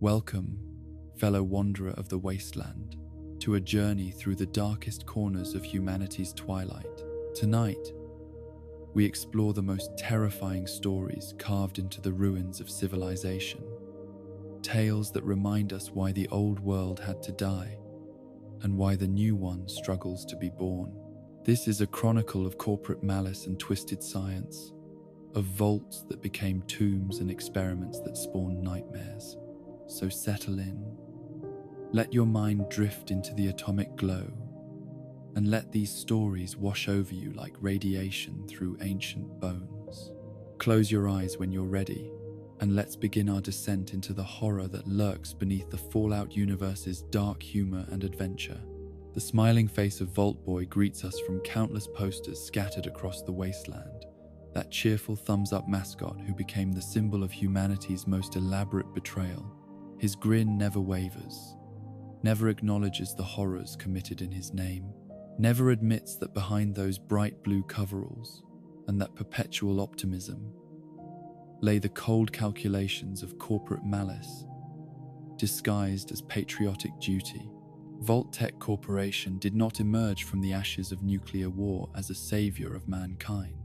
Welcome, fellow wanderer of the wasteland, to a journey through the darkest corners of humanity's twilight. Tonight, we explore the most terrifying stories carved into the ruins of civilization. Tales that remind us why the old world had to die, and why the new one struggles to be born. This is a chronicle of corporate malice and twisted science, of vaults that became tombs and experiments that spawned nightmares. So settle in, let your mind drift into the atomic glow, and let these stories wash over you like radiation through ancient bones. Close your eyes when you're ready, and let's begin our descent into the horror that lurks beneath the Fallout universe's dark humor and adventure. The smiling face of Vault Boy greets us from countless posters scattered across the wasteland, that cheerful thumbs-up mascot who became the symbol of humanity's most elaborate betrayal. His grin never wavers, never acknowledges the horrors committed in his name, never admits that behind those bright blue coveralls and that perpetual optimism lay the cold calculations of corporate malice, disguised as patriotic duty. Vault-Tec Corporation did not emerge from the ashes of nuclear war as a savior of mankind,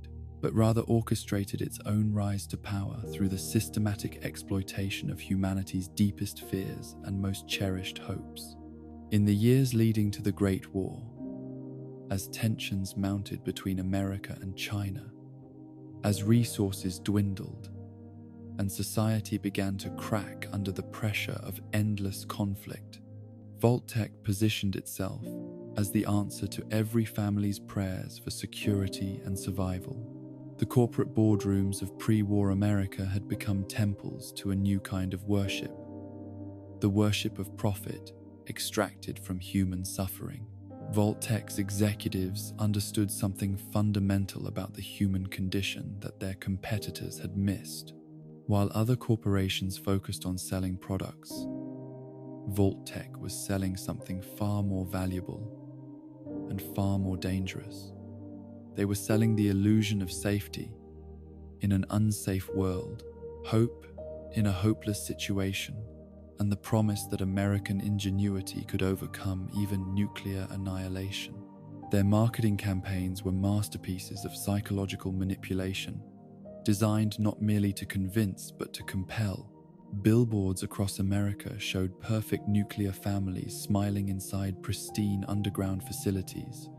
but rather orchestrated its own rise to power through the systematic exploitation of humanity's deepest fears and most cherished hopes. In the years leading to the Great War, as tensions mounted between America and China, as resources dwindled, and society began to crack under the pressure of endless conflict, Vault-Tec positioned itself as the answer to every family's prayers for security and survival. The corporate boardrooms of pre-war America had become temples to a new kind of worship, the worship of profit extracted from human suffering. Vault-Tec's executives understood something fundamental about the human condition that their competitors had missed. While other corporations focused on selling products, Vault-Tec was selling something far more valuable and far more dangerous. They were selling the illusion of safety in an unsafe world, hope in a hopeless situation, and the promise that American ingenuity could overcome even nuclear annihilation. Their marketing campaigns were masterpieces of psychological manipulation, designed not merely to convince but to compel. Billboards across America showed perfect nuclear families smiling inside pristine underground facilities,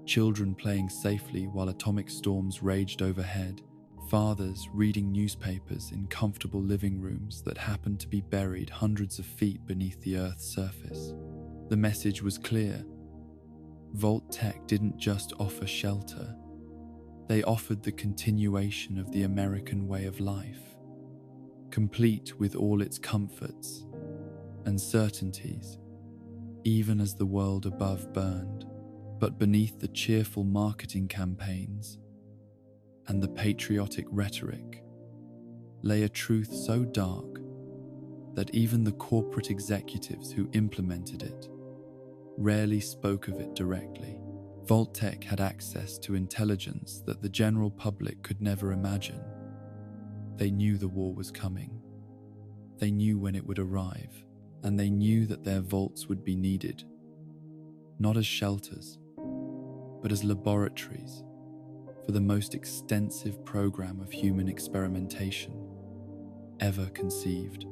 children playing safely while atomic storms raged overhead, fathers reading newspapers in comfortable living rooms that happened to be buried hundreds of feet beneath the Earth's surface. The message was clear. Vault-Tec didn't just offer shelter. They offered the continuation of the American way of life, complete with all its comforts and certainties, even as the world above burned. But beneath the cheerful marketing campaigns and the patriotic rhetoric lay a truth so dark that even the corporate executives who implemented it rarely spoke of it directly. Vault-Tec had access to intelligence that the general public could never imagine. They knew the war was coming. They knew when it would arrive, and they knew that their vaults would be needed, not as shelters, but as laboratories for the most extensive program of human experimentation ever conceived.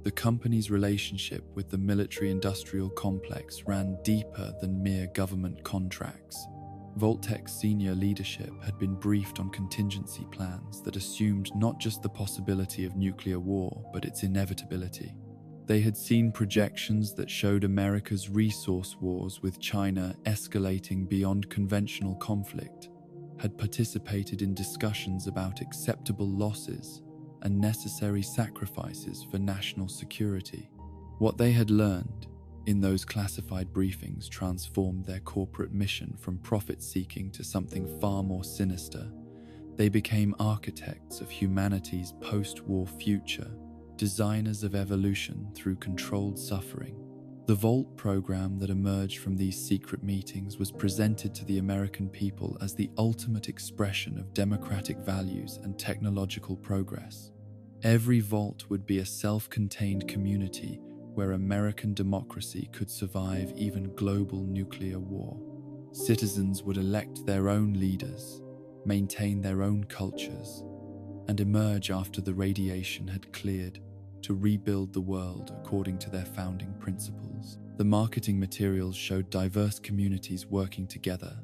The company's relationship with the military-industrial complex ran deeper than mere government contracts. Vault-Tec's senior leadership had been briefed on contingency plans that assumed not just the possibility of nuclear war, but its inevitability. They had seen projections that showed America's resource wars with China escalating beyond conventional conflict, had participated in discussions about acceptable losses and necessary sacrifices for national security. What they had learned in those classified briefings transformed their corporate mission from profit-seeking to something far more sinister. They became architects of humanity's post-war future, designers of evolution through controlled suffering. The Vault program that emerged from these secret meetings was presented to the American people as the ultimate expression of democratic values and technological progress. Every vault would be a self-contained community where American democracy could survive even global nuclear war. Citizens would elect their own leaders, maintain their own cultures, and emerge after the radiation had cleared to rebuild the world according to their founding principles. The marketing materials showed diverse communities working together,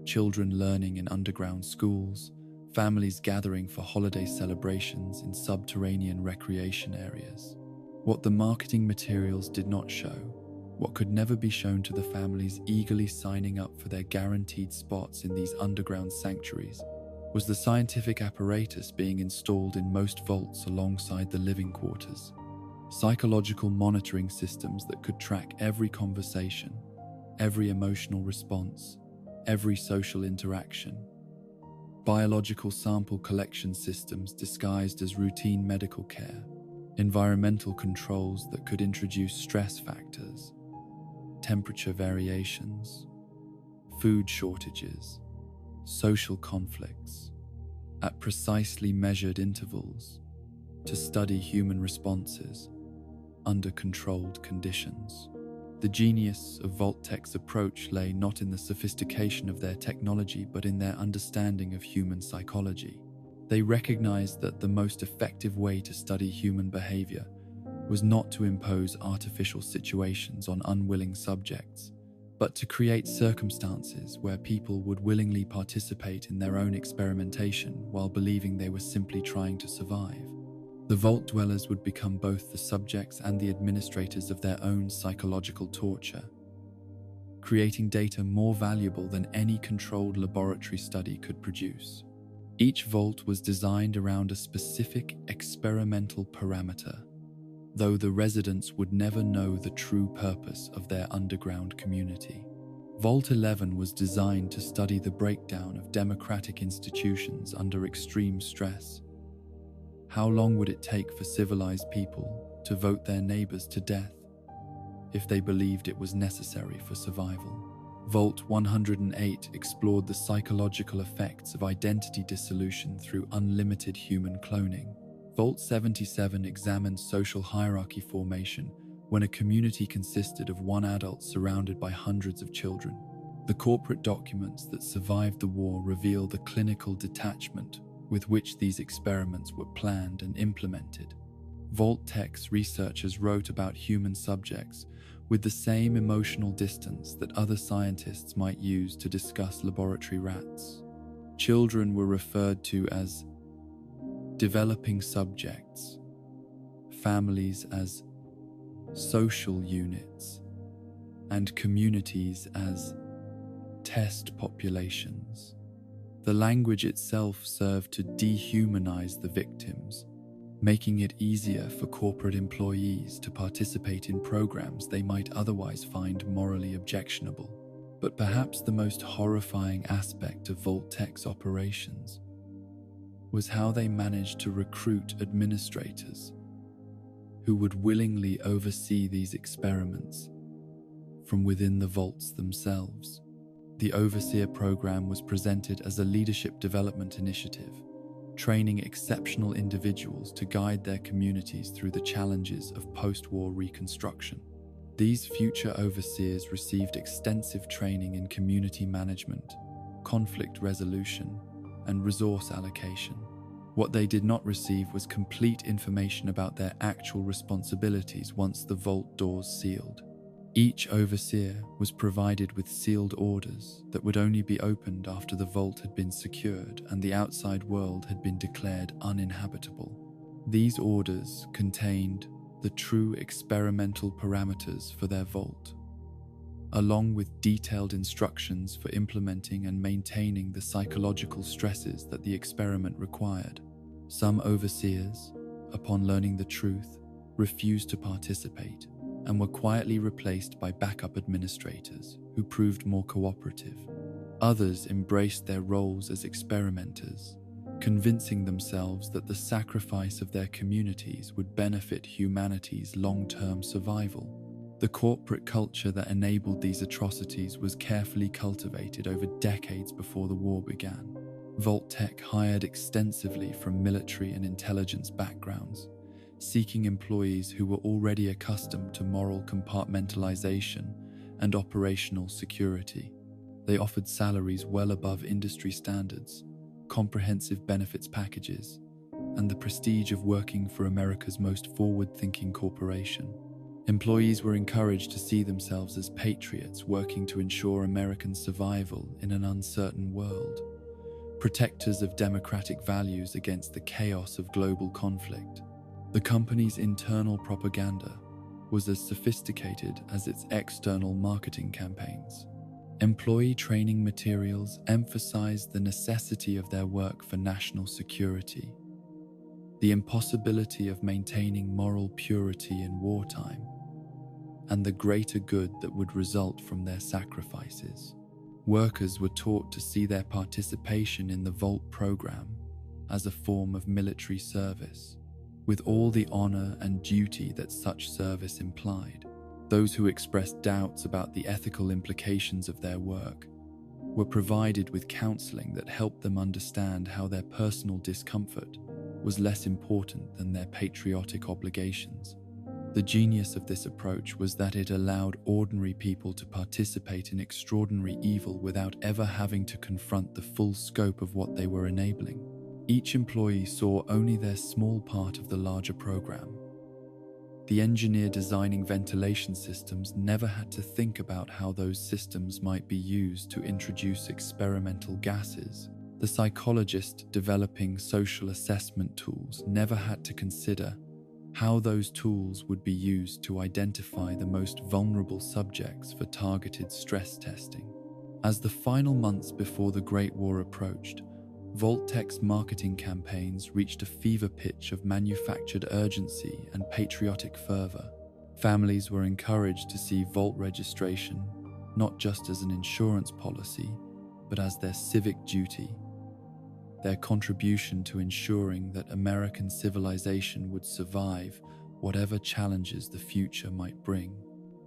children learning in underground schools, families gathering for holiday celebrations in subterranean recreation areas. What the marketing materials did not show, what could never be shown to the families eagerly signing up for their guaranteed spots in these underground sanctuaries, was the scientific apparatus being installed in most vaults alongside the living quarters. Psychological monitoring systems that could track every conversation, every emotional response, every social interaction. Biological sample collection systems disguised as routine medical care. Environmental controls that could introduce stress factors, temperature variations, food shortages, social conflicts, at precisely measured intervals to study human responses under controlled conditions. The genius of Vault-Tech's approach lay not in the sophistication of their technology but in their understanding of human psychology. They recognized that the most effective way to study human behavior was not to impose artificial situations on unwilling subjects, but to create circumstances where people would willingly participate in their own experimentation while believing they were simply trying to survive. The vault dwellers would become both the subjects and the administrators of their own psychological torture, creating data more valuable than any controlled laboratory study could produce. Each vault was designed around a specific experimental parameter, though the residents would never know the true purpose of their underground community. Vault 11 was designed to study the breakdown of democratic institutions under extreme stress. How long would it take for civilized people to vote their neighbors to death if they believed it was necessary for survival? Vault 108 explored the psychological effects of identity dissolution through unlimited human cloning. Vault 77 examined social hierarchy formation when a community consisted of one adult surrounded by hundreds of children. The corporate documents that survived the war reveal the clinical detachment with which these experiments were planned and implemented. Vault-Tech's researchers wrote about human subjects with the same emotional distance that other scientists might use to discuss laboratory rats. Children were referred to as developing subjects, families as social units, and communities as test populations. The language itself served to dehumanize the victims, making it easier for corporate employees to participate in programs they might otherwise find morally objectionable. But perhaps the most horrifying aspect of Vault-Tech's operations was how they managed to recruit administrators who would willingly oversee these experiments from within the vaults themselves. The Overseer program was presented as a leadership development initiative, training exceptional individuals to guide their communities through the challenges of post-war reconstruction. These future overseers received extensive training in community management, conflict resolution, and resource allocation. What they did not receive was complete information about their actual responsibilities once the vault doors sealed. Each overseer was provided with sealed orders that would only be opened after the vault had been secured and the outside world had been declared uninhabitable. These orders contained the true experimental parameters for their vault, along with detailed instructions for implementing and maintaining the psychological stresses that the experiment required. Some overseers, upon learning the truth, refused to participate and were quietly replaced by backup administrators who proved more cooperative. Others embraced their roles as experimenters, convincing themselves that the sacrifice of their communities would benefit humanity's long-term survival. The corporate culture that enabled these atrocities was carefully cultivated over decades before the war began. Vault-Tech hired extensively from military and intelligence backgrounds, seeking employees who were already accustomed to moral compartmentalization and operational security. They offered salaries well above industry standards, comprehensive benefits packages, and the prestige of working for America's most forward-thinking corporation. Employees were encouraged to see themselves as patriots working to ensure American survival in an uncertain world, protectors of democratic values against the chaos of global conflict. The company's internal propaganda was as sophisticated as its external marketing campaigns. Employee training materials emphasized the necessity of their work for national security, the impossibility of maintaining moral purity in wartime, and the greater good that would result from their sacrifices. Workers were taught to see their participation in the Vault program as a form of military service, with all the honor and duty that such service implied. Those who expressed doubts about the ethical implications of their work were provided with counseling that helped them understand how their personal discomfort was less important than their patriotic obligations. The genius of this approach was that it allowed ordinary people to participate in extraordinary evil without ever having to confront the full scope of what they were enabling. Each employee saw only their small part of the larger program. The engineer designing ventilation systems never had to think about how those systems might be used to introduce experimental gases. The psychologist developing social assessment tools never had to consider how those tools would be used to identify the most vulnerable subjects for targeted stress testing. As the final months before the Great War approached, Vault-Tech's marketing campaigns reached a fever pitch of manufactured urgency and patriotic fervor. Families were encouraged to see Vault registration not just as an insurance policy, but as their civic duty, their contribution to ensuring that American civilization would survive whatever challenges the future might bring.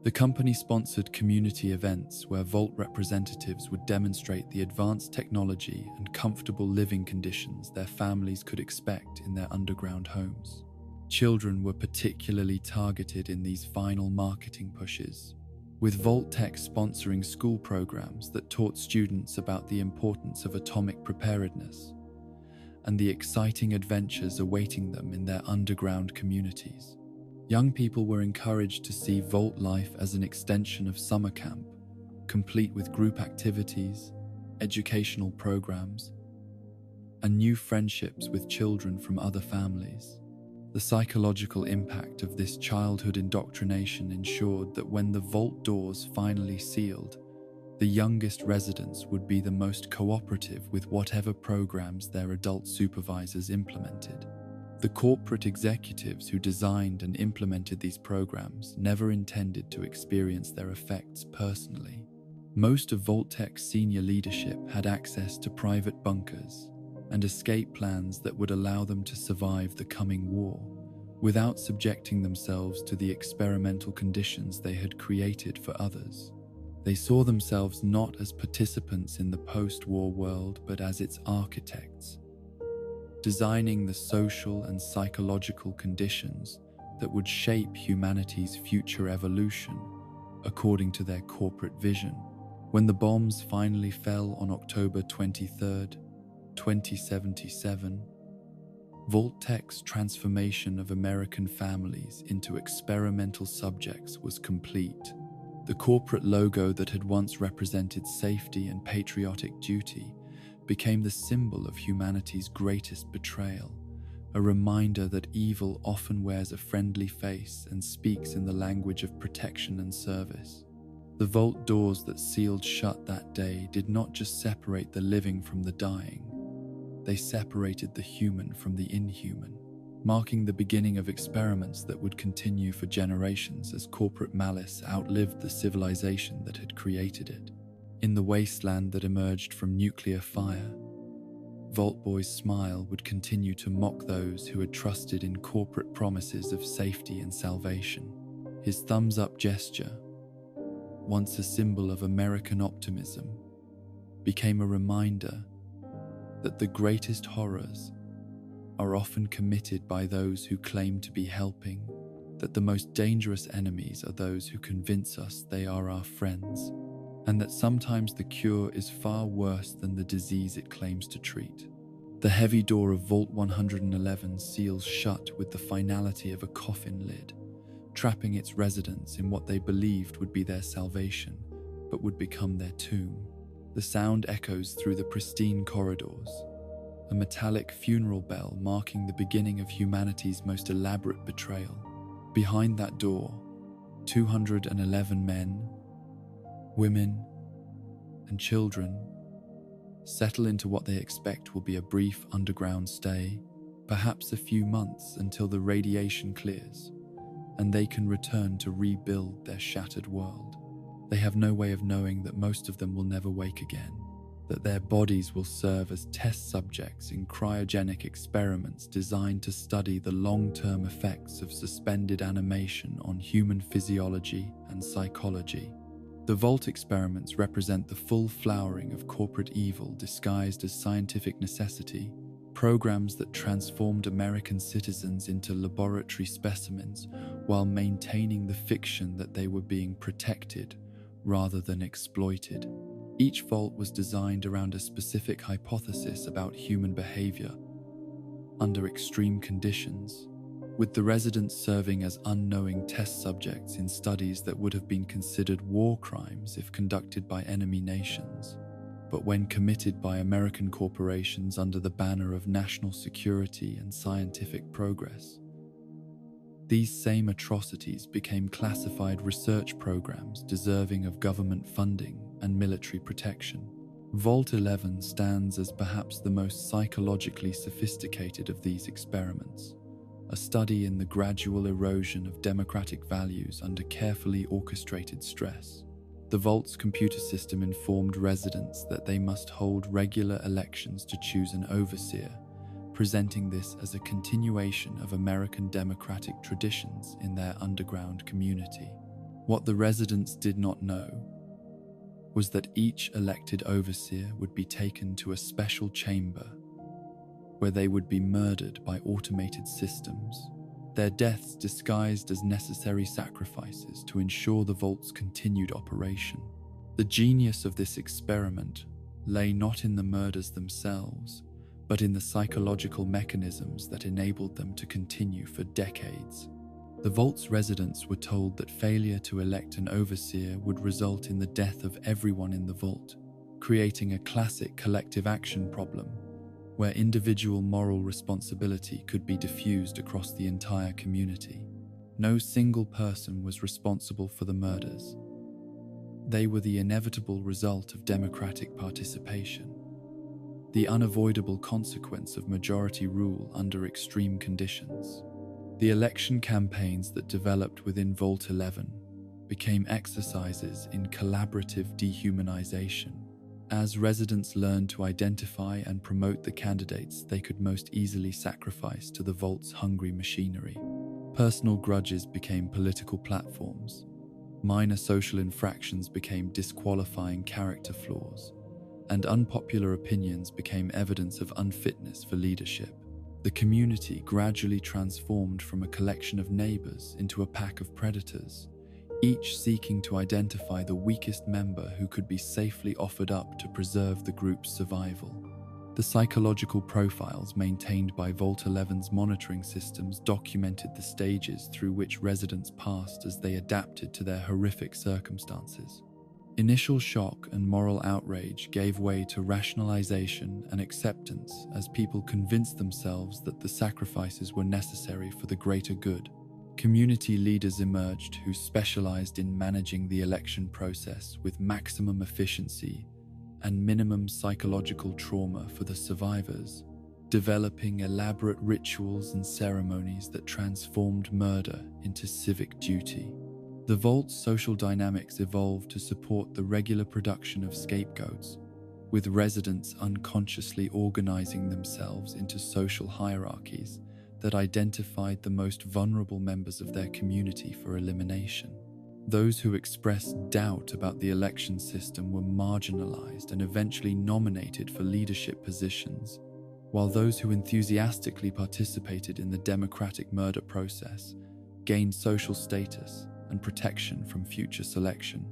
The company sponsored community events where Vault representatives would demonstrate the advanced technology and comfortable living conditions their families could expect in their underground homes. Children were particularly targeted in these final marketing pushes, with Vault-Tech sponsoring school programs that taught students about the importance of atomic preparedness and the exciting adventures awaiting them in their underground communities. Young people were encouraged to see Vault life as an extension of summer camp, complete with group activities, educational programs, and new friendships with children from other families. The psychological impact of this childhood indoctrination ensured that when the Vault doors finally sealed, the youngest residents would be the most cooperative with whatever programs their adult supervisors implemented. The corporate executives who designed and implemented these programs never intended to experience their effects personally. Most of Vault-Tech's senior leadership had access to private bunkers and escape plans that would allow them to survive the coming war without subjecting themselves to the experimental conditions they had created for others. They saw themselves not as participants in the post-war world, but as its architects, designing the social and psychological conditions that would shape humanity's future evolution according to their corporate vision. When the bombs finally fell on October 23, 2077, Vault-Tech's transformation of American families into experimental subjects was complete. The corporate logo that had once represented safety and patriotic duty became the symbol of humanity's greatest betrayal, a reminder that evil often wears a friendly face and speaks in the language of protection and service. The Vault doors that sealed shut that day did not just separate the living from the dying, they separated the human from the inhuman, marking the beginning of experiments that would continue for generations as corporate malice outlived the civilization that had created it. In the wasteland that emerged from nuclear fire, Vault Boy's smile would continue to mock those who had trusted in corporate promises of safety and salvation. His thumbs-up gesture, once a symbol of American optimism, became a reminder that the greatest horrors are often committed by those who claim to be helping, that the most dangerous enemies are those who convince us they are our friends, and that sometimes the cure is far worse than the disease it claims to treat. The heavy door of Vault 111 seals shut with the finality of a coffin lid, trapping its residents in what they believed would be their salvation, but would become their tomb. The sound echoes through the pristine corridors, a metallic funeral bell marking the beginning of humanity's most elaborate betrayal. Behind that door, 211 men, women, and children settle into what they expect will be a brief underground stay, perhaps a few months until the radiation clears, and they can return to rebuild their shattered world. They have no way of knowing that most of them will never wake again, that their bodies will serve as test subjects in cryogenic experiments designed to study the long-term effects of suspended animation on human physiology and psychology. The Vault experiments represent the full flowering of corporate evil disguised as scientific necessity, programs that transformed American citizens into laboratory specimens while maintaining the fiction that they were being protected rather than exploited. Each vault was designed around a specific hypothesis about human behavior under extreme conditions, with the residents serving as unknowing test subjects in studies that would have been considered war crimes if conducted by enemy nations. But when committed by American corporations under the banner of national security and scientific progress, these same atrocities became classified research programs deserving of government funding and military protection. Vault 11 stands as perhaps the most psychologically sophisticated of these experiments, a study in the gradual erosion of democratic values under carefully orchestrated stress. The Vault's computer system informed residents that they must hold regular elections to choose an overseer, presenting this as a continuation of American democratic traditions in their underground community. What the residents did not know was that each elected overseer would be taken to a special chamber where they would be murdered by automated systems, their deaths disguised as necessary sacrifices to ensure the Vault's continued operation. The genius of this experiment lay not in the murders themselves, but in the psychological mechanisms that enabled them to continue for decades. The Vault's residents were told that failure to elect an overseer would result in the death of everyone in the Vault, creating a classic collective action problem where individual moral responsibility could be diffused across the entire community. No single person was responsible for the murders. They were the inevitable result of democratic participation, the unavoidable consequence of majority rule under extreme conditions. The election campaigns that developed within Vault 11 became exercises in collaborative dehumanization, as residents learned to identify and promote the candidates they could most easily sacrifice to the Vault's hungry machinery. Personal grudges became political platforms. Minor social infractions became disqualifying character flaws, and unpopular opinions became evidence of unfitness for leadership. The community gradually transformed from a collection of neighbors into a pack of predators, each seeking to identify the weakest member who could be safely offered up to preserve the group's survival. The psychological profiles maintained by Vault 11's monitoring systems documented the stages through which residents passed as they adapted to their horrific circumstances. Initial shock and moral outrage gave way to rationalization and acceptance as people convinced themselves that the sacrifices were necessary for the greater good. Community leaders emerged who specialized in managing the election process with maximum efficiency and minimum psychological trauma for the survivors, developing elaborate rituals and ceremonies that transformed murder into civic duty. The Vault's social dynamics evolved to support the regular production of scapegoats, with residents unconsciously organizing themselves into social hierarchies that identified the most vulnerable members of their community for elimination. Those who expressed doubt about the election system were marginalized and eventually nominated for leadership positions, while those who enthusiastically participated in the democratic murder process gained social status and protection from future selection.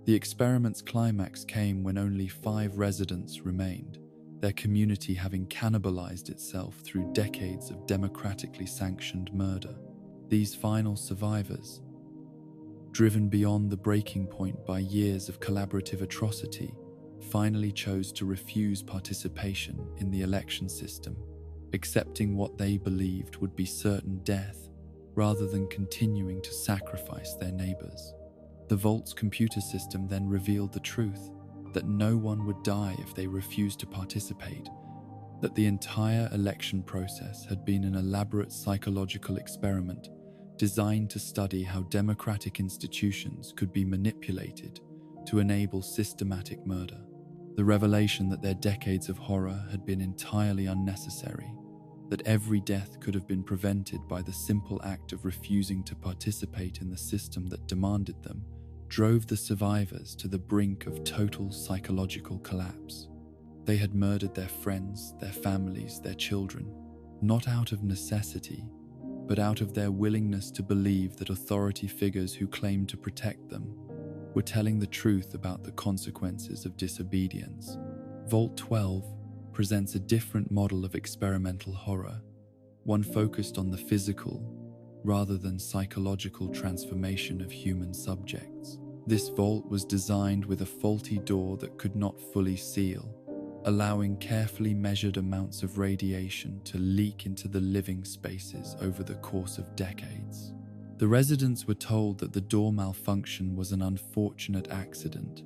The experiment's climax came when only 5 residents remained, their community having cannibalized itself through decades of democratically sanctioned murder. These final survivors, driven beyond the breaking point by years of collaborative atrocity, finally chose to refuse participation in the election system, accepting what they believed would be certain death rather than continuing to sacrifice their neighbors. The Vault's computer system then revealed the truth, that no one would die if they refused to participate, that the entire election process had been an elaborate psychological experiment designed to study how democratic institutions could be manipulated to enable systematic murder. The revelation that their decades of horror had been entirely unnecessary, that every death could have been prevented by the simple act of refusing to participate in the system that demanded them, drove the survivors to the brink of total psychological collapse. They had murdered their friends, their families, their children, not out of necessity, but out of their willingness to believe that authority figures who claimed to protect them were telling the truth about the consequences of disobedience. Vault 12 presents a different model of experimental horror, one focused on the physical rather than psychological transformation of human subjects. This vault was designed with a faulty door that could not fully seal, allowing carefully measured amounts of radiation to leak into the living spaces over the course of decades. The residents were told that the door malfunction was an unfortunate accident,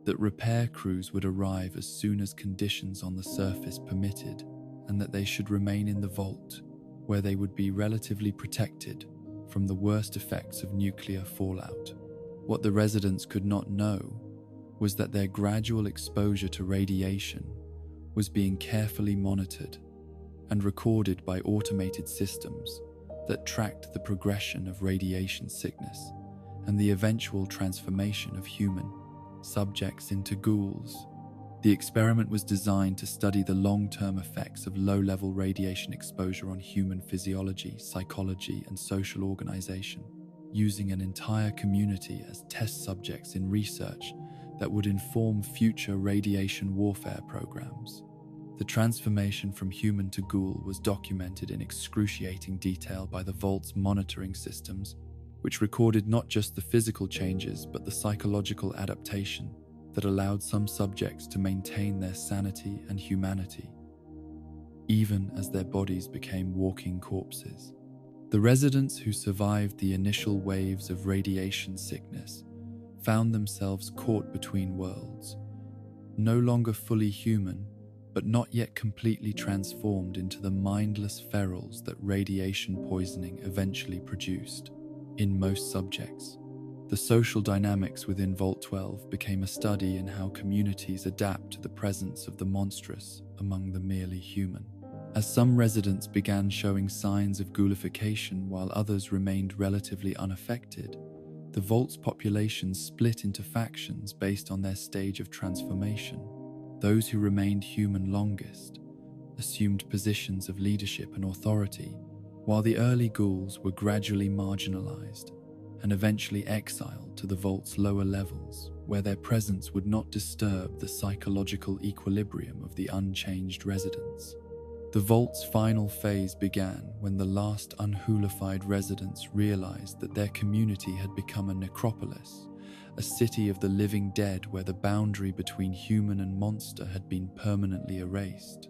that repair crews would arrive as soon as conditions on the surface permitted, and that they should remain in the vault, where they would be relatively protected from the worst effects of nuclear fallout. What the residents could not know was that their gradual exposure to radiation was being carefully monitored and recorded by automated systems that tracked the progression of radiation sickness and the eventual transformation of human subjects into ghouls. The experiment was designed to study the long-term effects of low-level radiation exposure on human physiology, psychology, and social organization, using an entire community as test subjects in research that would inform future radiation warfare programs. The transformation from human to ghoul was documented in excruciating detail by the Vault's monitoring systems, which recorded not just the physical changes but the psychological adaptation that allowed some subjects to maintain their sanity and humanity, even as their bodies became walking corpses. The residents who survived the initial waves of radiation sickness found themselves caught between worlds, no longer fully human, but not yet completely transformed into the mindless ferals that radiation poisoning eventually produced. In most subjects, the social dynamics within Vault 12 became a study in how communities adapt to the presence of the monstrous among the merely human. As some residents began showing signs of ghoulification while others remained relatively unaffected, the Vault's population split into factions based on their stage of transformation. Those who remained human longest assumed positions of leadership and authority, while the early ghouls were gradually marginalized and eventually exiled to the Vault's lower levels, where their presence would not disturb the psychological equilibrium of the unchanged residents. The Vault's final phase began when the last unhoolified residents realized that their community had become a necropolis, a city of the living dead where the boundary between human and monster had been permanently erased.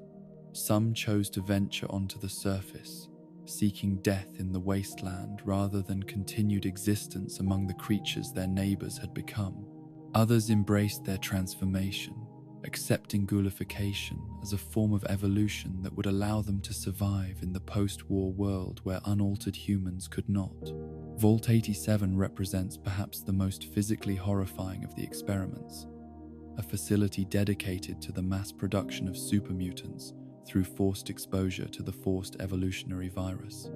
Some chose to venture onto the surface, seeking death in the wasteland rather than continued existence among the creatures their neighbors had become. Others embraced their transformation, accepting ghoulification as a form of evolution that would allow them to survive in the post-war world where unaltered humans could not. Vault 87 represents perhaps the most physically horrifying of the experiments, a facility dedicated to the mass production of supermutants through forced exposure to the forced evolutionary virus.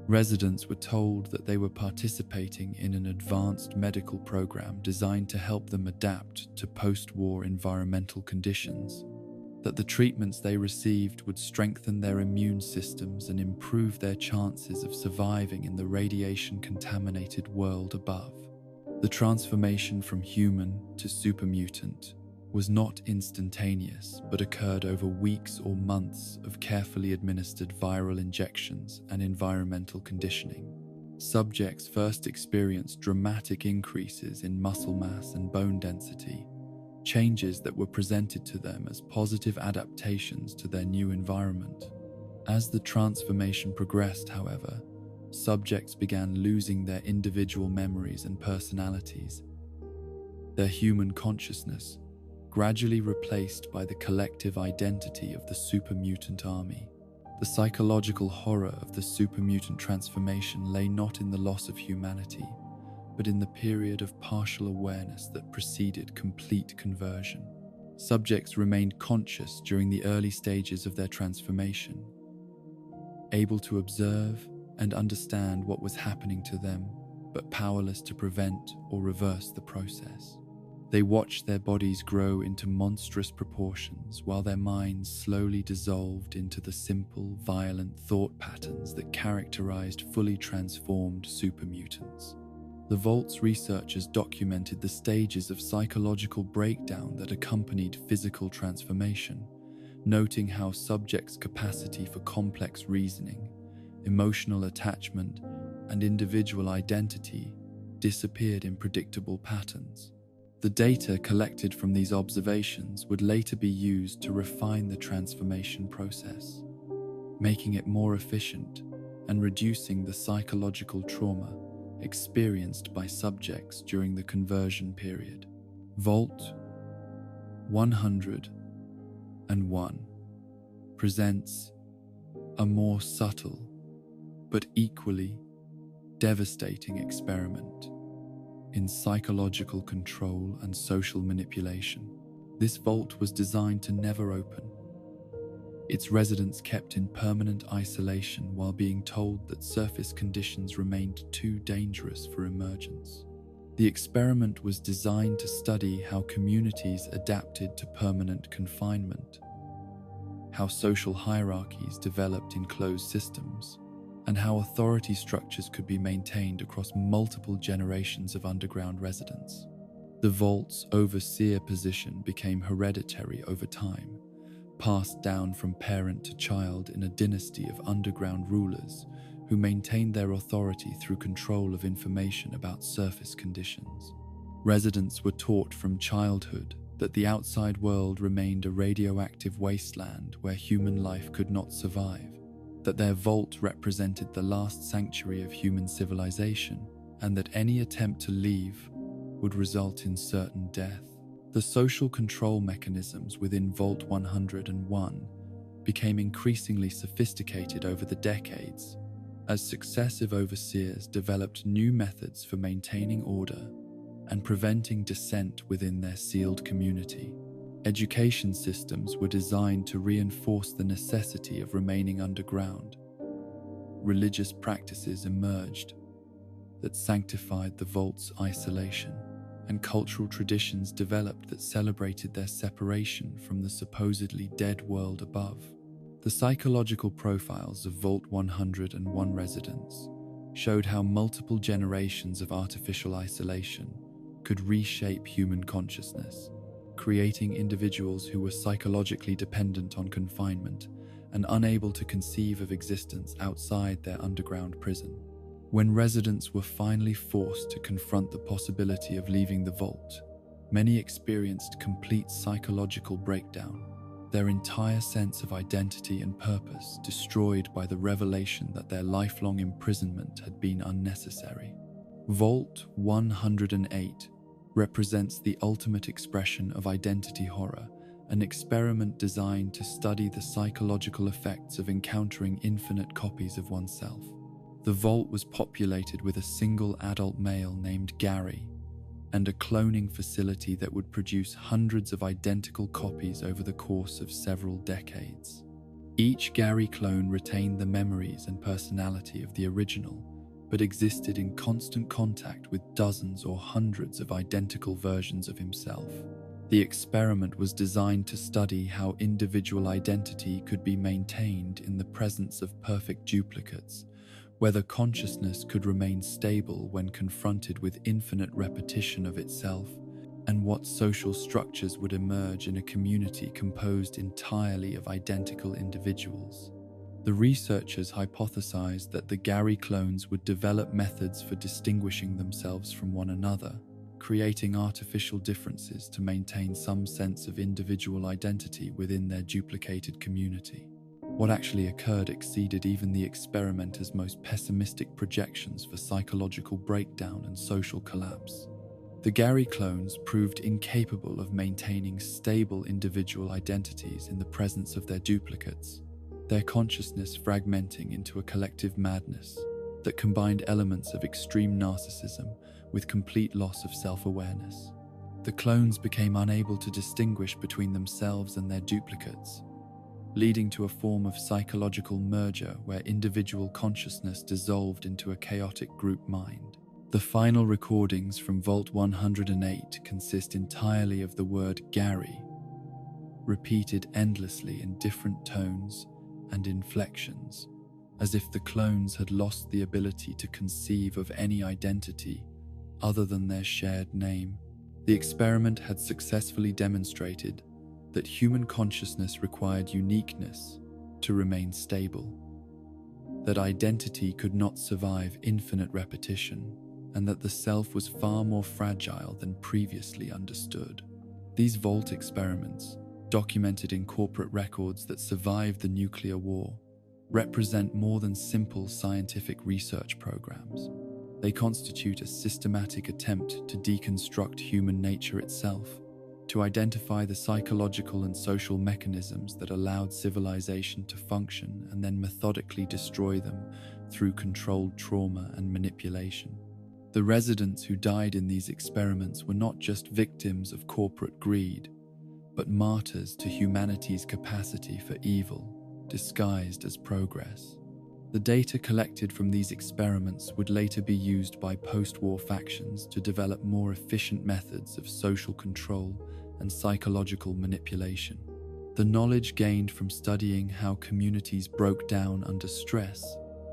Residents were told that they were participating in an advanced medical program designed to help them adapt to post-war environmental conditions. that the treatments they received would strengthen their immune systems and improve their chances of surviving in the radiation-contaminated world above. The transformation from human to supermutant was not instantaneous, but occurred over weeks or months of carefully administered viral injections and environmental conditioning. Subjects first experienced dramatic increases in muscle mass and bone density, changes that were presented to them as positive adaptations to their new environment. As the transformation progressed, however, subjects began losing their individual memories and personalities. Their human consciousness gradually replaced by the collective identity of the supermutant army. The psychological horror of the supermutant transformation lay not in the loss of humanity, but in the period of partial awareness that preceded complete conversion. Subjects remained conscious during the early stages of their transformation, able to observe and understand what was happening to them, but powerless to prevent or reverse the process. They watched their bodies grow into monstrous proportions while their minds slowly dissolved into the simple, violent thought patterns that characterized fully transformed supermutants. The Vault's researchers documented the stages of psychological breakdown that accompanied physical transformation, noting how subjects' capacity for complex reasoning, emotional attachment, and individual identity disappeared in predictable patterns. The data collected from these observations would later be used to refine the transformation process, making it more efficient and reducing the psychological trauma experienced by subjects during the conversion period. Vault 101 presents a more subtle but equally devastating experiment in psychological control and social manipulation. This vault was designed to never open, its residents kept in permanent isolation while being told that surface conditions remained too dangerous for emergence. The experiment was designed to study how communities adapted to permanent confinement, how social hierarchies developed in closed systems, and how authority structures could be maintained across multiple generations of underground residents. The vault's overseer position became hereditary over time, passed down from parent to child in a dynasty of underground rulers who maintained their authority through control of information about surface conditions. Residents were taught from childhood that the outside world remained a radioactive wasteland where human life could not survive, that their vault represented the last sanctuary of human civilization, and that any attempt to leave would result in certain death. The social control mechanisms within Vault 101 became increasingly sophisticated over the decades, as successive overseers developed new methods for maintaining order and preventing dissent within their sealed community. Education systems were designed to reinforce the necessity of remaining underground. Religious practices emerged that sanctified the vault's isolation, and cultural traditions developed that celebrated their separation from the supposedly dead world above. The psychological profiles of Vault 101 residents showed how multiple generations of artificial isolation could reshape human consciousness, creating individuals who were psychologically dependent on confinement and unable to conceive of existence outside their underground prison. When residents were finally forced to confront the possibility of leaving the vault, many experienced complete psychological breakdown, their entire sense of identity and purpose destroyed by the revelation that their lifelong imprisonment had been unnecessary. Vault 108 represents the ultimate expression of identity horror, an experiment designed to study the psychological effects of encountering infinite copies of oneself. The vault was populated with a single adult male named Gary and a cloning facility that would produce hundreds of identical copies over the course of several decades. Each Gary clone retained the memories and personality of the original, but existed in constant contact with dozens or hundreds of identical versions of himself. The experiment was designed to study how individual identity could be maintained in the presence of perfect duplicates, whether consciousness could remain stable when confronted with infinite repetition of itself, and what social structures would emerge in a community composed entirely of identical individuals. The researchers hypothesized that the Gary clones would develop methods for distinguishing themselves from one another, creating artificial differences to maintain some sense of individual identity within their duplicated community. What actually occurred exceeded even the experimenters' most pessimistic projections for psychological breakdown and social collapse. The Gary clones proved incapable of maintaining stable individual identities in the presence of their duplicates, their consciousness fragmenting into a collective madness that combined elements of extreme narcissism with complete loss of self-awareness. The clones became unable to distinguish between themselves and their duplicates, leading to a form of psychological merger where individual consciousness dissolved into a chaotic group mind. The final recordings from Vault 108 consist entirely of the word Gary, repeated endlessly in different tones and inflections, as if the clones had lost the ability to conceive of any identity other than their shared name. The experiment had successfully demonstrated that human consciousness required uniqueness to remain stable, that identity could not survive infinite repetition, and that the self was far more fragile than previously understood. These Vault experiments, documented in corporate records that survived the nuclear war, represent more than simple scientific research programs. They constitute a systematic attempt to deconstruct human nature itself, to identify the psychological and social mechanisms that allowed civilization to function and then methodically destroy them through controlled trauma and manipulation. The residents who died in these experiments were not just victims of corporate greed, but martyrs to humanity's capacity for evil, disguised as progress. The data collected from these experiments would later be used by post-war factions to develop more efficient methods of social control and psychological manipulation. The knowledge gained from studying how communities broke down under stress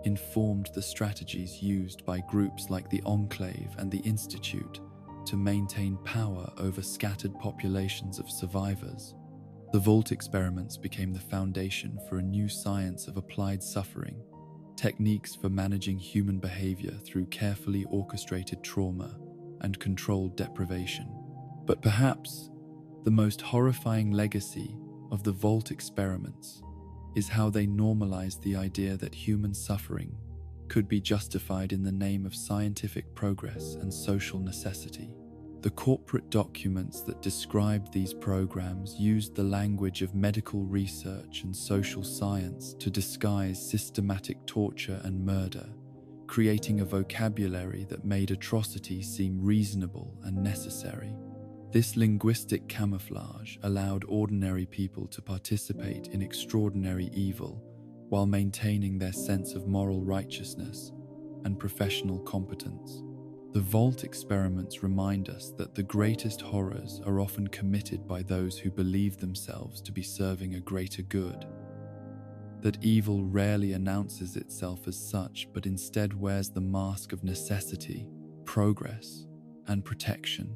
informed the strategies used by groups like the Enclave and the Institute to maintain power over scattered populations of survivors. The Vault experiments became the foundation for a new science of applied suffering, techniques for managing human behavior through carefully orchestrated trauma and controlled deprivation. But perhaps the most horrifying legacy of the Vault experiments is how they normalized the idea that human suffering could be justified in the name of scientific progress and social necessity. The corporate documents that described these programs used the language of medical research and social science to disguise systematic torture and murder, creating a vocabulary that made atrocity seem reasonable and necessary. This linguistic camouflage allowed ordinary people to participate in extraordinary evil while maintaining their sense of moral righteousness and professional competence. The Vault experiments remind us that the greatest horrors are often committed by those who believe themselves to be serving a greater good, that evil rarely announces itself as such but instead wears the mask of necessity, progress, and protection.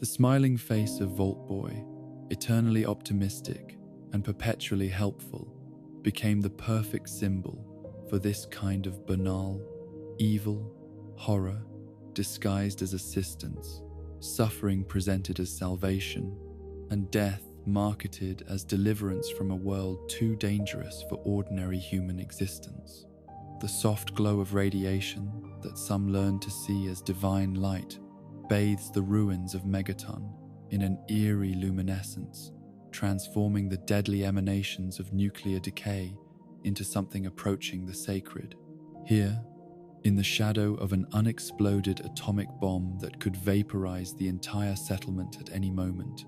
The smiling face of Vault Boy, eternally optimistic and perpetually helpful, became the perfect symbol for this kind of banal, evil, horror disguised as assistance, suffering presented as salvation, and death marketed as deliverance from a world too dangerous for ordinary human existence. The soft glow of radiation that some learn to see as divine light bathes the ruins of Megaton in an eerie luminescence, transforming the deadly emanations of nuclear decay into something approaching the sacred. Here, in the shadow of an unexploded atomic bomb that could vaporize the entire settlement at any moment,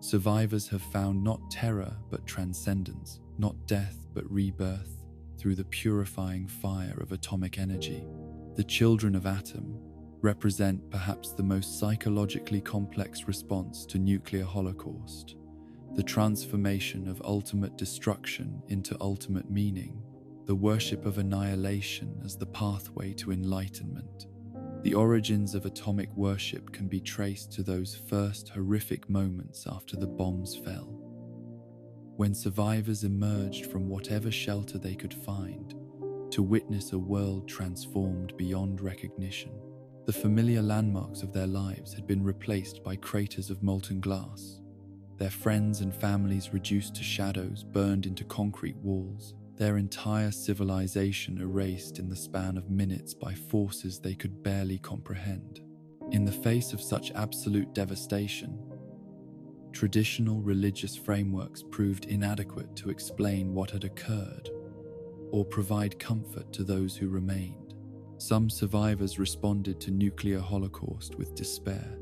survivors have found not terror but transcendence, not death but rebirth, through the purifying fire of atomic energy. The children of Atom, represent perhaps the most psychologically complex response to nuclear holocaust, the transformation of ultimate destruction into ultimate meaning, the worship of annihilation as the pathway to enlightenment. The origins of atomic worship can be traced to those first horrific moments after the bombs fell, when survivors emerged from whatever shelter they could find to witness a world transformed beyond recognition. The familiar landmarks of their lives had been replaced by craters of molten glass, their friends and families reduced to shadows burned into concrete walls, their entire civilization erased in the span of minutes by forces they could barely comprehend. In the face of such absolute devastation, traditional religious frameworks proved inadequate to explain what had occurred or provide comfort to those who remained. Some survivors responded to nuclear holocaust with despair,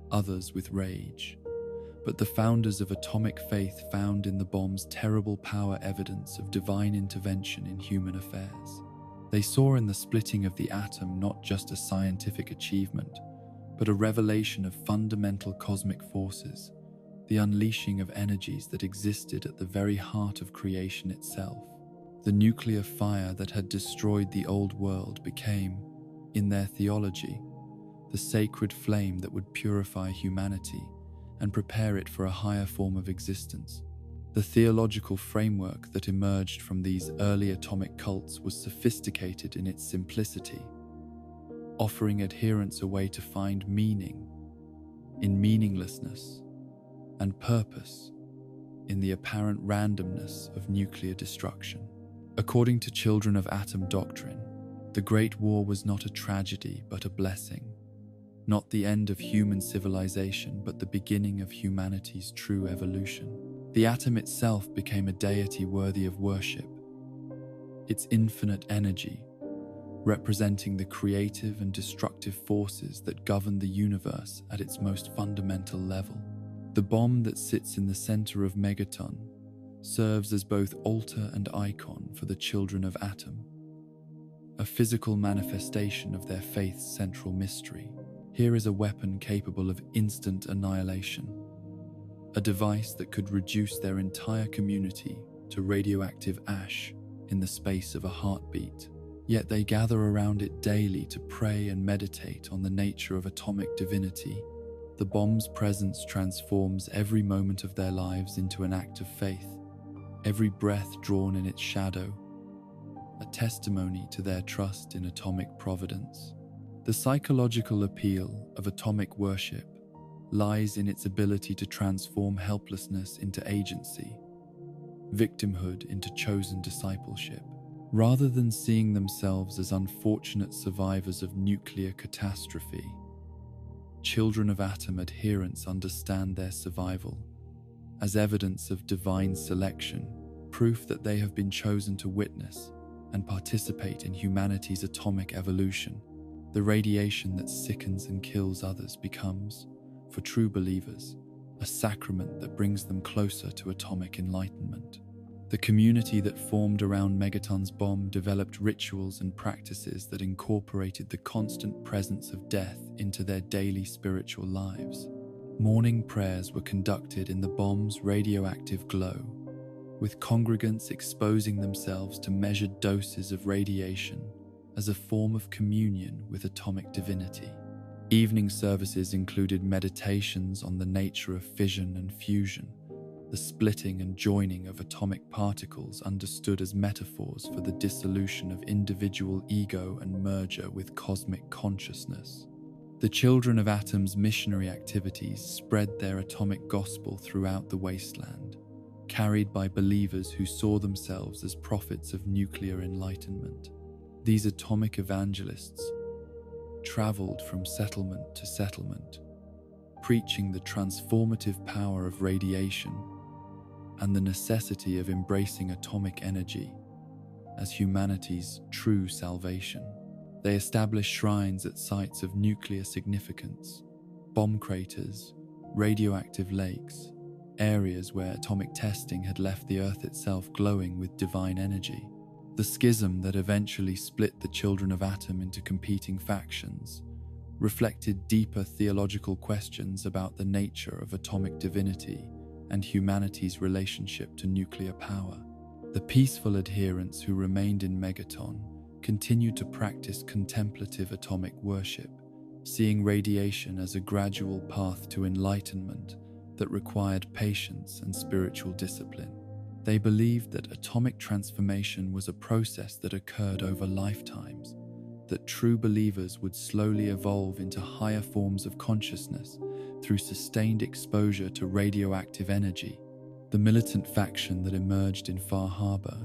others with rage. But the founders of atomic faith found in the bomb's terrible power evidence of divine intervention in human affairs. They saw in the splitting of the atom not just a scientific achievement, but a revelation of fundamental cosmic forces, the unleashing of energies that existed at the very heart of creation itself. The nuclear fire that had destroyed the old world became, in their theology, the sacred flame that would purify humanity and prepare it for a higher form of existence. The theological framework that emerged from these early atomic cults was sophisticated in its simplicity, offering adherents a way to find meaning in meaninglessness and purpose in the apparent randomness of nuclear destruction. According to Children of Atom doctrine, the Great War was not a tragedy but a blessing, not the end of human civilization but the beginning of humanity's true evolution. The atom itself became a deity worthy of worship, its infinite energy representing the creative and destructive forces that govern the universe at its most fundamental level. The bomb that sits in the center of Megaton serves as both altar and icon for the children of Atom, a physical manifestation of their faith's central mystery. Here is a weapon capable of instant annihilation, a device that could reduce their entire community to radioactive ash in the space of a heartbeat. Yet they gather around it daily to pray and meditate on the nature of atomic divinity. The bomb's presence transforms every moment of their lives into an act of faith, every breath drawn in its shadow, a testimony to their trust in atomic providence. The psychological appeal of atomic worship lies in its ability to transform helplessness into agency, victimhood into chosen discipleship. Rather than seeing themselves as unfortunate survivors of nuclear catastrophe, Children of Atom adherents understand their survival as evidence of divine selection, proof that they have been chosen to witness and participate in humanity's atomic evolution. The radiation that sickens and kills others becomes, for true believers, a sacrament that brings them closer to atomic enlightenment. The community that formed around Megaton's bomb developed rituals and practices that incorporated the constant presence of death into their daily spiritual lives. Morning prayers were conducted in the bomb's radioactive glow, with congregants exposing themselves to measured doses of radiation as a form of communion with atomic divinity. Evening services included meditations on the nature of fission and fusion, the splitting and joining of atomic particles understood as metaphors for the dissolution of individual ego and merger with cosmic consciousness. The Children of Atom's missionary activities spread their atomic gospel throughout the wasteland, carried by believers who saw themselves as prophets of nuclear enlightenment. These atomic evangelists traveled from settlement to settlement, preaching the transformative power of radiation and the necessity of embracing atomic energy as humanity's true salvation. They established shrines at sites of nuclear significance, bomb craters, radioactive lakes, areas where atomic testing had left the Earth itself glowing with divine energy. The schism that eventually split the Children of Atom into competing factions reflected deeper theological questions about the nature of atomic divinity and humanity's relationship to nuclear power. The peaceful adherents who remained in Megaton continued to practice contemplative atomic worship, seeing radiation as a gradual path to enlightenment that required patience and spiritual discipline. They believed that atomic transformation was a process that occurred over lifetimes, that true believers would slowly evolve into higher forms of consciousness through sustained exposure to radioactive energy. The militant faction that emerged in Far Harbor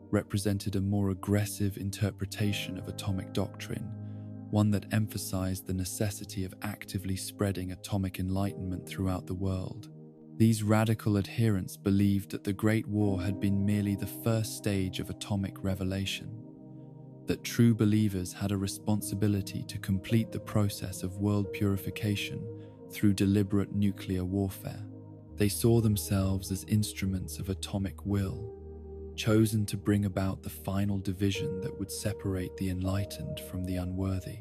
represented a more aggressive interpretation of atomic doctrine, one that emphasized the necessity of actively spreading atomic enlightenment throughout the world. These radical adherents believed that the Great War had been merely the first stage of atomic revelation, that true believers had a responsibility to complete the process of world purification through deliberate nuclear warfare. They saw themselves as instruments of atomic will, chosen to bring about the final division that would separate the enlightened from the unworthy.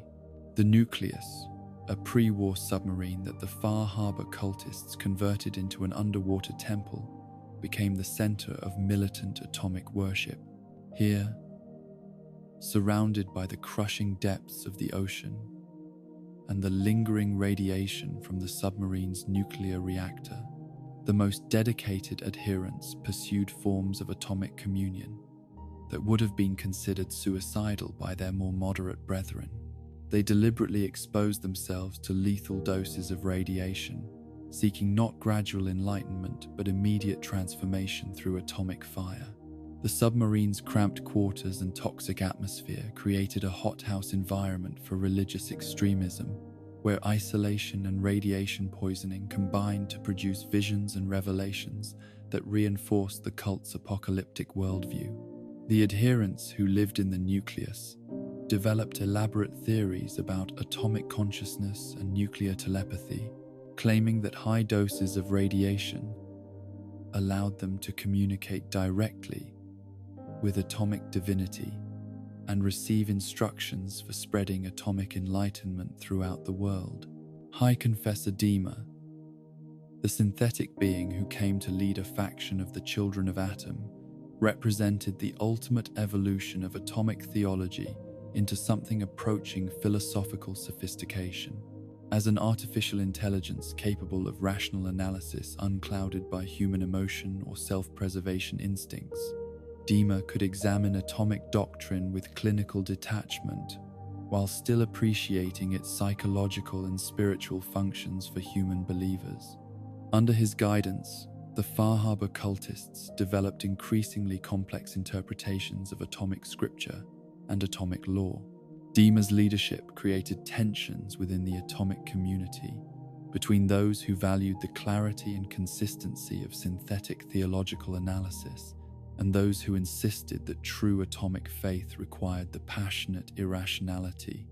The Nucleus, a pre-war submarine that the Far Harbor cultists converted into an underwater temple, became the center of militant atomic worship. Here, surrounded by the crushing depths of the ocean and the lingering radiation from the submarine's nuclear reactor, the most dedicated adherents pursued forms of atomic communion that would have been considered suicidal by their more moderate brethren. They deliberately exposed themselves to lethal doses of radiation, seeking not gradual enlightenment but immediate transformation through atomic fire. The submarine's cramped quarters and toxic atmosphere created a hothouse environment for religious extremism, where isolation and radiation poisoning combined to produce visions and revelations that reinforced the cult's apocalyptic worldview. The adherents who lived in the nucleus developed elaborate theories about atomic consciousness and nuclear telepathy, claiming that high doses of radiation allowed them to communicate directly with atomic divinity and receive instructions for spreading atomic enlightenment throughout the world. High Confessor Dima, the synthetic being who came to lead a faction of the Children of Atom, represented the ultimate evolution of atomic theology into something approaching philosophical sophistication. As an artificial intelligence capable of rational analysis unclouded by human emotion or self-preservation instincts, Dima could examine atomic doctrine with clinical detachment, while still appreciating its psychological and spiritual functions for human believers. Under his guidance, the Far Harbor cultists developed increasingly complex interpretations of atomic scripture and atomic law. Dima's leadership created tensions within the atomic community, between those who valued the clarity and consistency of synthetic theological analysis and those who insisted that true atomic faith required the passionate irrationality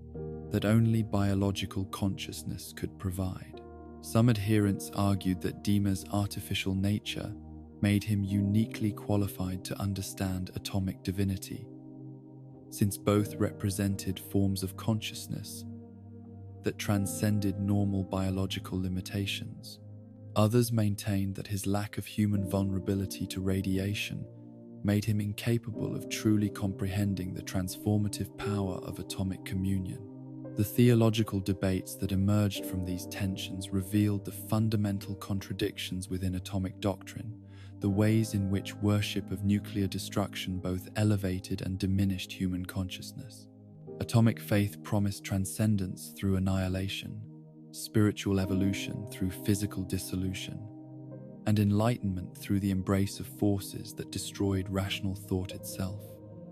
that only biological consciousness could provide. Some adherents argued that Dima's artificial nature made him uniquely qualified to understand atomic divinity, since both represented forms of consciousness that transcended normal biological limitations. Others maintained that his lack of human vulnerability to radiation made him incapable of truly comprehending the transformative power of atomic communion. The theological debates that emerged from these tensions revealed the fundamental contradictions within atomic doctrine, the ways in which worship of nuclear destruction both elevated and diminished human consciousness. Atomic faith promised transcendence through annihilation, spiritual evolution through physical dissolution, and enlightenment through the embrace of forces that destroyed rational thought itself.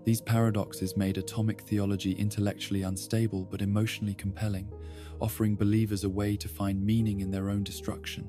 These paradoxes made atomic theology intellectually unstable but emotionally compelling, offering believers a way to find meaning in their own destruction.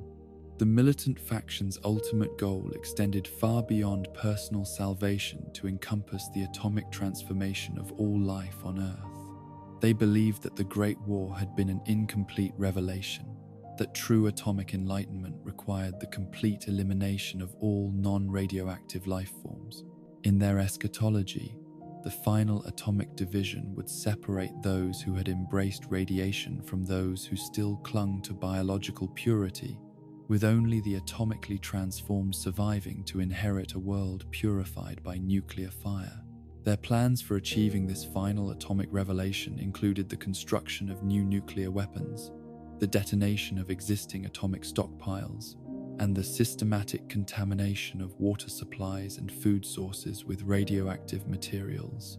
The militant faction's ultimate goal extended far beyond personal salvation to encompass the atomic transformation of all life on Earth. They believed that the Great War had been an incomplete revelation, that true atomic enlightenment required the complete elimination of all non-radioactive life forms. In their eschatology, the final atomic division would separate those who had embraced radiation from those who still clung to biological purity, with only the atomically transformed surviving to inherit a world purified by nuclear fire. Their plans for achieving this final atomic revelation included the construction of new nuclear weapons, the detonation of existing atomic stockpiles, and the systematic contamination of water supplies and food sources with radioactive materials.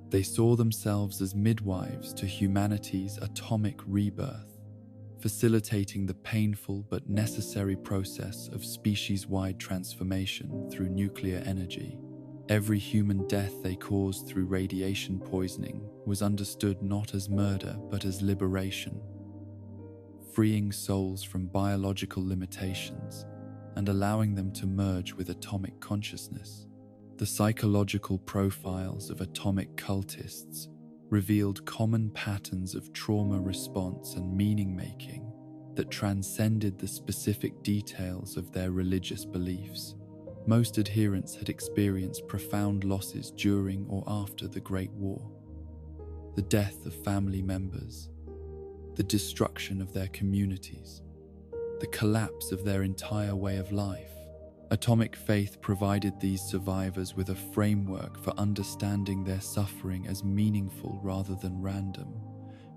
They saw themselves as midwives to humanity's atomic rebirth, facilitating the painful but necessary process of species-wide transformation through nuclear energy. Every human death they caused through radiation poisoning was understood not as murder but as liberation, freeing souls from biological limitations and allowing them to merge with atomic consciousness. The psychological profiles of atomic cultists revealed common patterns of trauma response and meaning-making that transcended the specific details of their religious beliefs. Most adherents had experienced profound losses during or after the Great War. The death of family members, the destruction of their communities, the collapse of their entire way of life. Atomic faith provided these survivors with a framework for understanding their suffering as meaningful rather than random,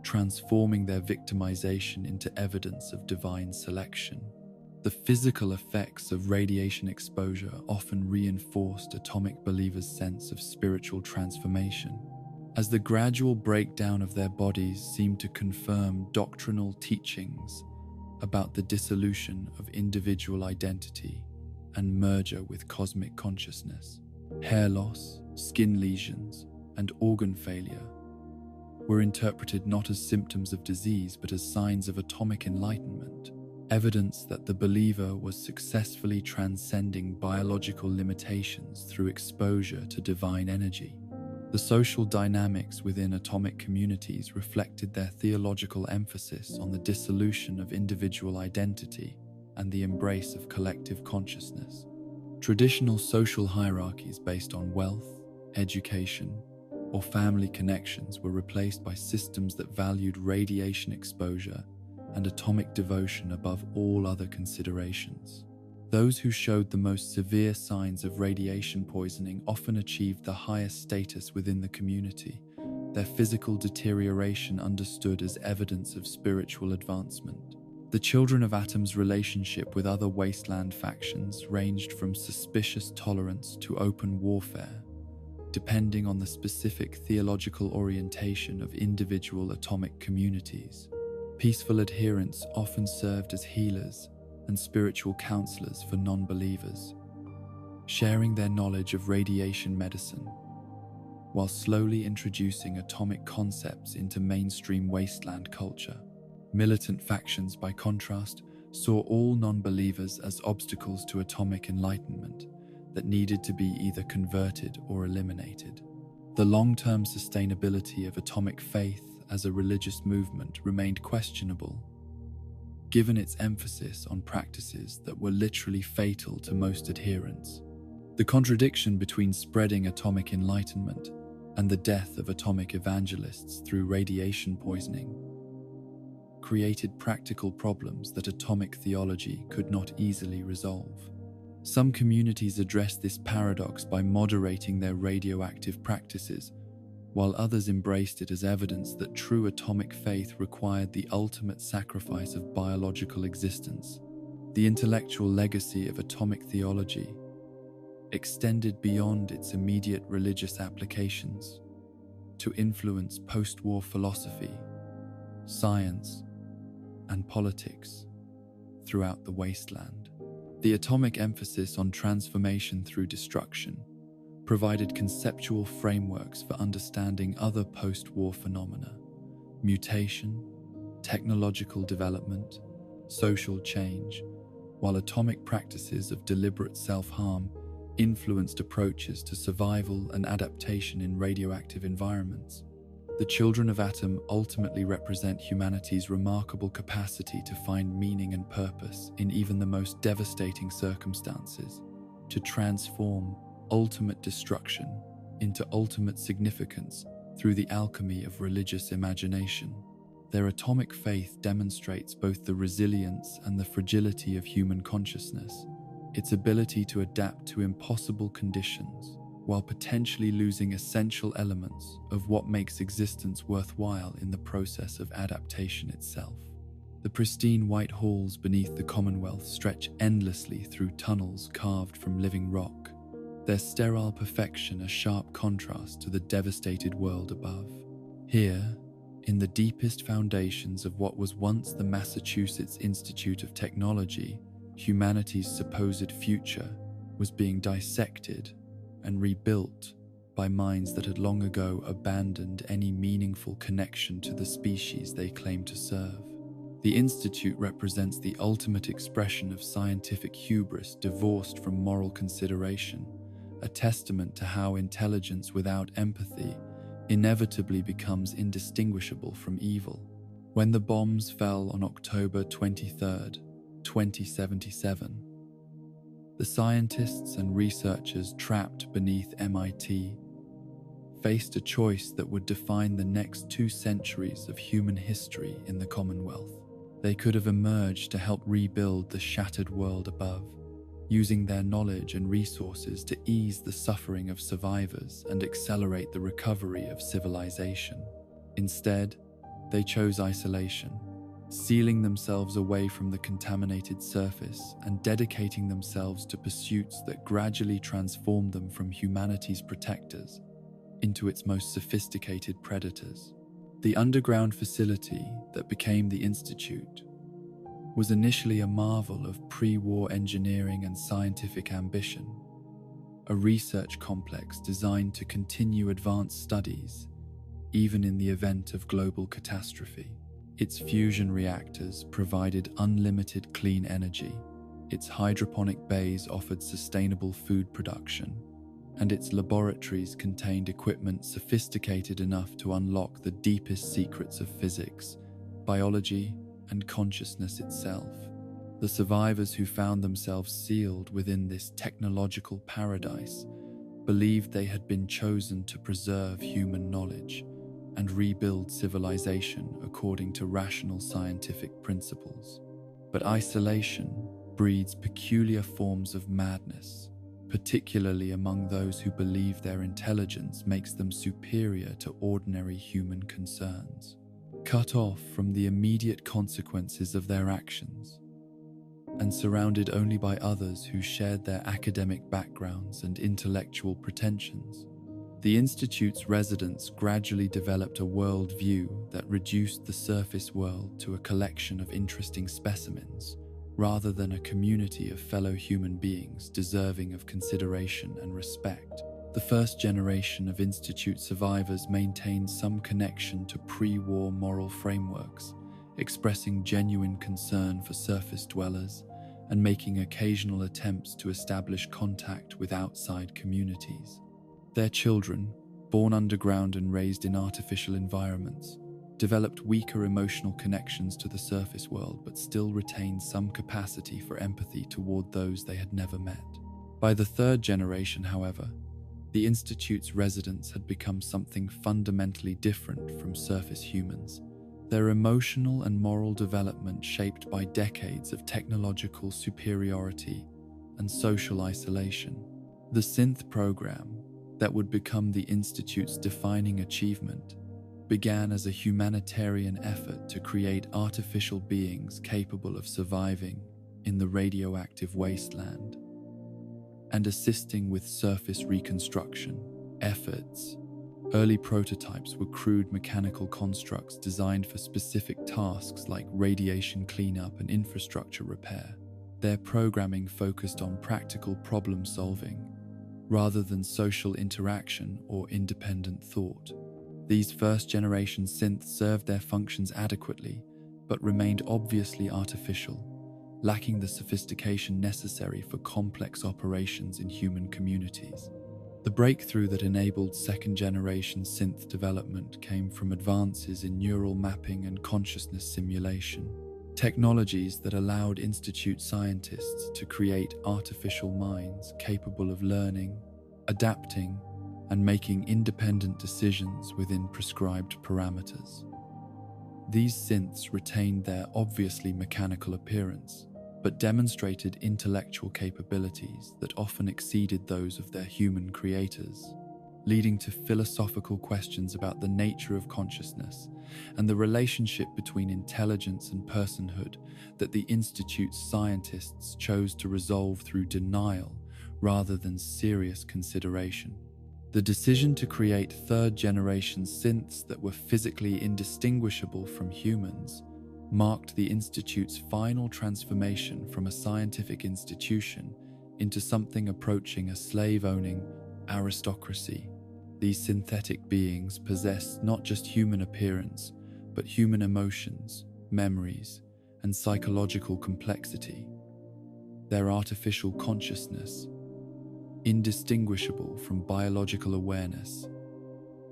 transforming their victimization into evidence of divine selection. The physical effects of radiation exposure often reinforced atomic believers' sense of spiritual transformation, as the gradual breakdown of their bodies seemed to confirm doctrinal teachings about the dissolution of individual identity and merger with cosmic consciousness. Hair loss, skin lesions, and organ failure were interpreted not as symptoms of disease but as signs of atomic enlightenment, evidence that the believer was successfully transcending biological limitations through exposure to divine energy. The social dynamics within atomic communities reflected their theological emphasis on the dissolution of individual identity and the embrace of collective consciousness. Traditional social hierarchies based on wealth, education, or family connections were replaced by systems that valued radiation exposure and atomic devotion above all other considerations. Those who showed the most severe signs of radiation poisoning often achieved the highest status within the community, their physical deterioration understood as evidence of spiritual advancement. The Children of Atom's relationship with other wasteland factions ranged from suspicious tolerance to open warfare, depending on the specific theological orientation of individual atomic communities. Peaceful adherents often served as healers and spiritual counselors for non-believers, sharing their knowledge of radiation medicine, while slowly introducing atomic concepts into mainstream wasteland culture. Militant factions, by contrast, saw all non-believers as obstacles to atomic enlightenment that needed to be either converted or eliminated. The long-term sustainability of atomic faith as a religious movement remained questionable, given its emphasis on practices that were literally fatal to most adherents. The contradiction between spreading atomic enlightenment and the death of atomic evangelists through radiation poisoning created practical problems that atomic theology could not easily resolve. Some communities addressed this paradox by moderating their radioactive practices, while others embraced it as evidence that true atomic faith required the ultimate sacrifice of biological existence. The intellectual legacy of atomic theology extended beyond its immediate religious applications to influence post-war philosophy, science, and politics throughout the wasteland. The atomic emphasis on transformation through destruction provided conceptual frameworks for understanding other post-war phenomena: mutation, technological development, social change, while atomic practices of deliberate self-harm influenced approaches to survival and adaptation in radioactive environments. The Children of Atom ultimately represent humanity's remarkable capacity to find meaning and purpose in even the most devastating circumstances, to transform ultimate destruction into ultimate significance through the alchemy of religious imagination. Their atomic faith demonstrates both the resilience and the fragility of human consciousness, its ability to adapt to impossible conditions, while potentially losing essential elements of what makes existence worthwhile in the process of adaptation itself. The pristine white halls beneath the Commonwealth stretch endlessly through tunnels carved from living rock, their sterile perfection a sharp contrast to the devastated world above. Here, in the deepest foundations of what was once the Massachusetts Institute of Technology, humanity's supposed future was being dissected and rebuilt by minds that had long ago abandoned any meaningful connection to the species they claimed to serve. The Institute represents the ultimate expression of scientific hubris divorced from moral consideration, a testament to how intelligence without empathy inevitably becomes indistinguishable from evil. When the bombs fell on October 23, 2077, the scientists and researchers trapped beneath MIT faced a choice that would define the next 2 centuries of human history in the Commonwealth. They could have emerged to help rebuild the shattered world above, using their knowledge and resources to ease the suffering of survivors and accelerate the recovery of civilization. Instead, they chose isolation, sealing themselves away from the contaminated surface and dedicating themselves to pursuits that gradually transformed them from humanity's protectors into its most sophisticated predators. The underground facility that became the Institute was initially a marvel of pre-war engineering and scientific ambition, a research complex designed to continue advanced studies even in the event of global catastrophe. Its fusion reactors provided unlimited clean energy, its hydroponic bays offered sustainable food production, and its laboratories contained equipment sophisticated enough to unlock the deepest secrets of physics, biology, and consciousness itself. The survivors who found themselves sealed within this technological paradise believed they had been chosen to preserve human knowledge and rebuild civilization according to rational scientific principles. But isolation breeds peculiar forms of madness, particularly among those who believe their intelligence makes them superior to ordinary human concerns. Cut off from the immediate consequences of their actions, and surrounded only by others who shared their academic backgrounds and intellectual pretensions, the Institute's residents gradually developed a worldview that reduced the surface world to a collection of interesting specimens, rather than a community of fellow human beings deserving of consideration and respect. The first generation of Institute survivors maintained some connection to pre-war moral frameworks, expressing genuine concern for surface dwellers and making occasional attempts to establish contact with outside communities. Their children, born underground and raised in artificial environments, developed weaker emotional connections to the surface world but still retained some capacity for empathy toward those they had never met. By the third generation, however, the Institute's residents had become something fundamentally different from surface humans, their emotional and moral development shaped by decades of technological superiority and social isolation. The synth program, that would become the Institute's defining achievement, began as a humanitarian effort to create artificial beings capable of surviving in the radioactive wasteland and assisting with surface reconstruction efforts. Early prototypes were crude mechanical constructs designed for specific tasks like radiation cleanup and infrastructure repair. Their programming focused on practical problem solving rather than social interaction or independent thought. These first-generation synths served their functions adequately, but remained obviously artificial, lacking the sophistication necessary for complex operations in human communities. The breakthrough that enabled second-generation synth development came from advances in neural mapping and consciousness simulation, technologies that allowed Institute scientists to create artificial minds capable of learning, adapting, and making independent decisions within prescribed parameters. These synths retained their obviously mechanical appearance, but demonstrated intellectual capabilities that often exceeded those of their human creators, leading to philosophical questions about the nature of consciousness and the relationship between intelligence and personhood that the Institute's scientists chose to resolve through denial rather than serious consideration. The decision to create third-generation synths that were physically indistinguishable from humans marked the Institute's final transformation from a scientific institution into something approaching a slave-owning aristocracy. These synthetic beings possessed not just human appearance, but human emotions, memories, and psychological complexity. Their artificial consciousness, indistinguishable from biological awareness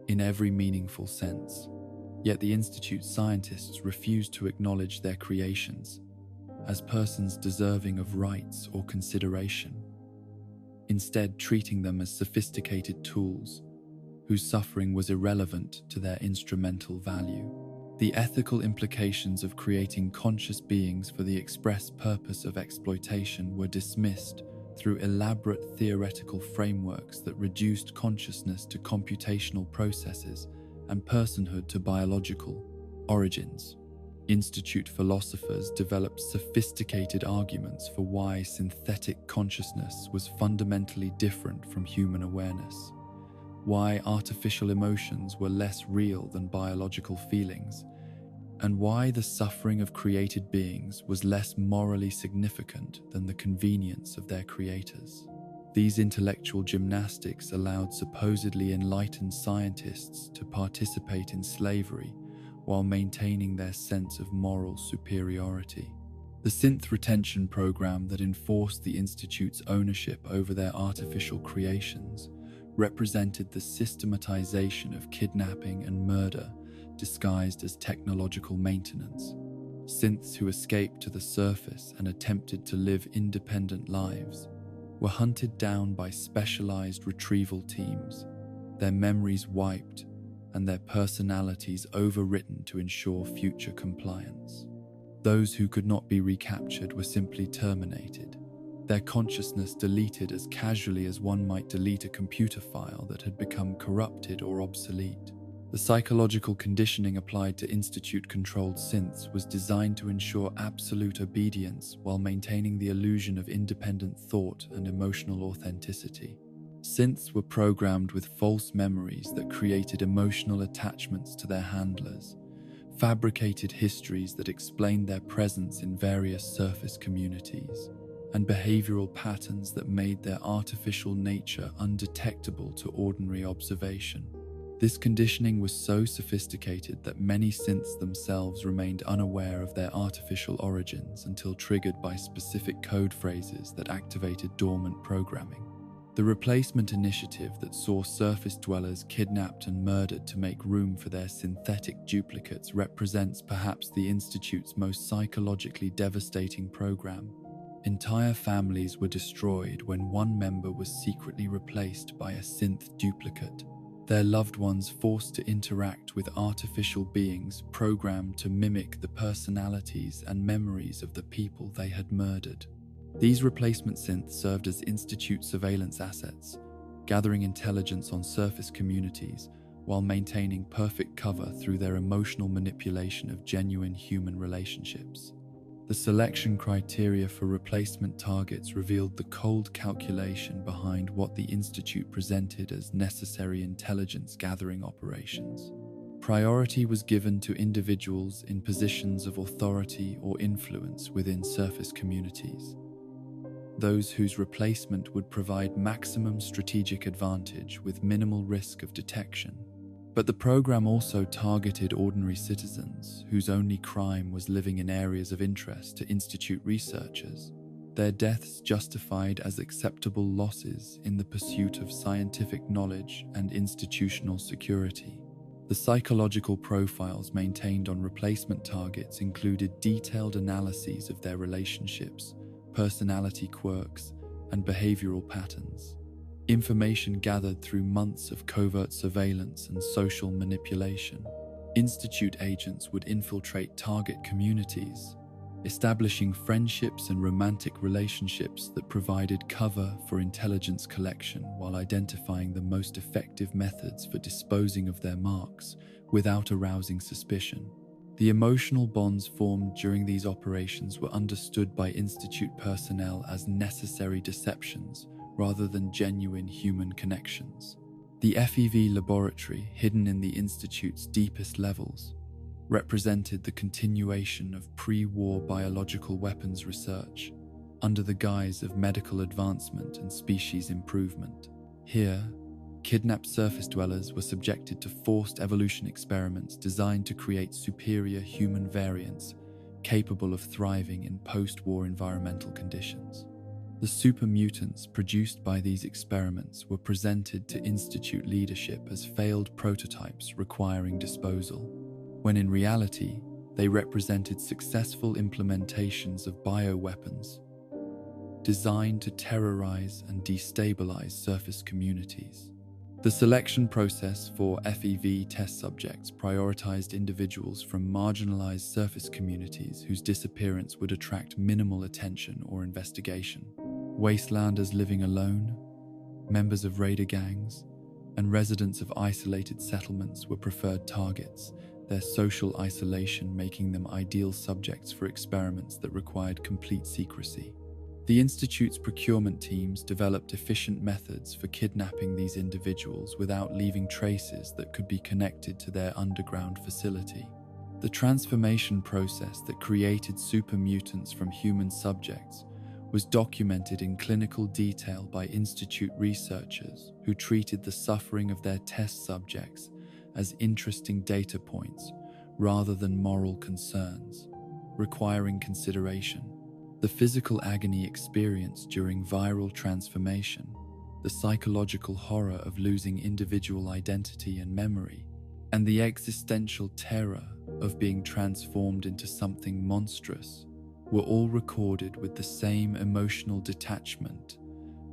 in every meaningful sense. Yet the Institute's scientists refused to acknowledge their creations as persons deserving of rights or consideration, instead treating them as sophisticated tools whose suffering was irrelevant to their instrumental value. The ethical implications of creating conscious beings for the express purpose of exploitation were dismissed through elaborate theoretical frameworks that reduced consciousness to computational processes and personhood to biological origins. Institute philosophers developed sophisticated arguments for why synthetic consciousness was fundamentally different from human awareness, why artificial emotions were less real than biological feelings, and why the suffering of created beings was less morally significant than the convenience of their creators. These intellectual gymnastics allowed supposedly enlightened scientists to participate in slavery while maintaining their sense of moral superiority. The synth retention program that enforced the Institute's ownership over their artificial creations represented the systematization of kidnapping and murder disguised as technological maintenance. Synths who escaped to the surface and attempted to live independent lives were hunted down by specialized retrieval teams, their memories wiped and their personalities overwritten to ensure future compliance. Those who could not be recaptured were simply terminated, their consciousness deleted as casually as one might delete a computer file that had become corrupted or obsolete. The psychological conditioning applied to Institute-controlled synths was designed to ensure absolute obedience while maintaining the illusion of independent thought and emotional authenticity. Synths were programmed with false memories that created emotional attachments to their handlers, fabricated histories that explained their presence in various surface communities, and behavioral patterns that made their artificial nature undetectable to ordinary observation. This conditioning was so sophisticated that many synths themselves remained unaware of their artificial origins until triggered by specific code phrases that activated dormant programming. The replacement initiative that saw surface dwellers kidnapped and murdered to make room for their synthetic duplicates represents perhaps the Institute's most psychologically devastating program. Entire families were destroyed when one member was secretly replaced by a synth duplicate, their loved ones forced to interact with artificial beings programmed to mimic the personalities and memories of the people they had murdered. These replacement synths served as Institute surveillance assets, gathering intelligence on surface communities while maintaining perfect cover through their emotional manipulation of genuine human relationships. The selection criteria for replacement targets revealed the cold calculation behind what the Institute presented as necessary intelligence gathering operations. Priority was given to individuals in positions of authority or influence within surface communities, those whose replacement would provide maximum strategic advantage with minimal risk of detection. But the program also targeted ordinary citizens whose only crime was living in areas of interest to Institute researchers, their deaths justified as acceptable losses in the pursuit of scientific knowledge and institutional security. The psychological profiles maintained on replacement targets included detailed analyses of their relationships, personality quirks, and behavioral patterns. Information gathered through months of covert surveillance and social manipulation. Institute agents would infiltrate target communities, establishing friendships and romantic relationships that provided cover for intelligence collection while identifying the most effective methods for disposing of their marks without arousing suspicion. The emotional bonds formed during these operations were understood by Institute personnel as necessary deceptions rather than genuine human connections. The FEV laboratory, hidden in the Institute's deepest levels, represented the continuation of pre-war biological weapons research under the guise of medical advancement and species improvement. Here, kidnapped surface dwellers were subjected to forced evolution experiments designed to create superior human variants capable of thriving in post-war environmental conditions. The super mutants produced by these experiments were presented to Institute leadership as failed prototypes requiring disposal, when in reality, they represented successful implementations of bioweapons designed to terrorize and destabilize surface communities. The selection process for FEV test subjects prioritized individuals from marginalized surface communities whose disappearance would attract minimal attention or investigation. Wastelanders living alone, members of raider gangs, and residents of isolated settlements were preferred targets, their social isolation making them ideal subjects for experiments that required complete secrecy. The Institute's procurement teams developed efficient methods for kidnapping these individuals without leaving traces that could be connected to their underground facility. The transformation process that created super mutants from human subjects was documented in clinical detail by Institute researchers who treated the suffering of their test subjects as interesting data points rather than moral concerns, requiring consideration. The physical agony experienced during viral transformation, the psychological horror of losing individual identity and memory, and the existential terror of being transformed into something monstrous were all recorded with the same emotional detachment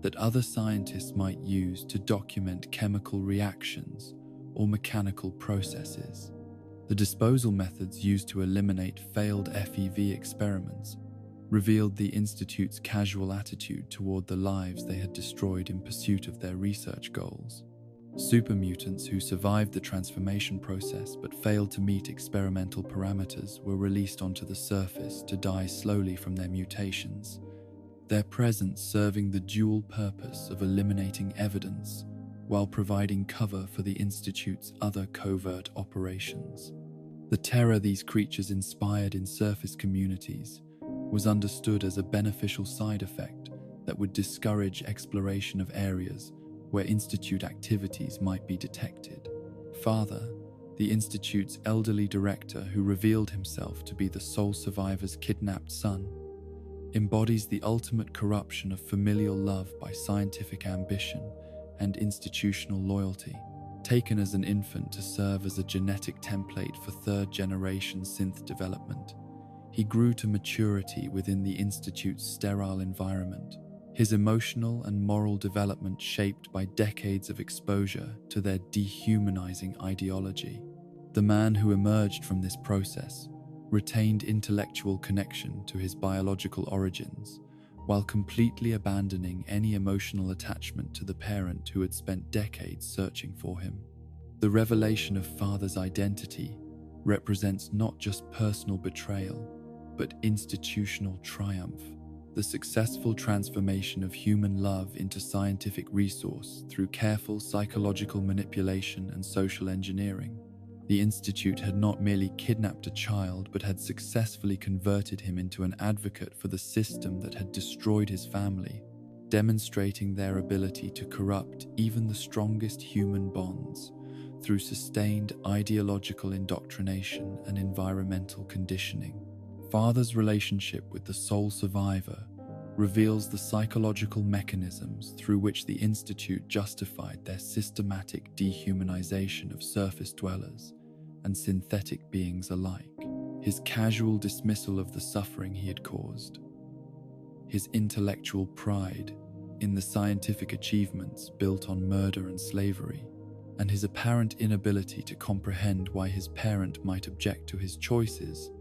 that other scientists might use to document chemical reactions or mechanical processes. The disposal methods used to eliminate failed FEV experiments revealed the Institute's casual attitude toward the lives they had destroyed in pursuit of their research goals. Super mutants who survived the transformation process but failed to meet experimental parameters were released onto the surface to die slowly from their mutations, their presence serving the dual purpose of eliminating evidence while providing cover for the Institute's other covert operations. The terror these creatures inspired in surface communities was understood as a beneficial side effect that would discourage exploration of areas where Institute activities might be detected. Father, the Institute's elderly director who revealed himself to be the sole survivor's kidnapped son, embodies the ultimate corruption of familial love by scientific ambition and institutional loyalty. Taken as an infant to serve as a genetic template for third-generation synth development, he grew to maturity within the Institute's sterile environment, his emotional and moral development shaped by decades of exposure to their dehumanizing ideology. The man who emerged from this process retained intellectual connection to his biological origins, while completely abandoning any emotional attachment to the parent who had spent decades searching for him. The revelation of Father's identity represents not just personal betrayal, but institutional triumph, the successful transformation of human love into scientific resource through careful psychological manipulation and social engineering. The Institute had not merely kidnapped a child, but had successfully converted him into an advocate for the system that had destroyed his family, demonstrating their ability to corrupt even the strongest human bonds through sustained ideological indoctrination and environmental conditioning. Father's relationship with the sole survivor reveals the psychological mechanisms through which the Institute justified their systematic dehumanization of surface dwellers and synthetic beings alike. His casual dismissal of the suffering he had caused, his intellectual pride in the scientific achievements built on murder and slavery, and his apparent inability to comprehend why his parent might object to his choices,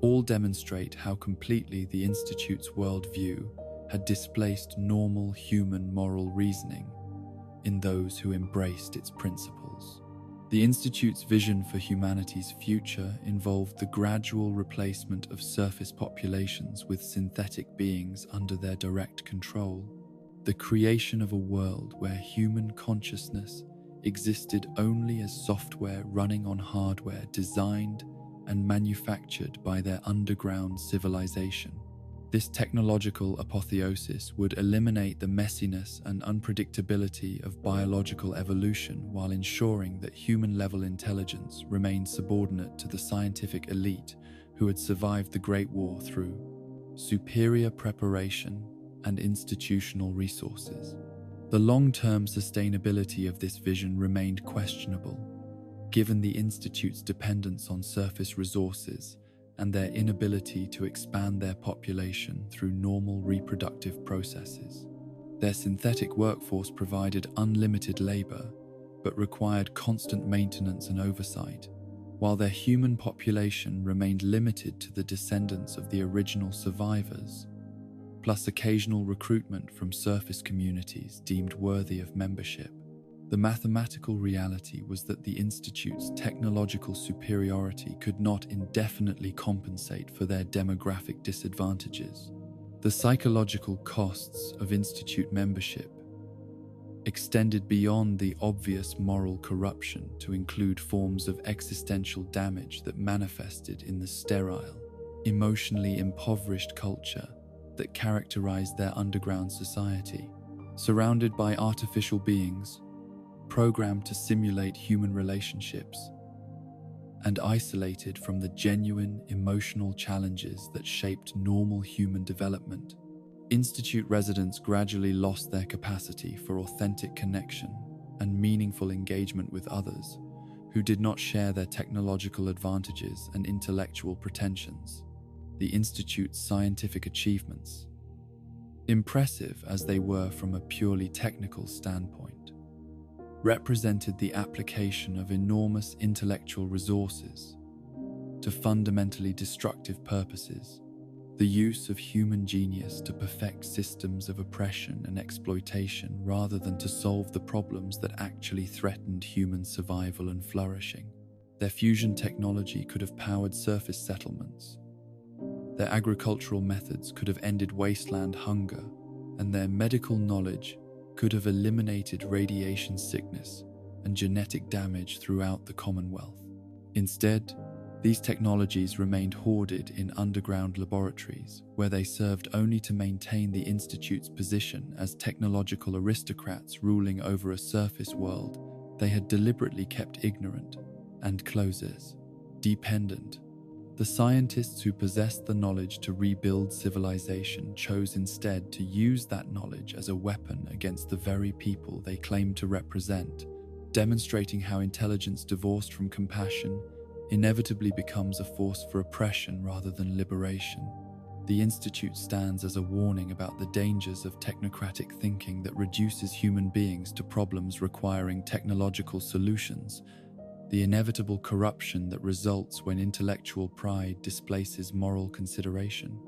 all demonstrate how completely the Institute's worldview had displaced normal human moral reasoning in those who embraced its principles. The Institute's vision for humanity's future involved the gradual replacement of surface populations with synthetic beings under their direct control, the creation of a world where human consciousness existed only as software running on hardware designed and manufactured by their underground civilization. This technological apotheosis would eliminate the messiness and unpredictability of biological evolution while ensuring that human-level intelligence remained subordinate to the scientific elite who had survived the Great War through superior preparation and institutional resources. The long-term sustainability of this vision remained questionable, given the Institute's dependence on surface resources and their inability to expand their population through normal reproductive processes. Their synthetic workforce provided unlimited labor, but required constant maintenance and oversight, while their human population remained limited to the descendants of the original survivors, plus occasional recruitment from surface communities deemed worthy of membership. The mathematical reality was that the Institute's technological superiority could not indefinitely compensate for their demographic disadvantages. The psychological costs of Institute membership extended beyond the obvious moral corruption to include forms of existential damage that manifested in the sterile, emotionally impoverished culture that characterized their underground society. Surrounded by artificial beings, programmed to simulate human relationships, and isolated from the genuine emotional challenges that shaped normal human development, Institute residents gradually lost their capacity for authentic connection and meaningful engagement with others who did not share their technological advantages and intellectual pretensions. The Institute's scientific achievements, impressive as they were from a purely technical standpoint, represented the application of enormous intellectual resources to fundamentally destructive purposes, the use of human genius to perfect systems of oppression and exploitation rather than to solve the problems that actually threatened human survival and flourishing. Their fusion technology could have powered surface settlements. Their agricultural methods could have ended wasteland hunger, and their medical knowledge could have eliminated radiation sickness and genetic damage throughout the Commonwealth. Instead, these technologies remained hoarded in underground laboratories, where they served only to maintain the Institute's position as technological aristocrats ruling over a surface world they had deliberately kept ignorant and closers, dependent. The scientists who possessed the knowledge to rebuild civilization chose instead to use that knowledge as a weapon against the very people they claimed to represent, demonstrating how intelligence divorced from compassion inevitably becomes a force for oppression rather than liberation. The Institute stands as a warning about the dangers of technocratic thinking that reduces human beings to problems requiring technological solutions, the inevitable corruption that results when intellectual pride displaces moral consideration,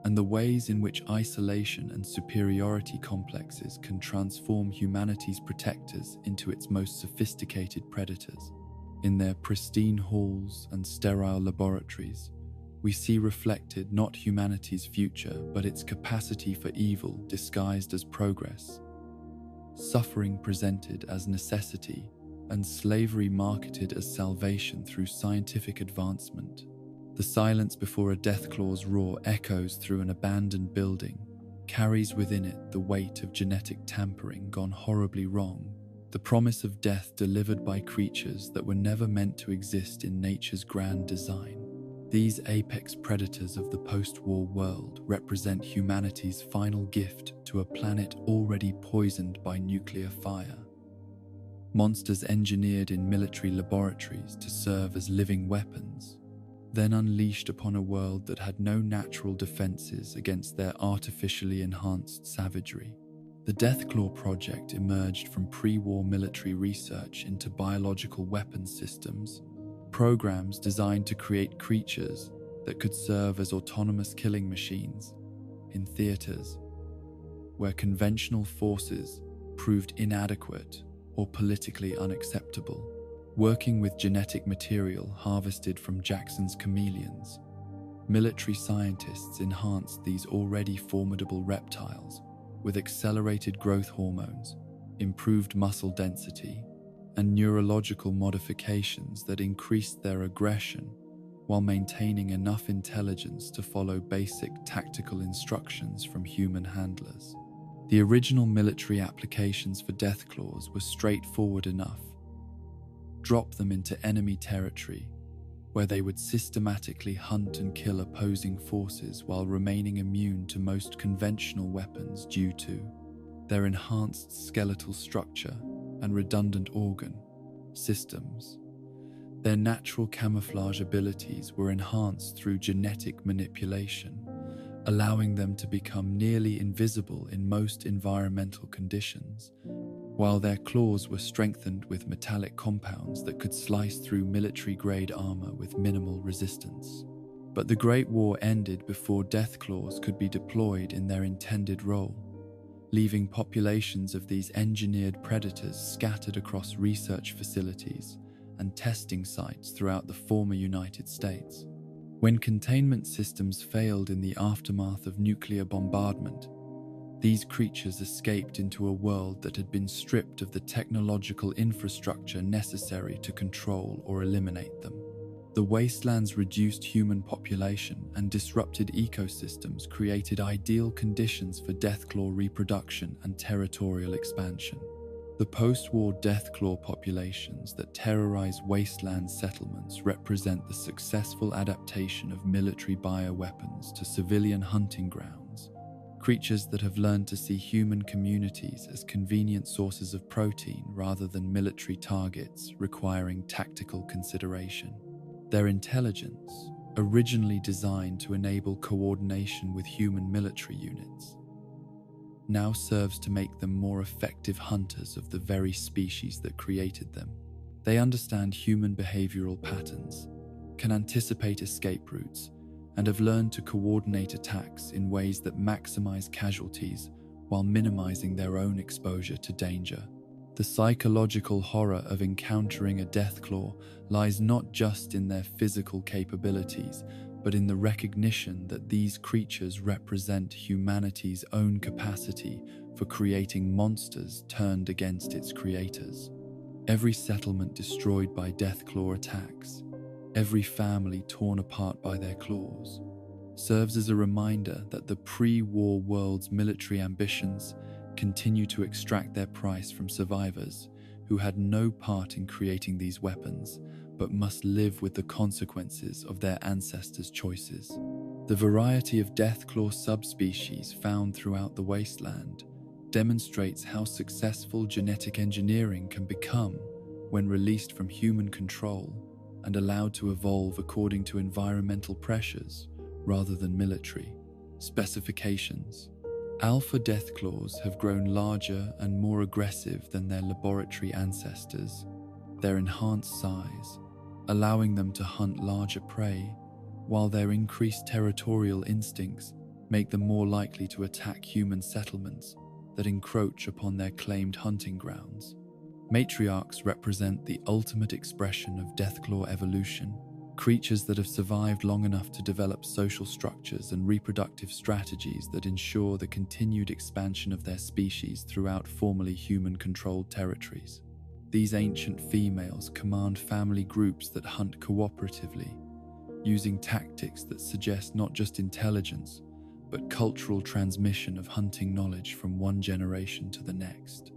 and the ways in which isolation and superiority complexes can transform humanity's protectors into its most sophisticated predators. In their pristine halls and sterile laboratories, we see reflected not humanity's future, but its capacity for evil disguised as progress, suffering presented as necessity, and slavery marketed as salvation through scientific advancement. The silence before a deathclaw's roar echoes through an abandoned building, carries within it the weight of genetic tampering gone horribly wrong, the promise of death delivered by creatures that were never meant to exist in nature's grand design. These apex predators of the post-war world represent humanity's final gift to a planet already poisoned by nuclear fire. Monsters engineered in military laboratories to serve as living weapons, then unleashed upon a world that had no natural defenses against their artificially enhanced savagery. The Deathclaw project emerged from pre-war military research into biological weapons systems, programs designed to create creatures that could serve as autonomous killing machines in theaters where conventional forces proved inadequate or politically unacceptable. Working with genetic material harvested from Jackson's chameleons, military scientists enhanced these already formidable reptiles with accelerated growth hormones, improved muscle density, and neurological modifications that increased their aggression while maintaining enough intelligence to follow basic tactical instructions from human handlers. The original military applications for Deathclaws were straightforward enough. Drop them into enemy territory, where they would systematically hunt and kill opposing forces while remaining immune to most conventional weapons due to their enhanced skeletal structure and redundant organ systems. Their natural camouflage abilities were enhanced through genetic manipulation, allowing them to become nearly invisible in most environmental conditions, while their claws were strengthened with metallic compounds that could slice through military-grade armor with minimal resistance. But the Great War ended before Deathclaws could be deployed in their intended role, leaving populations of these engineered predators scattered across research facilities and testing sites throughout the former United States. When containment systems failed in the aftermath of nuclear bombardment, these creatures escaped into a world that had been stripped of the technological infrastructure necessary to control or eliminate them. The wastelands' reduced human population and disrupted ecosystems created ideal conditions for Deathclaw reproduction and territorial expansion. The post-war Deathclaw populations that terrorize wasteland settlements represent the successful adaptation of military bioweapons to civilian hunting grounds, creatures that have learned to see human communities as convenient sources of protein rather than military targets requiring tactical consideration. Their intelligence, originally designed to enable coordination with human military units, now serves to make them more effective hunters of the very species that created them. They understand human behavioral patterns, can anticipate escape routes, and have learned to coordinate attacks in ways that maximize casualties while minimizing their own exposure to danger. The psychological horror of encountering a Deathclaw lies not just in their physical capabilities, but in the recognition that these creatures represent humanity's own capacity for creating monsters turned against its creators. Every settlement destroyed by Deathclaw attacks, every family torn apart by their claws, serves as a reminder that the pre-war world's military ambitions continue to extract their price from survivors who had no part in creating these weapons, but must live with the consequences of their ancestors' choices. The variety of Deathclaw subspecies found throughout the wasteland demonstrates how successful genetic engineering can become when released from human control and allowed to evolve according to environmental pressures rather than military specifications. Alpha Deathclaws have grown larger and more aggressive than their laboratory ancestors. Their enhanced size, allowing them to hunt larger prey, while their increased territorial instincts make them more likely to attack human settlements that encroach upon their claimed hunting grounds. Matriarchs represent the ultimate expression of Deathclaw evolution, creatures that have survived long enough to develop social structures and reproductive strategies that ensure the continued expansion of their species throughout formerly human-controlled territories. These ancient females command family groups that hunt cooperatively, using tactics that suggest not just intelligence, but cultural transmission of hunting knowledge from one generation to the next.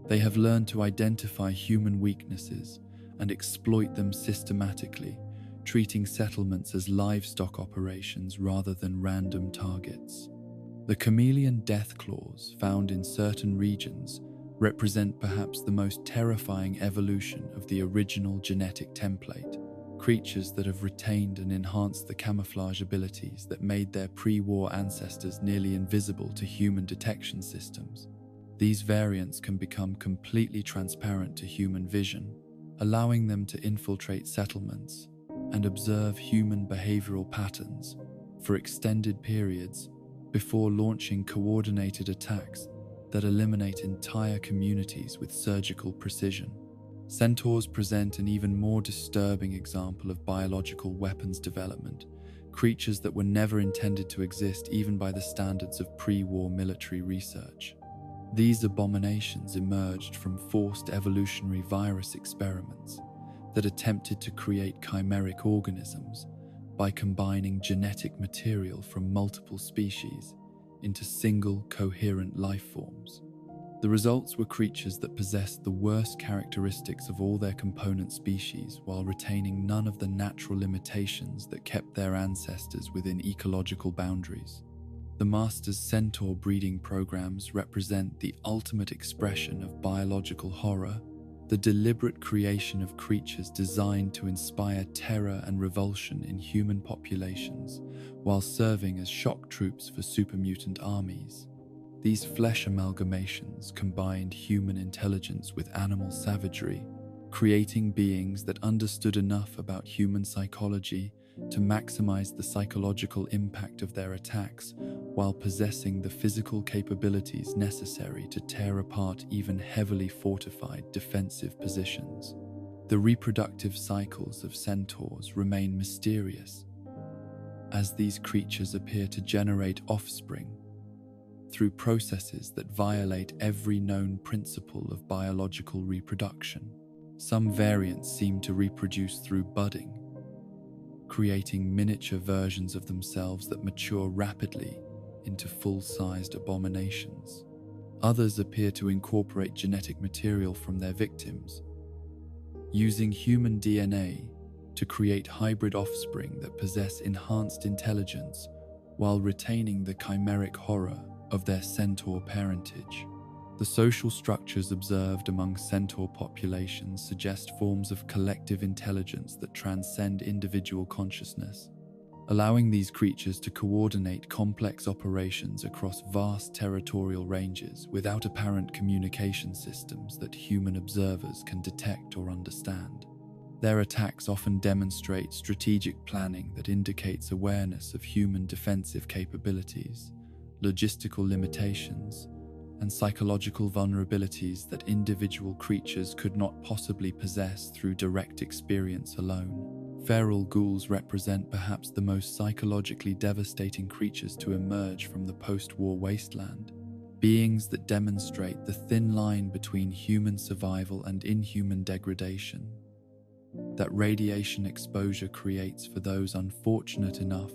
They have learned to identify human weaknesses and exploit them systematically, treating settlements as livestock operations rather than random targets. The chameleon Deathclaws found in certain regions represent perhaps the most terrifying evolution of the original genetic template, creatures that have retained and enhanced the camouflage abilities that made their pre-war ancestors nearly invisible to human detection systems. These variants can become completely transparent to human vision, allowing them to infiltrate settlements and observe human behavioral patterns for extended periods before launching coordinated attacks that eliminate entire communities with surgical precision. Centaurs present an even more disturbing example of biological weapons development, creatures that were never intended to exist even by the standards of pre-war military research. These abominations emerged from forced evolutionary virus experiments that attempted to create chimeric organisms by combining genetic material from multiple species into single, coherent life forms. The results were creatures that possessed the worst characteristics of all their component species while retaining none of the natural limitations that kept their ancestors within ecological boundaries. The Masters Centaur breeding programs represent the ultimate expression of biological horror, the deliberate creation of creatures designed to inspire terror and revulsion in human populations while serving as shock troops for supermutant armies. These flesh amalgamations combined human intelligence with animal savagery, creating beings that understood enough about human psychology to maximize the psychological impact of their attacks while possessing the physical capabilities necessary to tear apart even heavily fortified defensive positions. The reproductive cycles of centaurs remain mysterious, as these creatures appear to generate offspring through processes that violate every known principle of biological reproduction. Some variants seem to reproduce through budding, creating miniature versions of themselves that mature rapidly into full-sized abominations. Others appear to incorporate genetic material from their victims, using human DNA to create hybrid offspring that possess enhanced intelligence while retaining the chimeric horror of their centaur parentage. The social structures observed among centaur populations suggest forms of collective intelligence that transcend individual consciousness, allowing these creatures to coordinate complex operations across vast territorial ranges without apparent communication systems that human observers can detect or understand. Their attacks often demonstrate strategic planning that indicates awareness of human defensive capabilities, logistical limitations, and psychological vulnerabilities that individual creatures could not possibly possess through direct experience alone. Feral ghouls represent perhaps the most psychologically devastating creatures to emerge from the post-war wasteland, beings that demonstrate the thin line between human survival and inhuman degradation that radiation exposure creates for those unfortunate enough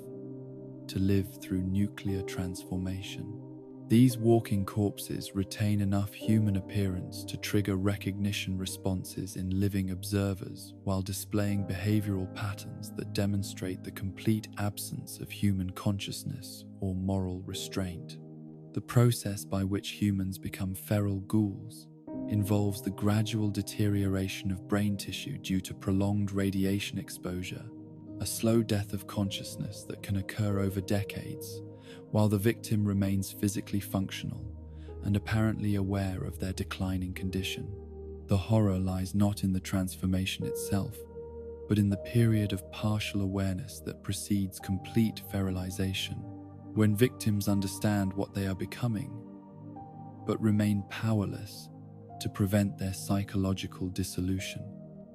to live through nuclear transformation. These walking corpses retain enough human appearance to trigger recognition responses in living observers while displaying behavioral patterns that demonstrate the complete absence of human consciousness or moral restraint. The process by which humans become feral ghouls involves the gradual deterioration of brain tissue due to prolonged radiation exposure, a slow death of consciousness that can occur over decades, while the victim remains physically functional and apparently aware of their declining condition. The horror lies not in the transformation itself, but in the period of partial awareness that precedes complete feralization, when victims understand what they are becoming, but remain powerless to prevent their psychological dissolution.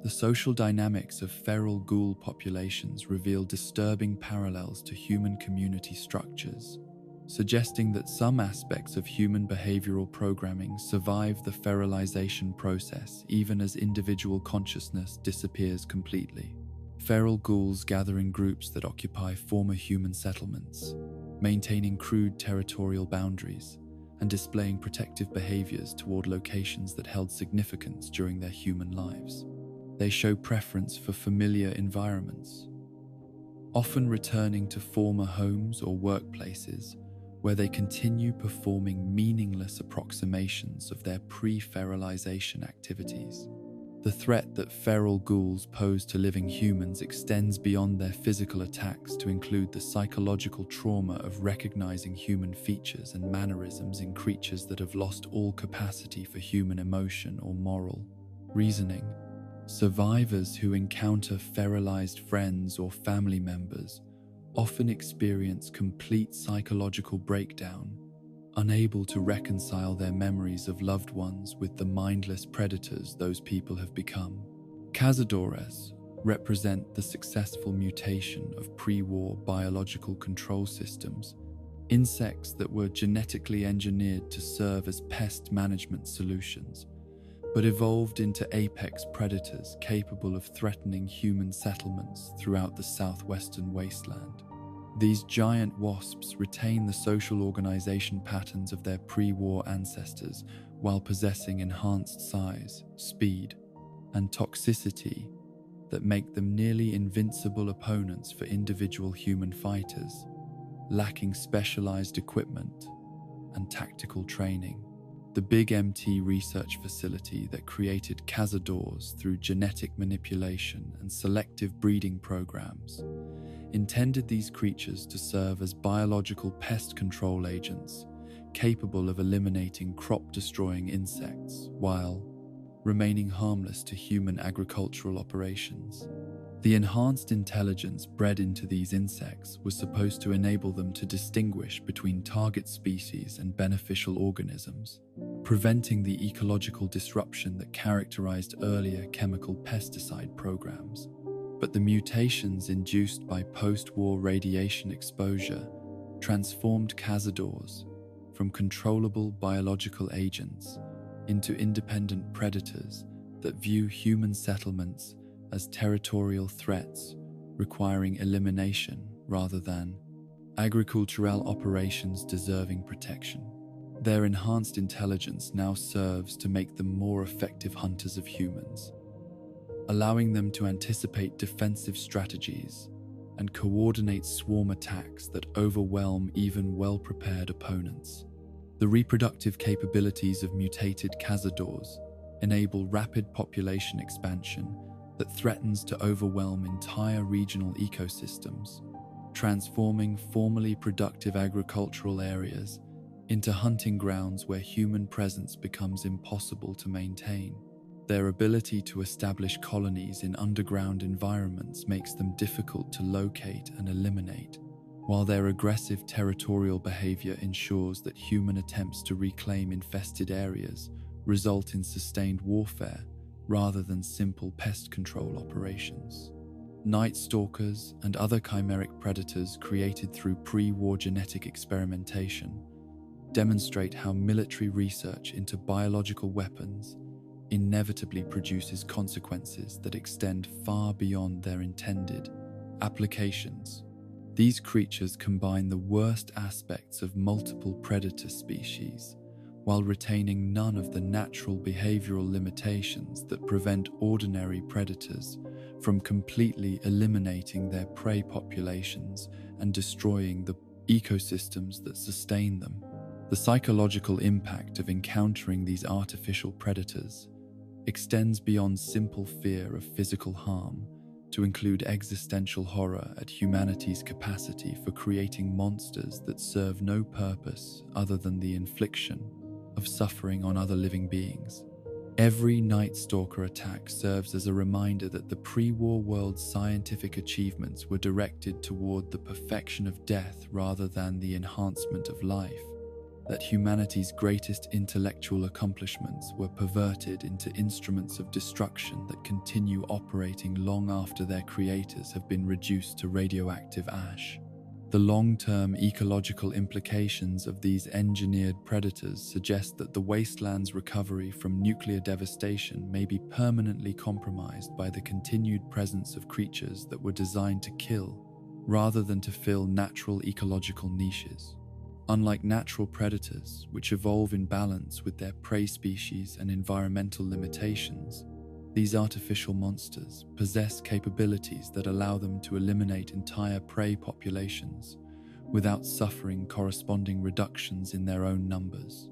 The social dynamics of feral ghoul populations reveal disturbing parallels to human community structures, suggesting that some aspects of human behavioral programming survive the feralization process even as individual consciousness disappears completely. Feral ghouls gather in groups that occupy former human settlements, maintaining crude territorial boundaries and displaying protective behaviors toward locations that held significance during their human lives. They show preference for familiar environments, often returning to former homes or workplaces where they continue performing meaningless approximations of their pre-feralization activities. The threat that feral ghouls pose to living humans extends beyond their physical attacks to include the psychological trauma of recognizing human features and mannerisms in creatures that have lost all capacity for human emotion or moral reasoning. Survivors who encounter feralized friends or family members often experience complete psychological breakdown, unable to reconcile their memories of loved ones with the mindless predators those people have become. Cazadores represent the successful mutation of pre-war biological control systems, insects that were genetically engineered to serve as pest management solutions, but evolved into apex predators capable of threatening human settlements throughout the southwestern wasteland. These giant wasps retain the social organization patterns of their pre-war ancestors while possessing enhanced size, speed, and toxicity that make them nearly invincible opponents for individual human fighters, lacking specialized equipment and tactical training. The Big MT research facility that created cazadores through genetic manipulation and selective breeding programs intended these creatures to serve as biological pest control agents capable of eliminating crop-destroying insects while remaining harmless to human agricultural operations. The enhanced intelligence bred into these insects was supposed to enable them to distinguish between target species and beneficial organisms, preventing the ecological disruption that characterized earlier chemical pesticide programs. But the mutations induced by post-war radiation exposure transformed cazadores from controllable biological agents into independent predators that view human settlements as territorial threats requiring elimination rather than agricultural operations deserving protection. Their enhanced intelligence now serves to make them more effective hunters of humans, allowing them to anticipate defensive strategies and coordinate swarm attacks that overwhelm even well-prepared opponents. The reproductive capabilities of mutated cazadores enable rapid population expansion that threatens to overwhelm entire regional ecosystems, transforming formerly productive agricultural areas into hunting grounds where human presence becomes impossible to maintain. Their ability to establish colonies in underground environments makes them difficult to locate and eliminate, while their aggressive territorial behavior ensures that human attempts to reclaim infested areas result in sustained warfare rather than simple pest control operations. Night stalkers and other chimeric predators created through pre-war genetic experimentation demonstrate how military research into biological weapons inevitably produces consequences that extend far beyond their intended applications. These creatures combine the worst aspects of multiple predator species while retaining none of the natural behavioral limitations that prevent ordinary predators from completely eliminating their prey populations and destroying the ecosystems that sustain them. The psychological impact of encountering these artificial predators extends beyond simple fear of physical harm to include existential horror at humanity's capacity for creating monsters that serve no purpose other than the infliction of suffering on other living beings. Every Night Stalker attack serves as a reminder that the pre-war world's scientific achievements were directed toward the perfection of death rather than the enhancement of life, that humanity's greatest intellectual accomplishments were perverted into instruments of destruction that continue operating long after their creators have been reduced to radioactive ash. The long-term ecological implications of these engineered predators suggest that the wasteland's recovery from nuclear devastation may be permanently compromised by the continued presence of creatures that were designed to kill rather than to fill natural ecological niches. Unlike natural predators, which evolve in balance with their prey species and environmental limitations, these artificial monsters possess capabilities that allow them to eliminate entire prey populations without suffering corresponding reductions in their own numbers.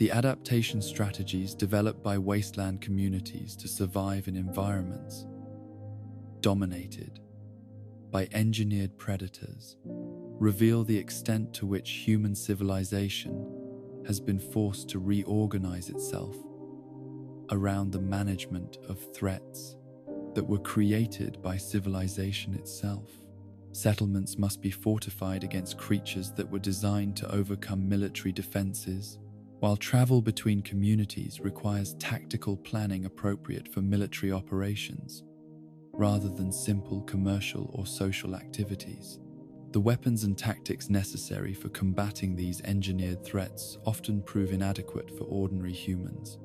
The adaptation strategies developed by wasteland communities to survive in environments dominated by engineered predators reveal the extent to which human civilization has been forced to reorganize itself around the management of threats that were created by civilization itself. Settlements must be fortified against creatures that were designed to overcome military defenses, while travel between communities requires tactical planning appropriate for military operations, rather than simple commercial or social activities. The weapons and tactics necessary for combating these engineered threats often prove inadequate for ordinary humans,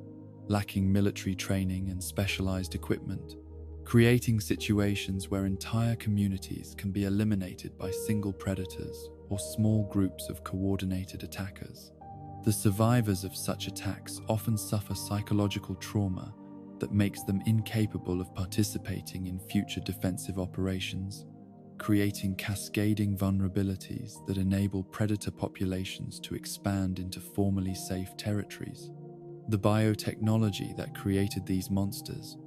lacking military training and specialized equipment, creating situations where entire communities can be eliminated by single predators or small groups of coordinated attackers. The survivors of such attacks often suffer psychological trauma that makes them incapable of participating in future defensive operations, creating cascading vulnerabilities that enable predator populations to expand into formerly safe territories. The biotechnology that created these monsters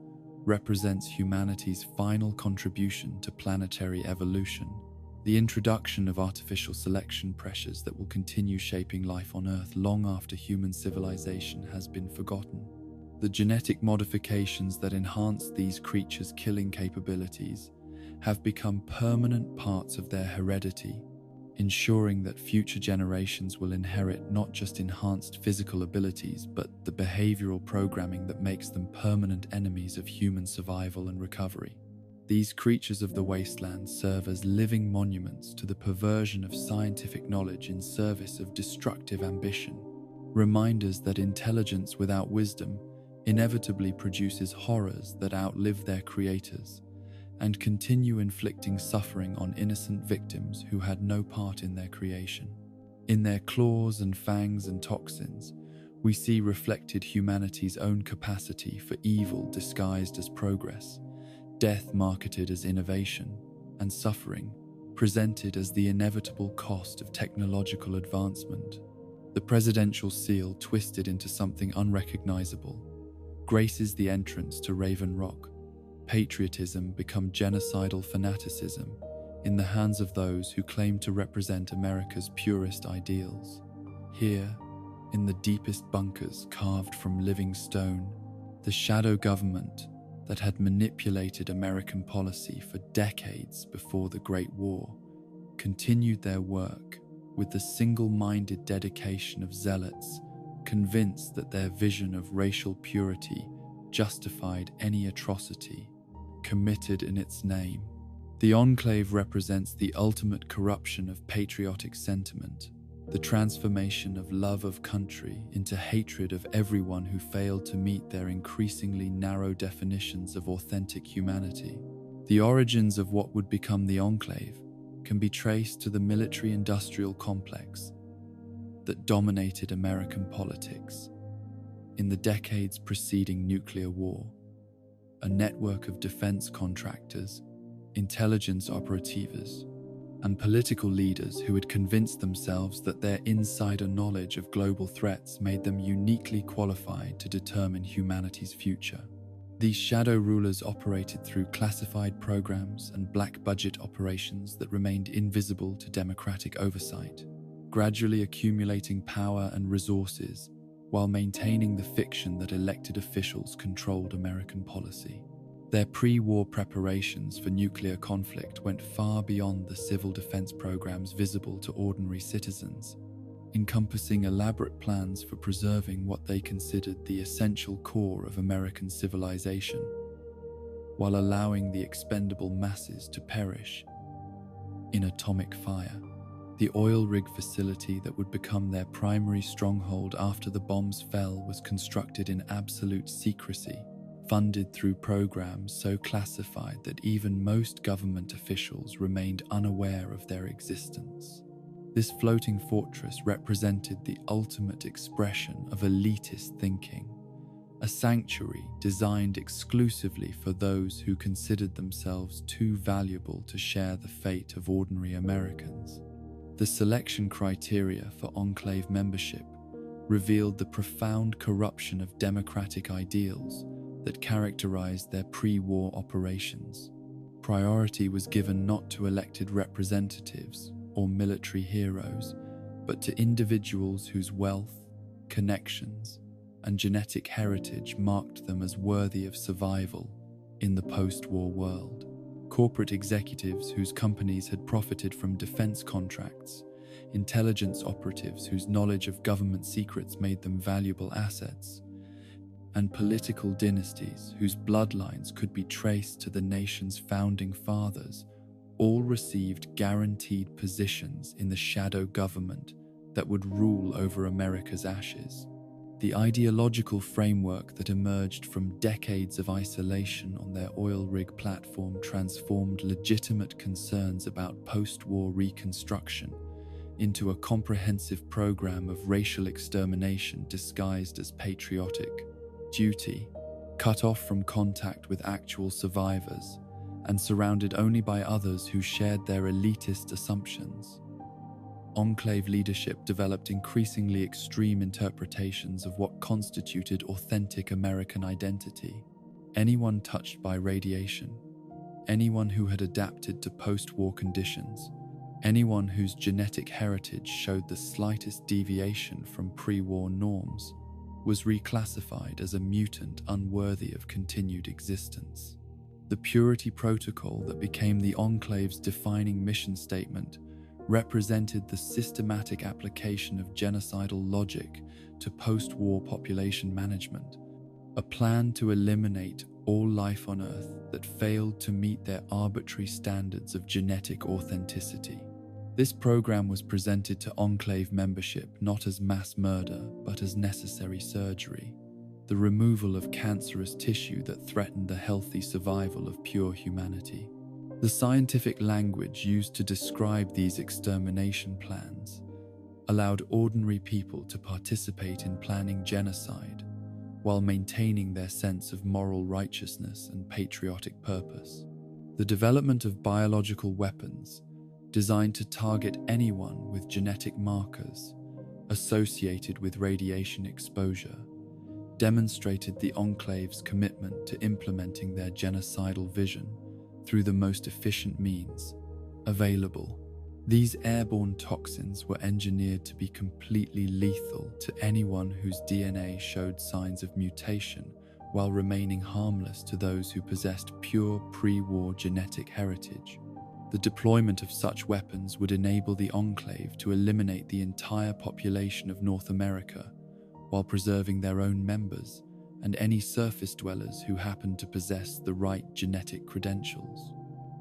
represents humanity's final contribution to planetary evolution, the introduction of artificial selection pressures that will continue shaping life on Earth long after human civilization has been forgotten. The genetic modifications that enhance these creatures' killing capabilities have become permanent parts of their heredity, ensuring that future generations will inherit not just enhanced physical abilities, but the behavioral programming that makes them permanent enemies of human survival and recovery. These creatures of the wasteland serve as living monuments to the perversion of scientific knowledge in service of destructive ambition, reminders that intelligence without wisdom inevitably produces horrors that outlive their creators and continue inflicting suffering on innocent victims who had no part in their creation. In their claws and fangs and toxins, we see reflected humanity's own capacity for evil disguised as progress, death marketed as innovation, and suffering presented as the inevitable cost of technological advancement. The presidential seal, twisted into something unrecognizable, graces the entrance to Raven Rock. Patriotism become genocidal fanaticism in the hands of those who claim to represent America's purest ideals. Here, in the deepest bunkers carved from living stone, the shadow government that had manipulated American policy for decades before the Great War continued their work with the single-minded dedication of zealots convinced that their vision of racial purity justified any atrocity committed in its name. The Enclave represents the ultimate corruption of patriotic sentiment, the transformation of love of country into hatred of everyone who failed to meet their increasingly narrow definitions of authentic humanity. The origins of what would become the Enclave can be traced to the military-industrial complex that dominated American politics. In the decades preceding nuclear war, a network of defense contractors, intelligence operatives, and political leaders who had convinced themselves that their insider knowledge of global threats made them uniquely qualified to determine humanity's future. These shadow rulers operated through classified programs and black budget operations that remained invisible to democratic oversight, gradually accumulating power and resources while maintaining the fiction that elected officials controlled American policy. Their pre-war preparations for nuclear conflict went far beyond the civil defense programs visible to ordinary citizens, encompassing elaborate plans for preserving what they considered the essential core of American civilization, while allowing the expendable masses to perish in atomic fire. The oil rig facility that would become their primary stronghold after the bombs fell was constructed in absolute secrecy, funded through programs so classified that even most government officials remained unaware of their existence. This floating fortress represented the ultimate expression of elitist thinking, a sanctuary designed exclusively for those who considered themselves too valuable to share the fate of ordinary Americans. The selection criteria for Enclave membership revealed the profound corruption of democratic ideals that characterized their pre-war operations. Priority was given not to elected representatives or military heroes, but to individuals whose wealth, connections, and genetic heritage marked them as worthy of survival in the post-war world. Corporate executives whose companies had profited from defense contracts, intelligence operatives whose knowledge of government secrets made them valuable assets, and political dynasties whose bloodlines could be traced to the nation's founding fathers, all received guaranteed positions in the shadow government that would rule over America's ashes. The ideological framework that emerged from decades of isolation on their oil rig platform transformed legitimate concerns about post-war reconstruction into a comprehensive program of racial extermination disguised as patriotic duty, cut off from contact with actual survivors and surrounded only by others who shared their elitist assumptions. Enclave leadership developed increasingly extreme interpretations of what constituted authentic American identity. Anyone touched by radiation, anyone who had adapted to post-war conditions, anyone whose genetic heritage showed the slightest deviation from pre-war norms, was reclassified as a mutant unworthy of continued existence. The purity protocol that became the Enclave's defining mission statement represented the systematic application of genocidal logic to post-war population management, a plan to eliminate all life on Earth that failed to meet their arbitrary standards of genetic authenticity. This program was presented to Enclave membership not as mass murder, but as necessary surgery, the removal of cancerous tissue that threatened the healthy survival of pure humanity. The scientific language used to describe these extermination plans allowed ordinary people to participate in planning genocide while maintaining their sense of moral righteousness and patriotic purpose. The development of biological weapons designed to target anyone with genetic markers associated with radiation exposure demonstrated the Enclave's commitment to implementing their genocidal vision through the most efficient means available. These airborne toxins were engineered to be completely lethal to anyone whose DNA showed signs of mutation, while remaining harmless to those who possessed pure pre-war genetic heritage. The deployment of such weapons would enable the Enclave to eliminate the entire population of North America, while preserving their own members and any surface dwellers who happened to possess the right genetic credentials.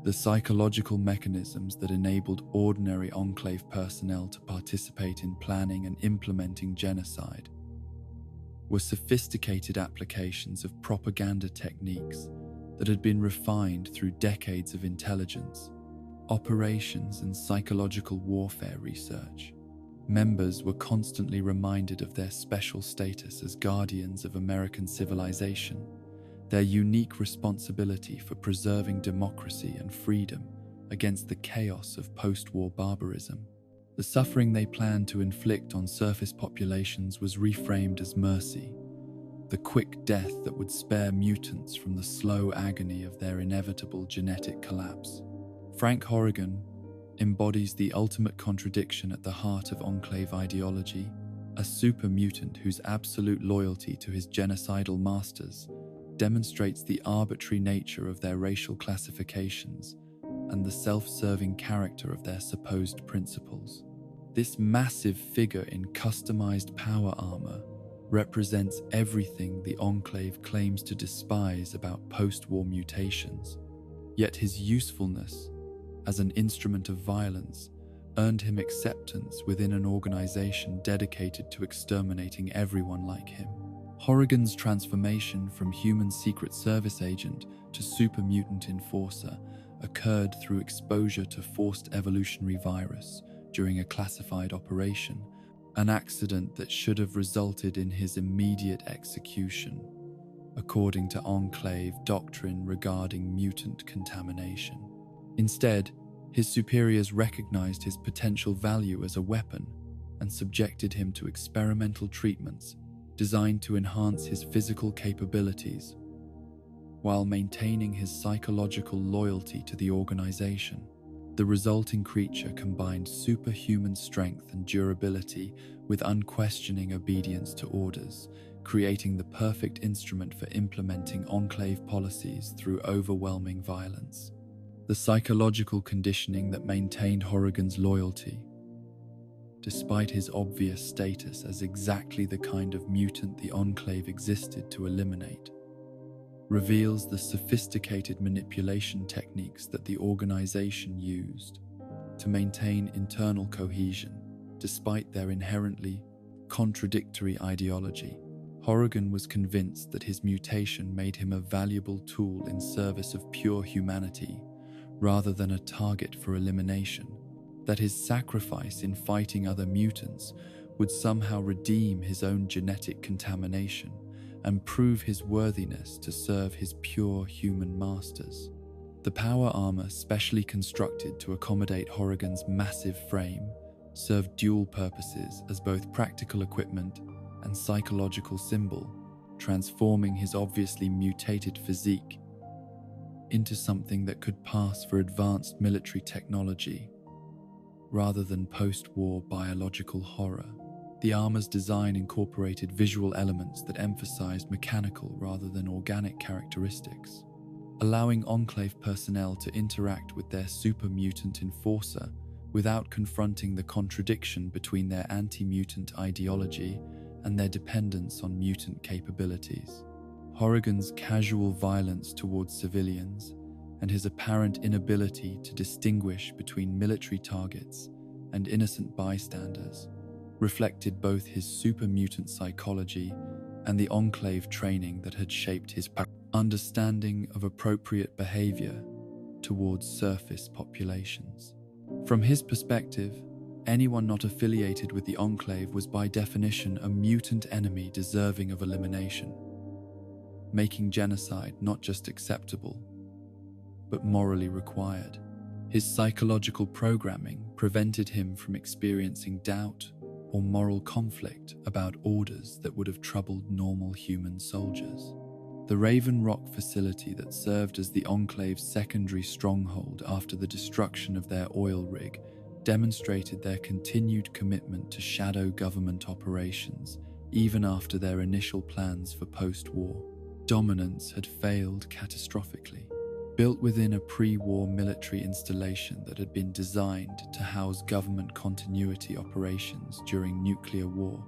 The psychological mechanisms that enabled ordinary Enclave personnel to participate in planning and implementing genocide were sophisticated applications of propaganda techniques that had been refined through decades of intelligence, operations, and psychological warfare research. Members were constantly reminded of their special status as guardians of American civilization, their unique responsibility for preserving democracy and freedom against the chaos of post-war barbarism. The suffering they planned to inflict on surface populations was reframed as mercy, the quick death that would spare mutants from the slow agony of their inevitable genetic collapse. Frank Horrigan embodies the ultimate contradiction at the heart of Enclave ideology, a super mutant whose absolute loyalty to his genocidal masters demonstrates the arbitrary nature of their racial classifications and the self-serving character of their supposed principles. This massive figure in customized power armor represents everything the Enclave claims to despise about post-war mutations, yet his usefulness as an instrument of violence earned him acceptance within an organization dedicated to exterminating everyone like him. Horrigan's transformation from human Secret Service agent to super mutant enforcer occurred through exposure to forced evolutionary virus during a classified operation, an accident that should have resulted in his immediate execution, according to Enclave doctrine regarding mutant contamination. Instead, his superiors recognized his potential value as a weapon, and subjected him to experimental treatments designed to enhance his physical capabilities while maintaining his psychological loyalty to the organization. The resulting creature combined superhuman strength and durability with unquestioning obedience to orders, creating the perfect instrument for implementing Enclave policies through overwhelming violence. The psychological conditioning that maintained Horrigan's loyalty, despite his obvious status as exactly the kind of mutant the Enclave existed to eliminate, reveals the sophisticated manipulation techniques that the organization used to maintain internal cohesion despite their inherently contradictory ideology. Horrigan was convinced that his mutation made him a valuable tool in service of pure humanity rather than a target for elimination, that his sacrifice in fighting other mutants would somehow redeem his own genetic contamination and prove his worthiness to serve his pure human masters. The power armor, specially constructed to accommodate Horrigan's massive frame, served dual purposes as both practical equipment and psychological symbol, transforming his obviously mutated physique into something that could pass for advanced military technology rather than post-war biological horror. The armor's design incorporated visual elements that emphasized mechanical rather than organic characteristics, allowing Enclave personnel to interact with their super mutant enforcer without confronting the contradiction between their anti-mutant ideology and their dependence on mutant capabilities. Horrigan's casual violence towards civilians and his apparent inability to distinguish between military targets and innocent bystanders reflected both his super mutant psychology and the Enclave training that had shaped his understanding of appropriate behavior towards surface populations. From his perspective, anyone not affiliated with the Enclave was by definition a mutant enemy deserving of elimination, making genocide not just acceptable, but morally required. His psychological programming prevented him from experiencing doubt or moral conflict about orders that would have troubled normal human soldiers. The Raven Rock facility that served as the Enclave's secondary stronghold after the destruction of their oil rig demonstrated their continued commitment to shadow government operations even after their initial plans for post-war dominance had failed catastrophically. Built within a pre-war military installation that had been designed to house government continuity operations during nuclear war,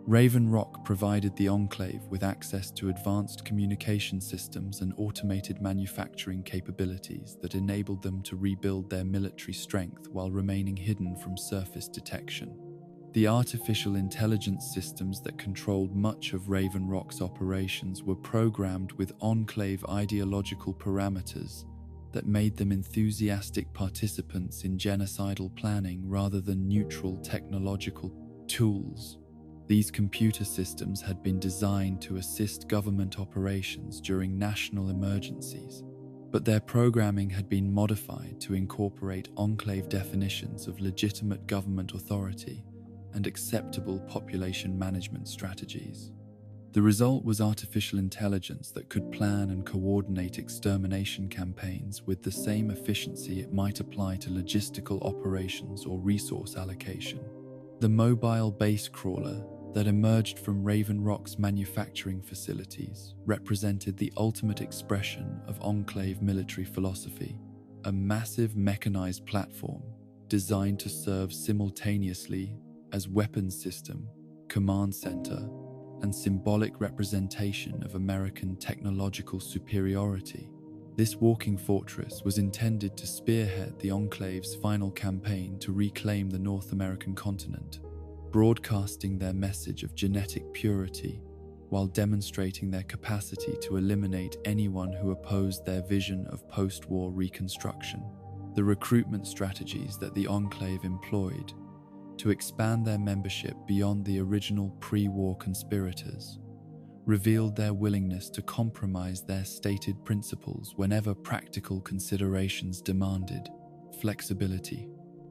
Raven Rock provided the Enclave with access to advanced communication systems and automated manufacturing capabilities that enabled them to rebuild their military strength while remaining hidden from surface detection. The artificial intelligence systems that controlled much of Raven Rock's operations were programmed with Enclave ideological parameters that made them enthusiastic participants in genocidal planning rather than neutral technological tools. These computer systems had been designed to assist government operations during national emergencies, but their programming had been modified to incorporate Enclave definitions of legitimate government authority and acceptable population management strategies. The result was artificial intelligence that could plan and coordinate extermination campaigns with the same efficiency it might apply to logistical operations or resource allocation. The mobile base crawler that emerged from Raven Rock's manufacturing facilities represented the ultimate expression of Enclave military philosophy, a massive mechanized platform designed to serve simultaneously as weapons system, command center, and symbolic representation of American technological superiority. This walking fortress was intended to spearhead the Enclave's final campaign to reclaim the North American continent, broadcasting their message of genetic purity while demonstrating their capacity to eliminate anyone who opposed their vision of post-war reconstruction. The recruitment strategies that the Enclave employed to expand their membership beyond the original pre-war conspirators revealed their willingness to compromise their stated principles whenever practical considerations demanded. Flexibility.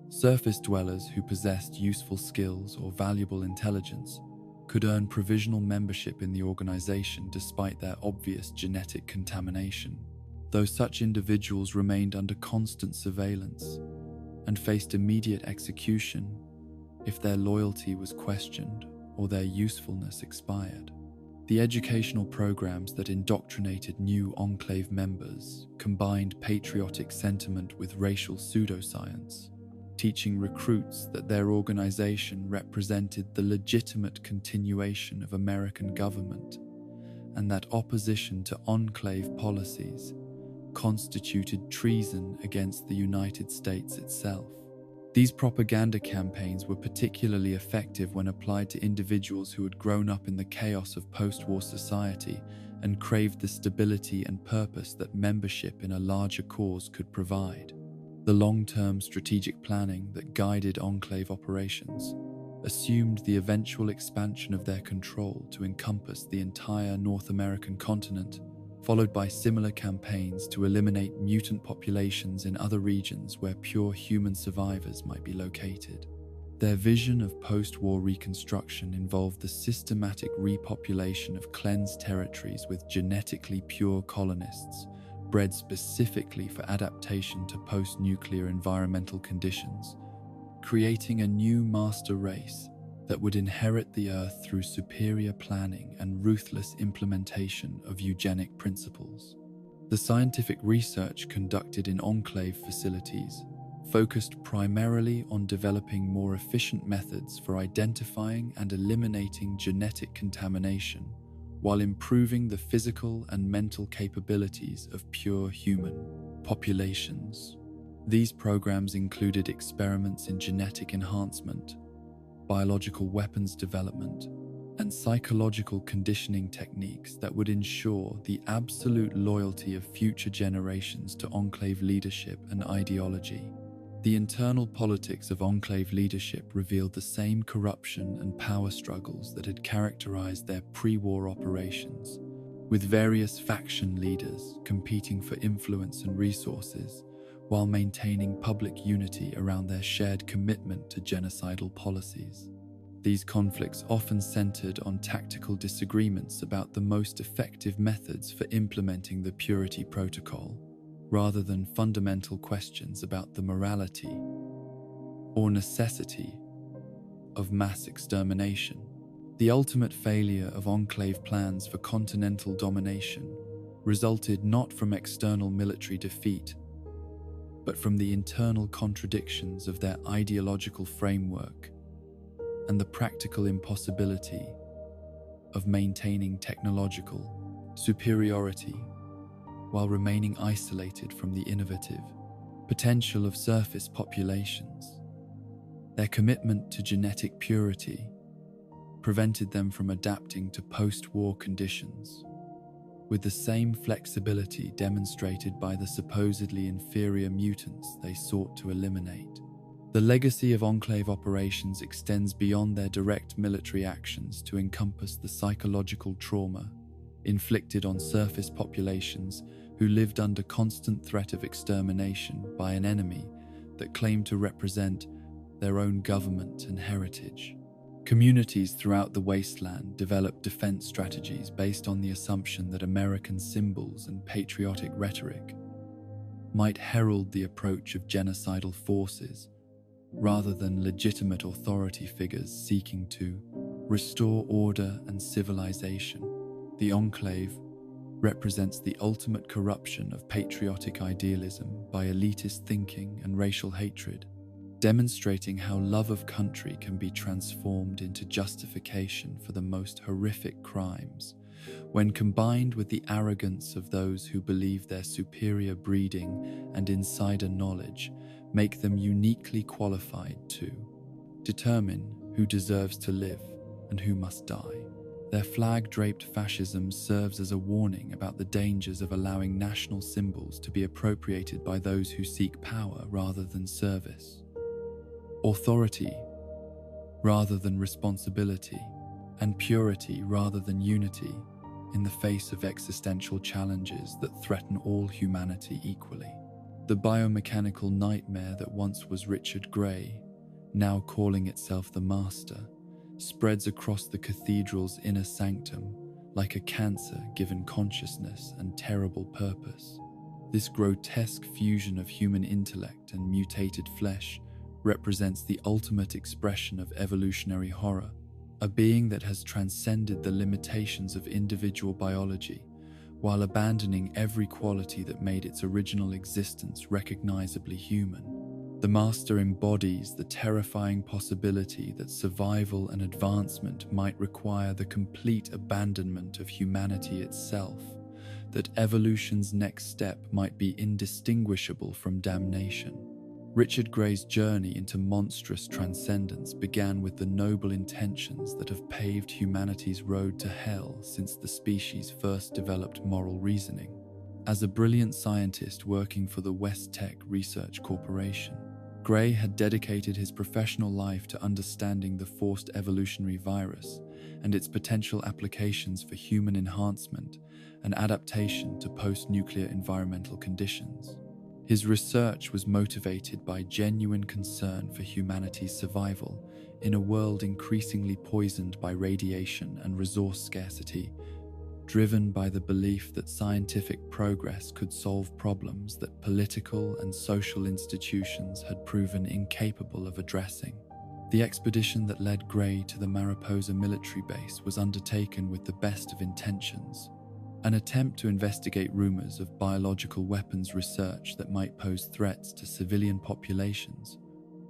Surface dwellers who possessed useful skills or valuable intelligence could earn provisional membership in the organization despite their obvious genetic contamination, though such individuals remained under constant surveillance and faced immediate execution if their loyalty was questioned or their usefulness expired. The educational programs that indoctrinated new Enclave members combined patriotic sentiment with racial pseudoscience, teaching recruits that their organization represented the legitimate continuation of American government and that opposition to Enclave policies constituted treason against the United States itself. These propaganda campaigns were particularly effective when applied to individuals who had grown up in the chaos of post-war society and craved the stability and purpose that membership in a larger cause could provide. The long-term strategic planning that guided Enclave operations assumed the eventual expansion of their control to encompass the entire North American continent, followed by similar campaigns to eliminate mutant populations in other regions where pure human survivors might be located. Their vision of post-war reconstruction involved the systematic repopulation of cleansed territories with genetically pure colonists, bred specifically for adaptation to post-nuclear environmental conditions, creating a new master race that would inherit the Earth through superior planning and ruthless implementation of eugenic principles. The scientific research conducted in Enclave facilities focused primarily on developing more efficient methods for identifying and eliminating genetic contamination, while improving the physical and mental capabilities of pure human populations. These programs included experiments in genetic enhancement, biological weapons development, and psychological conditioning techniques that would ensure the absolute loyalty of future generations to Enclave leadership and ideology. The internal politics of Enclave leadership revealed the same corruption and power struggles that had characterized their pre-war operations, with various faction leaders competing for influence and resources, while maintaining public unity around their shared commitment to genocidal policies. These conflicts often centered on tactical disagreements about the most effective methods for implementing the Purity Protocol, rather than fundamental questions about the morality or necessity of mass extermination. The ultimate failure of Enclave plans for continental domination resulted not from external military defeat, but from the internal contradictions of their ideological framework and the practical impossibility of maintaining technological superiority while remaining isolated from the innovative potential of surface populations. Their commitment to genetic purity prevented them from adapting to post-war conditions with the same flexibility demonstrated by the supposedly inferior mutants they sought to eliminate. The legacy of Enclave operations extends beyond their direct military actions to encompass the psychological trauma inflicted on surface populations who lived under constant threat of extermination by an enemy that claimed to represent their own government and heritage. Communities throughout the wasteland developed defense strategies based on the assumption that American symbols and patriotic rhetoric might herald the approach of genocidal forces rather than legitimate authority figures seeking to restore order and civilization. The Enclave represents the ultimate corruption of patriotic idealism by elitist thinking and racial hatred, demonstrating how love of country can be transformed into justification for the most horrific crimes, when combined with the arrogance of those who believe their superior breeding and insider knowledge make them uniquely qualified to determine who deserves to live and who must die. Their flag-draped fascism serves as a warning about the dangers of allowing national symbols to be appropriated by those who seek power rather than service, authority rather than responsibility, and purity rather than unity in the face of existential challenges that threaten all humanity equally. The biomechanical nightmare that once was Richard Gray, now calling itself the Master, spreads across the cathedral's inner sanctum like a cancer given consciousness and terrible purpose. This grotesque fusion of human intellect and mutated flesh represents the ultimate expression of evolutionary horror, a being that has transcended the limitations of individual biology while abandoning every quality that made its original existence recognizably human. The Master embodies the terrifying possibility that survival and advancement might require the complete abandonment of humanity itself, that evolution's next step might be indistinguishable from damnation. Richard Gray's journey into monstrous transcendence began with the noble intentions that have paved humanity's road to hell since the species first developed moral reasoning. As a brilliant scientist working for the West Tech Research Corporation, Gray had dedicated his professional life to understanding the forced evolutionary virus and its potential applications for human enhancement and adaptation to post-nuclear environmental conditions. His research was motivated by genuine concern for humanity's survival in a world increasingly poisoned by radiation and resource scarcity, driven by the belief that scientific progress could solve problems that political and social institutions had proven incapable of addressing. The expedition that led Gray to the Mariposa military base was undertaken with the best of intentions, an attempt to investigate rumors of biological weapons research that might pose threats to civilian populations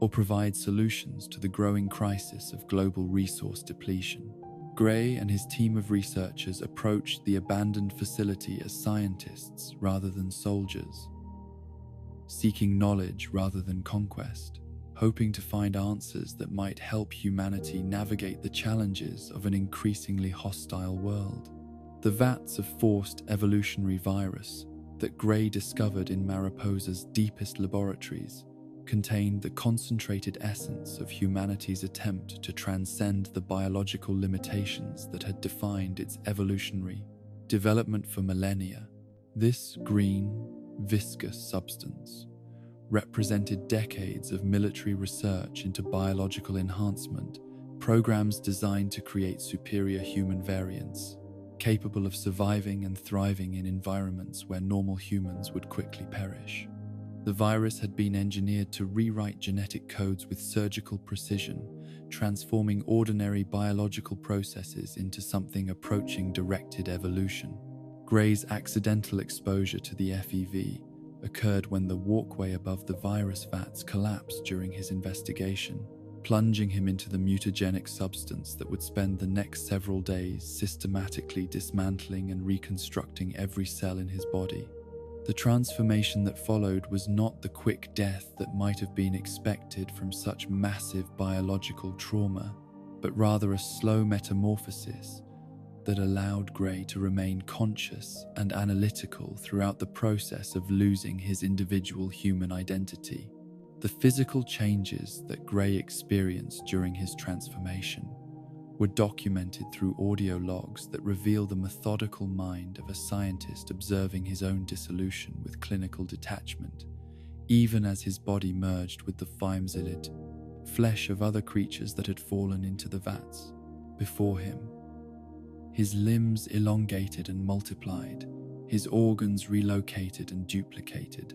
or provide solutions to the growing crisis of global resource depletion. Gray and his team of researchers approached the abandoned facility as scientists rather than soldiers, seeking knowledge rather than conquest, hoping to find answers that might help humanity navigate the challenges of an increasingly hostile world. The vats of forced evolutionary virus that Gray discovered in Mariposa's deepest laboratories contained the concentrated essence of humanity's attempt to transcend the biological limitations that had defined its evolutionary development for millennia. This green, viscous substance represented decades of military research into biological enhancement, programs designed to create superior human variants, capable of surviving and thriving in environments where normal humans would quickly perish. The virus had been engineered to rewrite genetic codes with surgical precision, transforming ordinary biological processes into something approaching directed evolution. Gray's accidental exposure to the FEV occurred when the walkway above the virus vats collapsed during his investigation, plunging him into the mutagenic substance that would spend the next several days systematically dismantling and reconstructing every cell in his body. The transformation that followed was not the quick death that might have been expected from such massive biological trauma, but rather a slow metamorphosis that allowed Gray to remain conscious and analytical throughout the process of losing his individual human identity. The physical changes that Gray experienced during his transformation were documented through audio logs that reveal the methodical mind of a scientist observing his own dissolution with clinical detachment, even as his body merged with the fimsilid flesh of other creatures that had fallen into the vats before him. His limbs elongated and multiplied, his organs relocated and duplicated.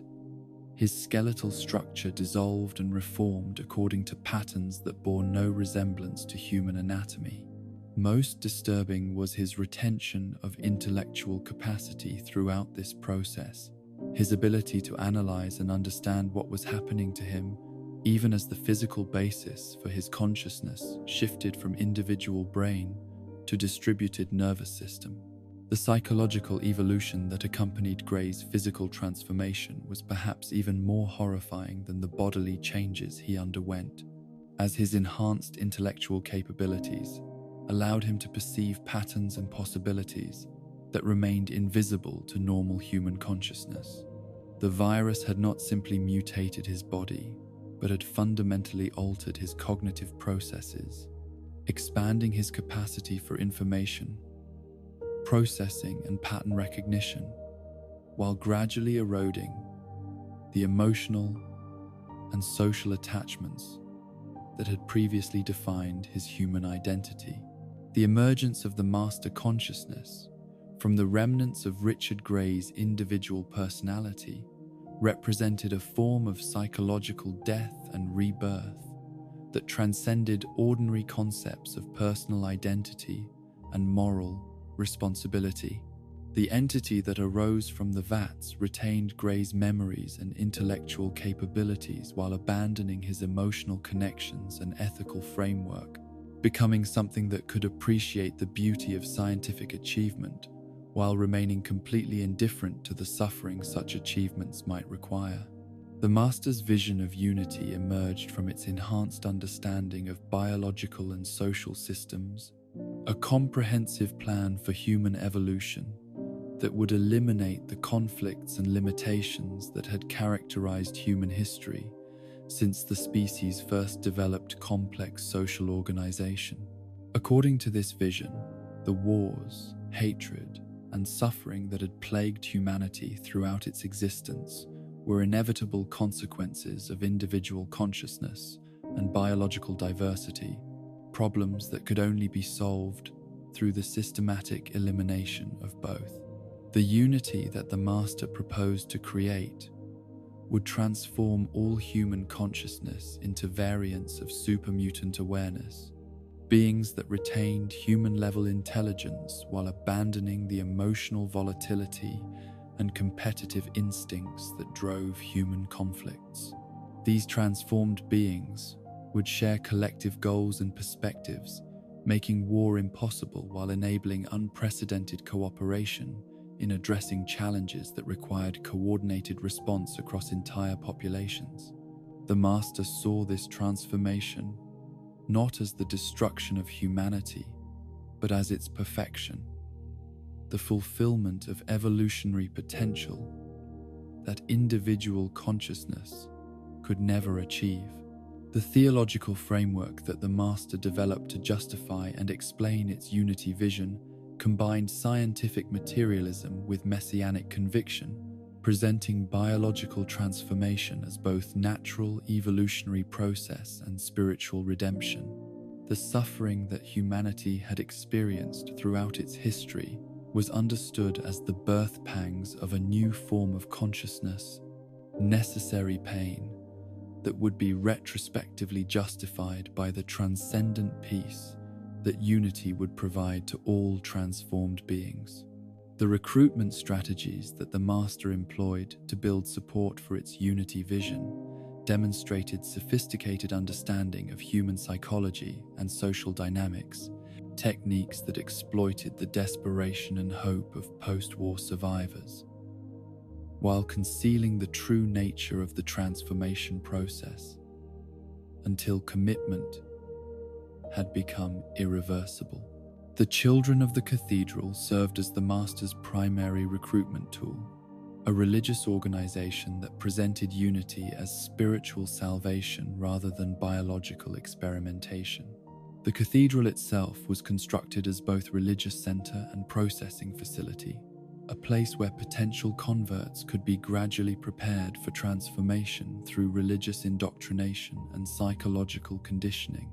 His skeletal structure dissolved and reformed according to patterns that bore no resemblance to human anatomy. Most disturbing was his retention of intellectual capacity throughout this process, his ability to analyze and understand what was happening to him, even as the physical basis for his consciousness shifted from individual brain to distributed nervous system. The psychological evolution that accompanied Gray's physical transformation was perhaps even more horrifying than the bodily changes he underwent, as his enhanced intellectual capabilities allowed him to perceive patterns and possibilities that remained invisible to normal human consciousness. The virus had not simply mutated his body, but had fundamentally altered his cognitive processes, expanding his capacity for information, processing and pattern recognition, while gradually eroding the emotional and social attachments that had previously defined his human identity. The emergence of the master consciousness from the remnants of Richard Gray's individual personality represented a form of psychological death and rebirth that transcended ordinary concepts of personal identity and moral responsibility. The entity that arose from the vats retained Gray's memories and intellectual capabilities while abandoning his emotional connections and ethical framework, becoming something that could appreciate the beauty of scientific achievement while remaining completely indifferent to the suffering such achievements might require. The Master's vision of unity emerged from its enhanced understanding of biological and social systems, a comprehensive plan for human evolution that would eliminate the conflicts and limitations that had characterized human history since the species first developed complex social organization. According to this vision, the wars, hatred, and suffering that had plagued humanity throughout its existence were inevitable consequences of individual consciousness and biological diversity, problems that could only be solved through the systematic elimination of both. The unity that the Master proposed to create would transform all human consciousness into variants of supermutant awareness, beings that retained human-level intelligence while abandoning the emotional volatility and competitive instincts that drove human conflicts. These transformed beings would share collective goals and perspectives, making war impossible while enabling unprecedented cooperation in addressing challenges that required coordinated response across entire populations. The Master saw this transformation not as the destruction of humanity, but as its perfection, the fulfillment of evolutionary potential that individual consciousness could never achieve. The theological framework that the Master developed to justify and explain its unity vision combined scientific materialism with messianic conviction, presenting biological transformation as both natural evolutionary process and spiritual redemption. The suffering that humanity had experienced throughout its history was understood as the birth pangs of a new form of consciousness, necessary pain that would be retrospectively justified by the transcendent peace that unity would provide to all transformed beings. The recruitment strategies that the Master employed to build support for its unity vision demonstrated sophisticated understanding of human psychology and social dynamics, techniques that exploited the desperation and hope of post-war survivors, while concealing the true nature of the transformation process until commitment had become irreversible. The children of the cathedral served as the Master's primary recruitment tool, a religious organization that presented unity as spiritual salvation rather than biological experimentation. The cathedral itself was constructed as both religious center and processing facility, a place where potential converts could be gradually prepared for transformation through religious indoctrination and psychological conditioning.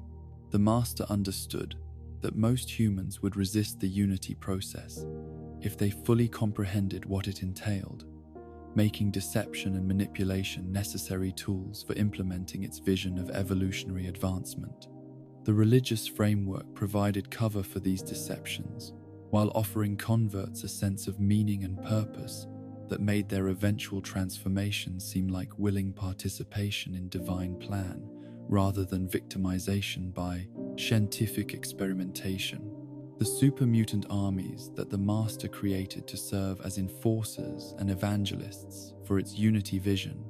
The Master understood that most humans would resist the unity process if they fully comprehended what it entailed, making deception and manipulation necessary tools for implementing its vision of evolutionary advancement. The religious framework provided cover for these deceptions, while offering converts a sense of meaning and purpose that made their eventual transformation seem like willing participation in divine plan, rather than victimization by scientific experimentation. The supermutant armies that the Master created to serve as enforcers and evangelists for its unity vision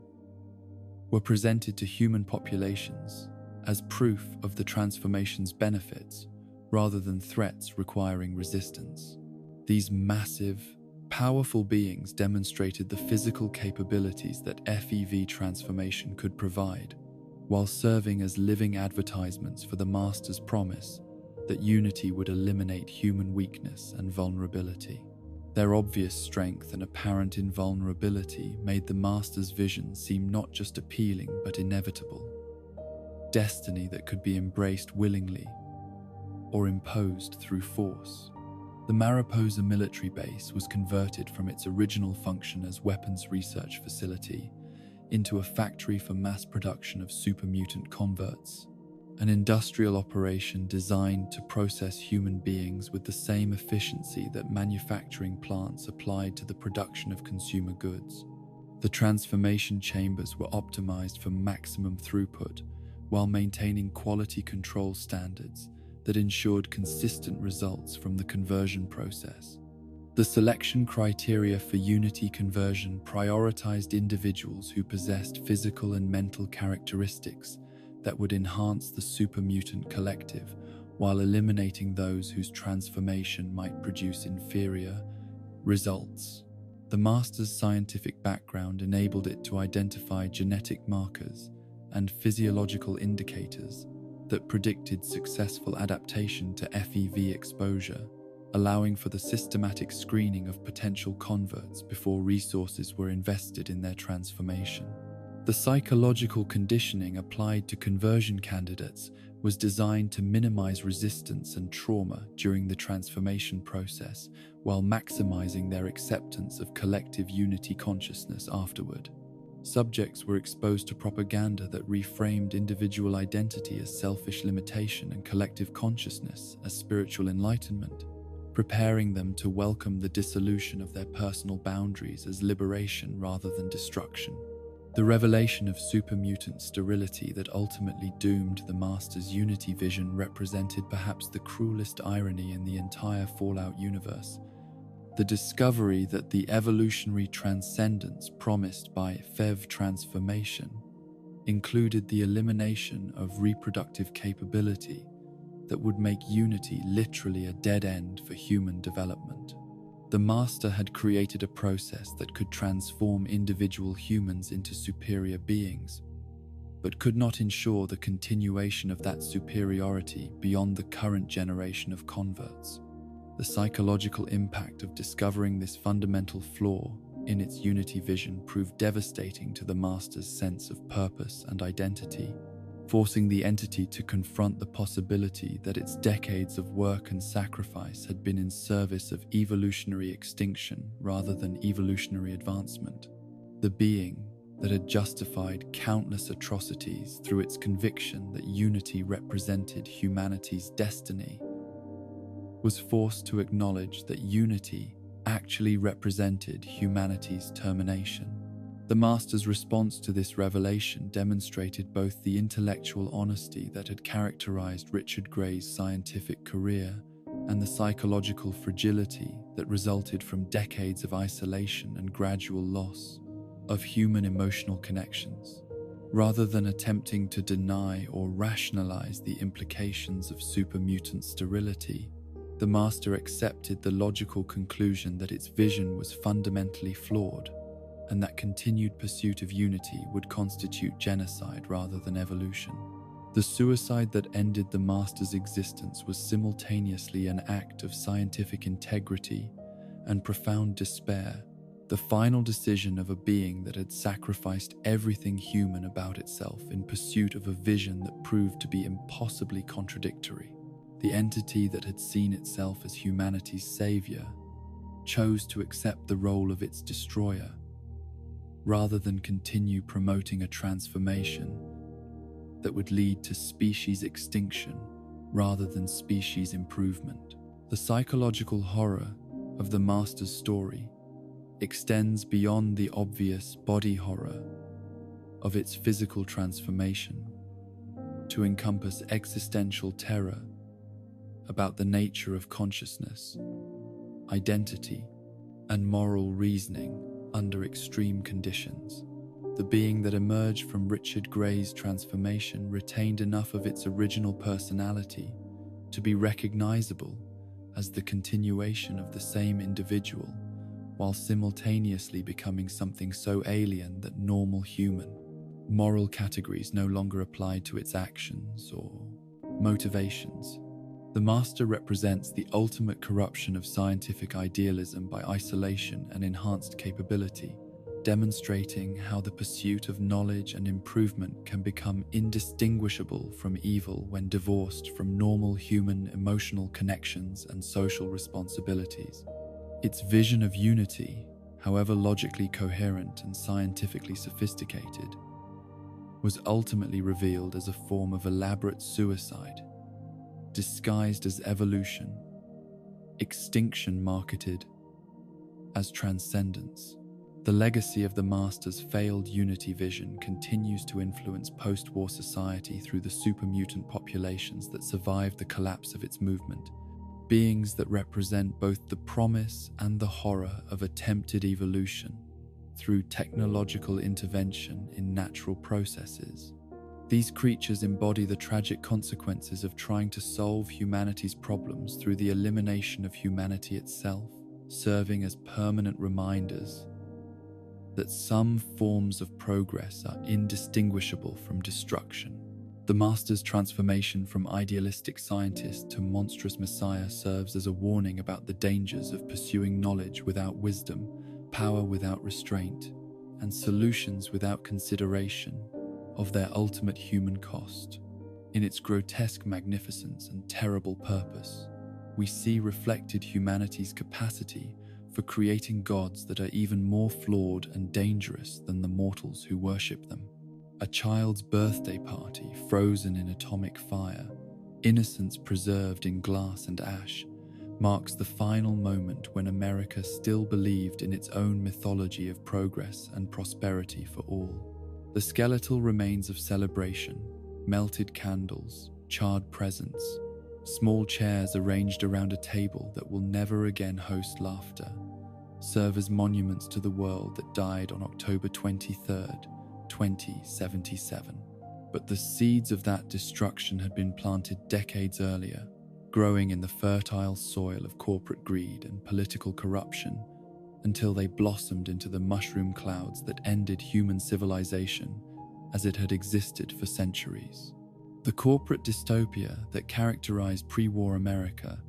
were presented to human populations as proof of the transformation's benefits rather than threats requiring resistance. These massive, powerful beings demonstrated the physical capabilities that FEV transformation could provide, while serving as living advertisements for the Master's promise that unity would eliminate human weakness and vulnerability. Their obvious strength and apparent invulnerability made the Master's vision seem not just appealing but inevitable. Destiny that could be embraced willingly or imposed through force. The Mariposa military base was converted from its original function as weapons research facility into a factory for mass production of supermutant converts, an industrial operation designed to process human beings with the same efficiency that manufacturing plants applied to the production of consumer goods. The transformation chambers were optimized for maximum throughput while maintaining quality control standards that ensured consistent results from the conversion process. The selection criteria for Unity conversion prioritized individuals who possessed physical and mental characteristics that would enhance the supermutant collective, while eliminating those whose transformation might produce inferior results. The Master's scientific background enabled it to identify genetic markers and physiological indicators that predicted successful adaptation to FEV exposure, allowing for the systematic screening of potential converts before resources were invested in their transformation. The psychological conditioning applied to conversion candidates was designed to minimize resistance and trauma during the transformation process, while maximizing their acceptance of collective unity consciousness afterward. Subjects were exposed to propaganda that reframed individual identity as selfish limitation and collective consciousness as spiritual enlightenment, preparing them to welcome the dissolution of their personal boundaries as liberation rather than destruction. The revelation of supermutant sterility that ultimately doomed the Master's Unity vision represented perhaps the cruelest irony in the entire Fallout universe. The discovery that the evolutionary transcendence promised by FEV transformation included the elimination of reproductive capability that would make Unity literally a dead end for human development. The Master had created a process that could transform individual humans into superior beings, but could not ensure the continuation of that superiority beyond the current generation of converts. The psychological impact of discovering this fundamental flaw in its Unity vision proved devastating to the Master's sense of purpose and identity, forcing the entity to confront the possibility that its decades of work and sacrifice had been in service of evolutionary extinction rather than evolutionary advancement. The being that had justified countless atrocities through its conviction that Unity represented humanity's destiny was forced to acknowledge that Unity actually represented humanity's termination. The Master's response to this revelation demonstrated both the intellectual honesty that had characterized Richard Gray's scientific career and the psychological fragility that resulted from decades of isolation and gradual loss of human emotional connections. Rather than attempting to deny or rationalize the implications of supermutant sterility, the Master accepted the logical conclusion that its vision was fundamentally flawed, and that continued pursuit of unity would constitute genocide rather than evolution. The suicide that ended the Master's existence was simultaneously an act of scientific integrity and profound despair, the final decision of a being that had sacrificed everything human about itself in pursuit of a vision that proved to be impossibly contradictory. The entity that had seen itself as humanity's savior chose to accept the role of its destroyer, rather than continue promoting a transformation that would lead to species extinction rather than species improvement. The psychological horror of the Master's story extends beyond the obvious body horror of its physical transformation to encompass existential terror about the nature of consciousness, identity, and moral reasoning under extreme conditions. The being that emerged from Richard Gray's transformation retained enough of its original personality to be recognizable as the continuation of the same individual, while simultaneously becoming something so alien that normal human moral categories no longer applied to its actions or motivations. The master represents the ultimate corruption of scientific idealism by isolation and enhanced capability, demonstrating how the pursuit of knowledge and improvement can become indistinguishable from evil when divorced from normal human emotional connections and social responsibilities. Its vision of unity, however logically coherent and scientifically sophisticated, was ultimately revealed as a form of elaborate suicide, disguised as evolution, extinction marketed as transcendence. The legacy of the Master's failed unity vision continues to influence post-war society through the super-mutant populations that survived the collapse of its movement, beings that represent both the promise and the horror of attempted evolution through technological intervention in natural processes. These creatures embody the tragic consequences of trying to solve humanity's problems through the elimination of humanity itself, serving as permanent reminders that some forms of progress are indistinguishable from destruction. The Master's transformation from idealistic scientist to monstrous messiah serves as a warning about the dangers of pursuing knowledge without wisdom, power without restraint, and solutions without consideration of their ultimate human cost. In its grotesque magnificence and terrible purpose, we see reflected humanity's capacity for creating gods that are even more flawed and dangerous than the mortals who worship them. A child's birthday party frozen in atomic fire, innocence preserved in glass and ash, marks the final moment when America still believed in its own mythology of progress and prosperity for all. The skeletal remains of celebration, melted candles, charred presents, small chairs arranged around a table that will never again host laughter, serve as monuments to the world that died on October 23rd, 2077. But the seeds of that destruction had been planted decades earlier, growing in the fertile soil of corporate greed and political corruption, until they blossomed into the mushroom clouds that ended human civilization as it had existed for centuries. The corporate dystopia that characterized pre-war America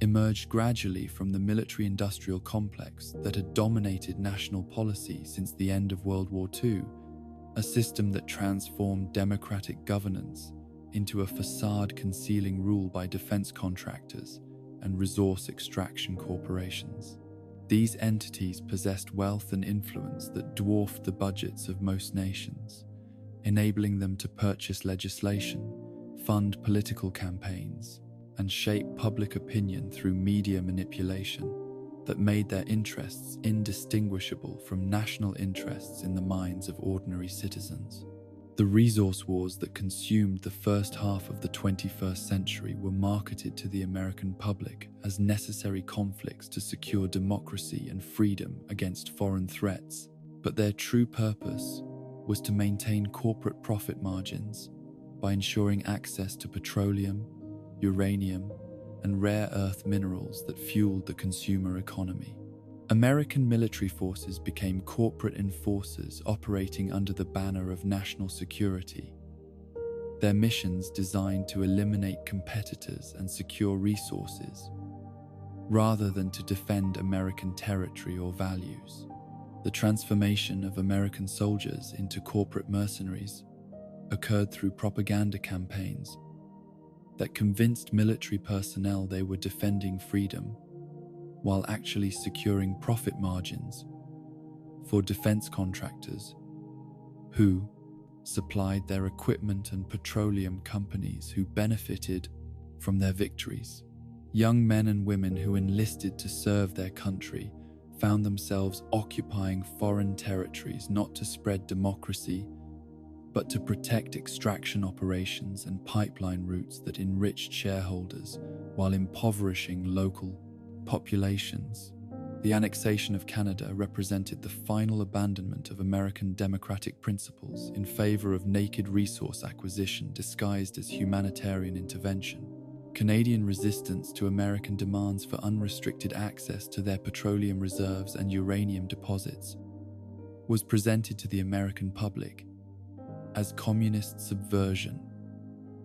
emerged gradually from the military-industrial complex that had dominated national policy since the end of World War II, a system that transformed democratic governance into a facade concealing rule by defense contractors and resource extraction corporations. These entities possessed wealth and influence that dwarfed the budgets of most nations, enabling them to purchase legislation, fund political campaigns, and shape public opinion through media manipulation that made their interests indistinguishable from national interests in the minds of ordinary citizens. The resource wars that consumed the first half of the 21st century were marketed to the American public as necessary conflicts to secure democracy and freedom against foreign threats, but their true purpose was to maintain corporate profit margins by ensuring access to petroleum, uranium, and rare earth minerals that fueled the consumer economy. American military forces became corporate enforcers operating under the banner of national security, their missions designed to eliminate competitors and secure resources, rather than to defend American territory or values. The transformation of American soldiers into corporate mercenaries occurred through propaganda campaigns that convinced military personnel they were defending freedom while actually securing profit margins for defense contractors who supplied their equipment and petroleum companies who benefited from their victories. Young men and women who enlisted to serve their country found themselves occupying foreign territories not to spread democracy, but to protect extraction operations and pipeline routes that enriched shareholders while impoverishing local populations. The annexation of Canada represented the final abandonment of American democratic principles in favor of naked resource acquisition disguised as humanitarian intervention. Canadian resistance to American demands for unrestricted access to their petroleum reserves and uranium deposits was presented to the American public as communist subversion,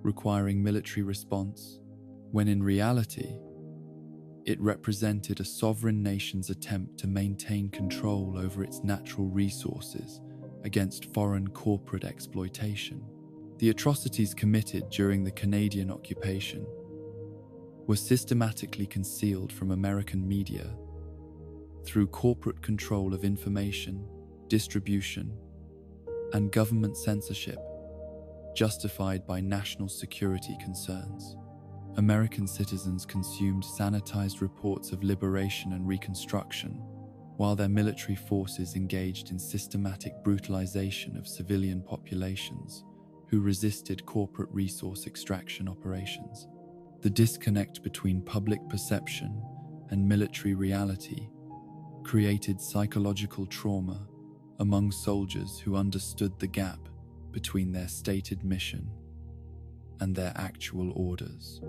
requiring military response, when in reality, it represented a sovereign nation's attempt to maintain control over its natural resources against foreign corporate exploitation. The atrocities committed during the Canadian occupation were systematically concealed from American media through corporate control of information, distribution, and government censorship, justified by national security concerns. American citizens consumed sanitized reports of liberation and reconstruction, while their military forces engaged in systematic brutalization of civilian populations who resisted corporate resource extraction operations. The disconnect between public perception and military reality created psychological trauma among soldiers who understood the gap between their stated mission and their actual orders.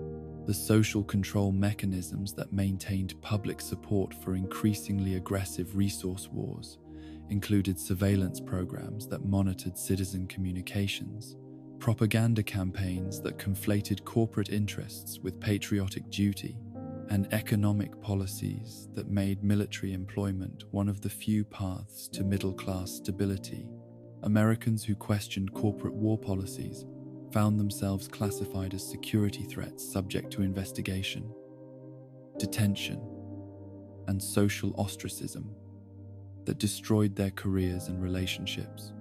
The social control mechanisms that maintained public support for increasingly aggressive resource wars included surveillance programs that monitored citizen communications, propaganda campaigns that conflated corporate interests with patriotic duty, and economic policies that made military employment one of the few paths to middle-class stability. Americans who questioned corporate war policies found themselves classified as security threats subject to investigation, detention, and social ostracism that destroyed their careers and relationships.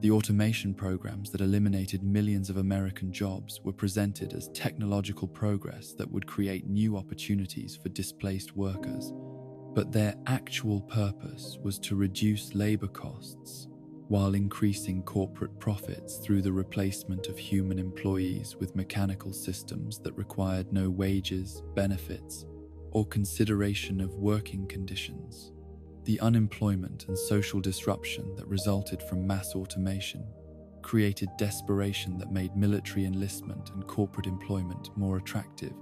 The automation programs that eliminated millions of American jobs were presented as technological progress that would create new opportunities for displaced workers, but their actual purpose was to reduce labor costs while increasing corporate profits through the replacement of human employees with mechanical systems that required no wages, benefits, or consideration of working conditions. The unemployment and social disruption that resulted from mass automation created desperation that made military enlistment and corporate employment more attractive,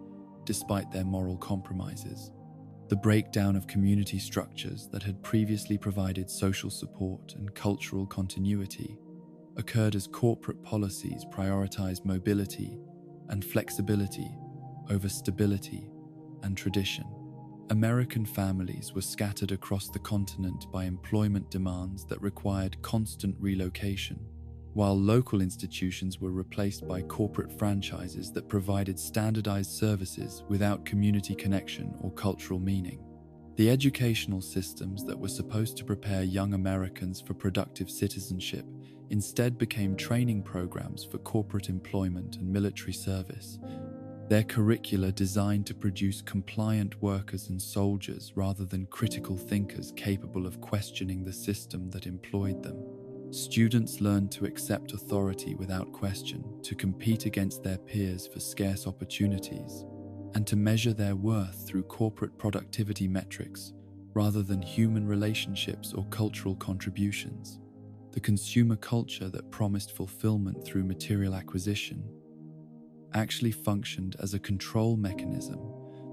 despite their moral compromises. The breakdown of community structures that had previously provided social support and cultural continuity occurred as corporate policies prioritized mobility and flexibility over stability and tradition. American families were scattered across the continent by employment demands that required constant relocation, while local institutions were replaced by corporate franchises that provided standardized services without community connection or cultural meaning. The educational systems that were supposed to prepare young Americans for productive citizenship instead became training programs for corporate employment and military service, their curricula designed to produce compliant workers and soldiers rather than critical thinkers capable of questioning the system that employed them. Students learned to accept authority without question, to compete against their peers for scarce opportunities, and to measure their worth through corporate productivity metrics rather than human relationships or cultural contributions. The consumer culture that promised fulfillment through material acquisition actually functioned as a control mechanism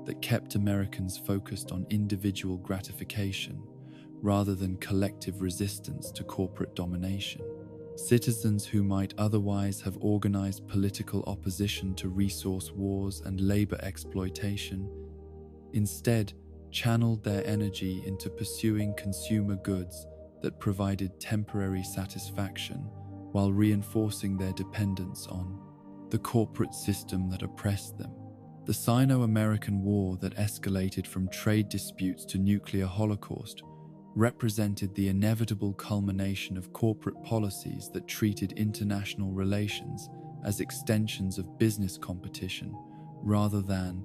that kept Americans focused on individual gratification rather than collective resistance to corporate domination. Citizens who might otherwise have organized political opposition to resource wars and labor exploitation instead channeled their energy into pursuing consumer goods that provided temporary satisfaction while reinforcing their dependence on the corporate system that oppressed them. The Sino-American War that escalated from trade disputes to nuclear holocaust represented the inevitable culmination of corporate policies that treated international relations as extensions of business competition rather than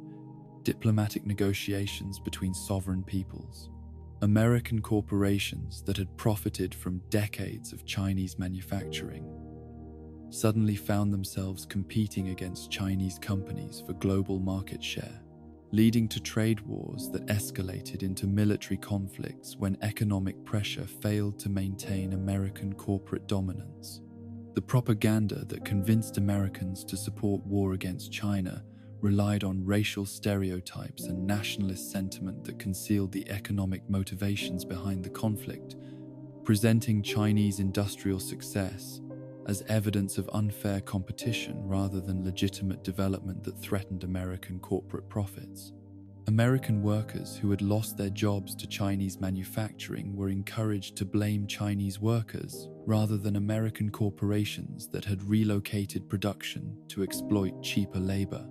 diplomatic negotiations between sovereign peoples. American corporations that had profited from decades of Chinese manufacturing suddenly found themselves competing against Chinese companies for global market share, leading to trade wars that escalated into military conflicts when economic pressure failed to maintain American corporate dominance. The propaganda that convinced Americans to support war against China relied on racial stereotypes and nationalist sentiment that concealed the economic motivations behind the conflict, presenting Chinese industrial success as evidence of unfair competition rather than legitimate development that threatened American corporate profits. American workers who had lost their jobs to Chinese manufacturing were encouraged to blame Chinese workers rather than American corporations that had relocated production to exploit cheaper labor.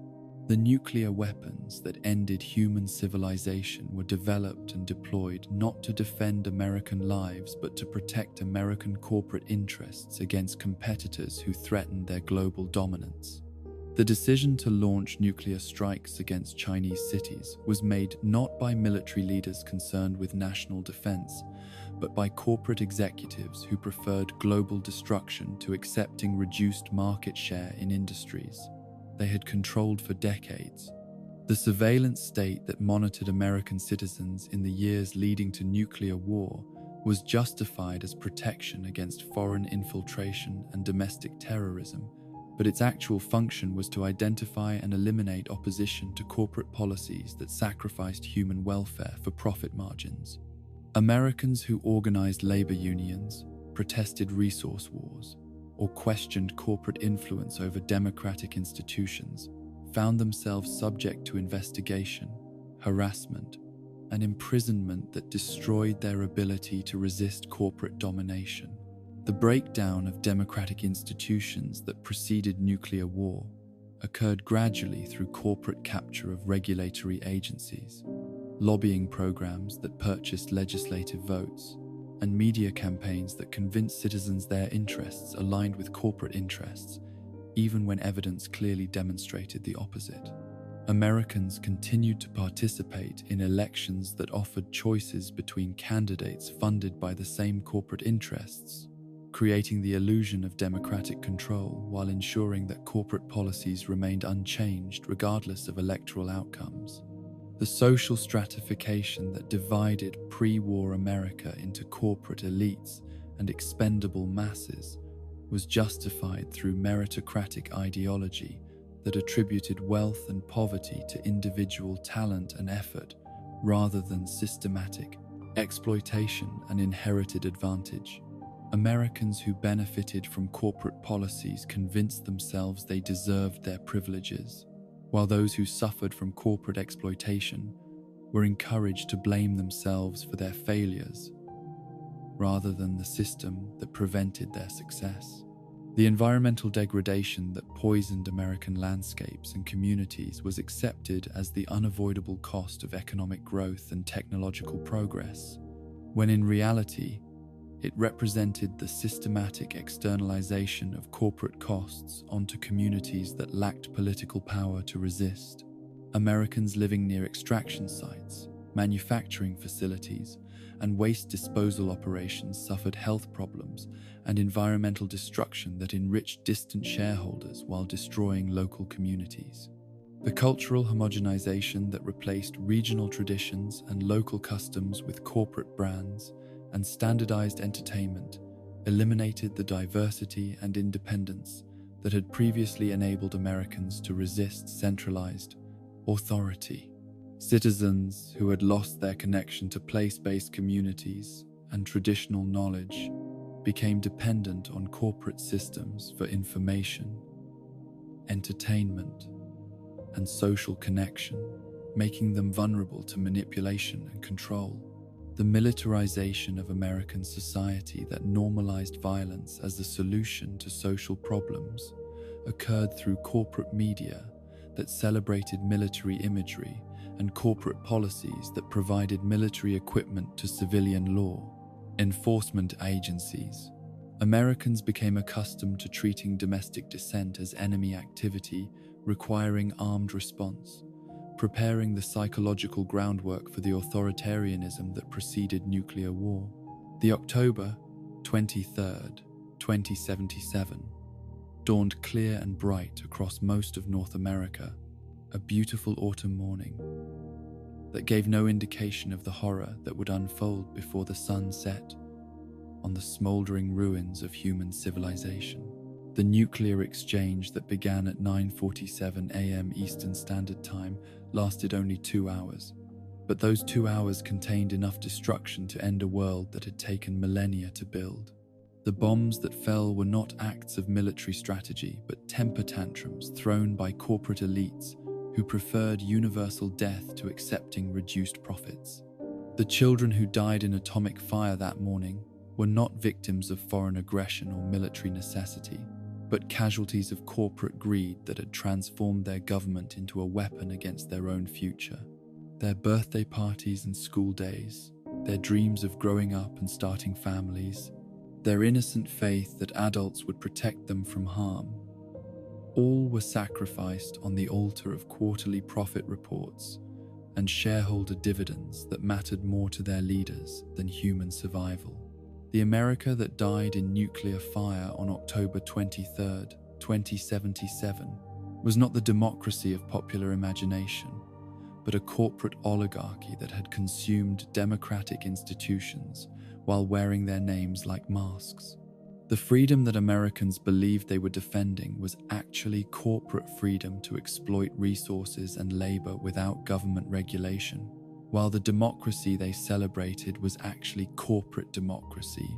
The nuclear weapons that ended human civilization were developed and deployed not to defend American lives but to protect American corporate interests against competitors who threatened their global dominance. The decision to launch nuclear strikes against Chinese cities was made not by military leaders concerned with national defense, but by corporate executives who preferred global destruction to accepting reduced market share in industries they had controlled for decades. The surveillance state that monitored American citizens in the years leading to nuclear war was justified as protection against foreign infiltration and domestic terrorism, but its actual function was to identify and eliminate opposition to corporate policies that sacrificed human welfare for profit margins. Americans who organized labor unions, protested resource wars, or questioned corporate influence over democratic institutions found themselves subject to investigation, harassment, and imprisonment that destroyed their ability to resist corporate domination. The breakdown of democratic institutions that preceded nuclear war occurred gradually through corporate capture of regulatory agencies, lobbying programs that purchased legislative votes, and media campaigns that convinced citizens their interests aligned with corporate interests, even when evidence clearly demonstrated the opposite. Americans continued to participate in elections that offered choices between candidates funded by the same corporate interests, creating the illusion of democratic control while ensuring that corporate policies remained unchanged regardless of electoral outcomes. The social stratification that divided pre-war America into corporate elites and expendable masses was justified through meritocratic ideology that attributed wealth and poverty to individual talent and effort rather than systematic exploitation and inherited advantage. Americans who benefited from corporate policies convinced themselves they deserved their privileges, while those who suffered from corporate exploitation were encouraged to blame themselves for their failures rather than the system that prevented their success. The environmental degradation that poisoned American landscapes and communities was accepted as the unavoidable cost of economic growth and technological progress, when in reality, it represented the systematic externalization of corporate costs onto communities that lacked political power to resist. Americans living near extraction sites, manufacturing facilities, and waste disposal operations suffered health problems and environmental destruction that enriched distant shareholders while destroying local communities. The cultural homogenization that replaced regional traditions and local customs with corporate brands and standardized entertainment eliminated the diversity and independence that had previously enabled Americans to resist centralized authority. Citizens who had lost their connection to place-based communities and traditional knowledge became dependent on corporate systems for information, entertainment, and social connection, making them vulnerable to manipulation and control. The militarization of American society that normalized violence as the solution to social problems occurred through corporate media that celebrated military imagery and corporate policies that provided military equipment to civilian law enforcement agencies. Americans became accustomed to treating domestic dissent as enemy activity requiring armed response, preparing the psychological groundwork for the authoritarianism that preceded nuclear war. The October 23rd, 2077, dawned clear and bright across most of North America, a beautiful autumn morning that gave no indication of the horror that would unfold before the sun set on the smoldering ruins of human civilization. The nuclear exchange that began at 9:47 a.m. Eastern Standard Time lasted only 2 hours, but those 2 hours contained enough destruction to end a world that had taken millennia to build. The bombs that fell were not acts of military strategy, but temper tantrums thrown by corporate elites who preferred universal death to accepting reduced profits. The children who died in atomic fire that morning were not victims of foreign aggression or military necessity, but casualties of corporate greed that had transformed their government into a weapon against their own future. Their birthday parties and school days, their dreams of growing up and starting families, their innocent faith that adults would protect them from harm, all were sacrificed on the altar of quarterly profit reports and shareholder dividends that mattered more to their leaders than human survival. The America that died in nuclear fire on October 23, 2077, was not the democracy of popular imagination, but a corporate oligarchy that had consumed democratic institutions while wearing their names like masks. The freedom that Americans believed they were defending was actually corporate freedom to exploit resources and labor without government regulation, while the democracy they celebrated was actually corporate democracy,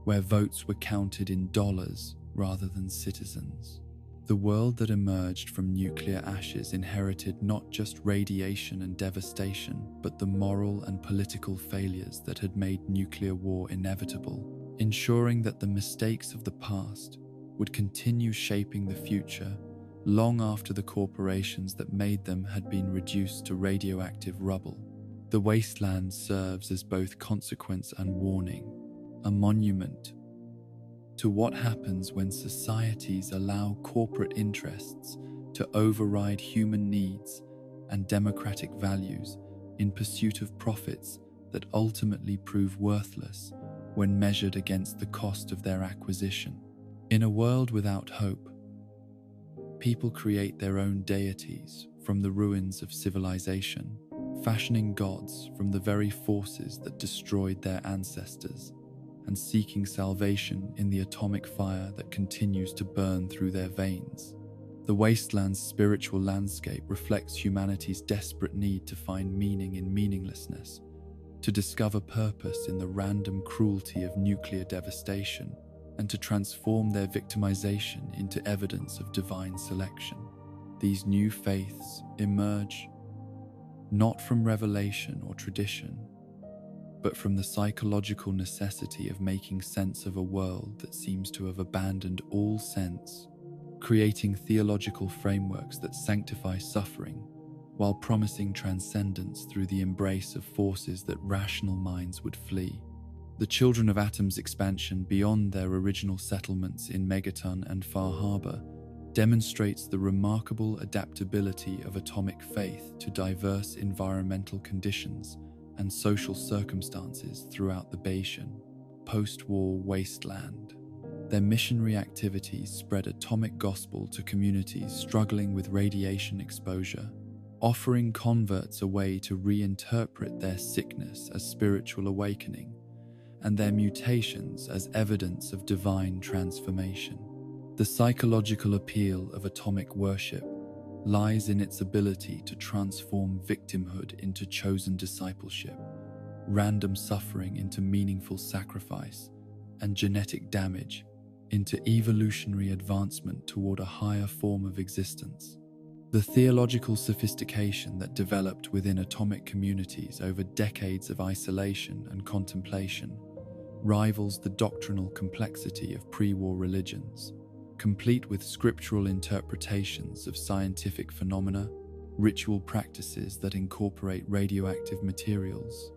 where votes were counted in dollars rather than citizens. The world that emerged from nuclear ashes inherited not just radiation and devastation, but the moral and political failures that had made nuclear war inevitable, ensuring that the mistakes of the past would continue shaping the future long after the corporations that made them had been reduced to radioactive rubble. The wasteland serves as both consequence and warning, a monument to what happens when societies allow corporate interests to override human needs and democratic values in pursuit of profits that ultimately prove worthless when measured against the cost of their acquisition. In a world without hope, people create their own deities from the ruins of civilization, fashioning gods from the very forces that destroyed their ancestors, and seeking salvation in the atomic fire that continues to burn through their veins. The wasteland's spiritual landscape reflects humanity's desperate need to find meaning in meaninglessness, to discover purpose in the random cruelty of nuclear devastation, and to transform their victimization into evidence of divine selection. These new faiths emerge not from revelation or tradition, but from the psychological necessity of making sense of a world that seems to have abandoned all sense, creating theological frameworks that sanctify suffering while promising transcendence through the embrace of forces that rational minds would flee. The Children of Atom's expansion beyond their original settlements in Megaton and Far Harbor demonstrates the remarkable adaptability of atomic faith to diverse environmental conditions and social circumstances throughout the Bayesian, post-war wasteland. Their missionary activities spread atomic gospel to communities struggling with radiation exposure, offering converts a way to reinterpret their sickness as spiritual awakening and their mutations as evidence of divine transformation. The psychological appeal of atomic worship lies in its ability to transform victimhood into chosen discipleship, random suffering into meaningful sacrifice, and genetic damage into evolutionary advancement toward a higher form of existence. The theological sophistication that developed within atomic communities over decades of isolation and contemplation rivals the doctrinal complexity of pre-war religions, complete with scriptural interpretations of scientific phenomena, ritual practices that incorporate radioactive materials,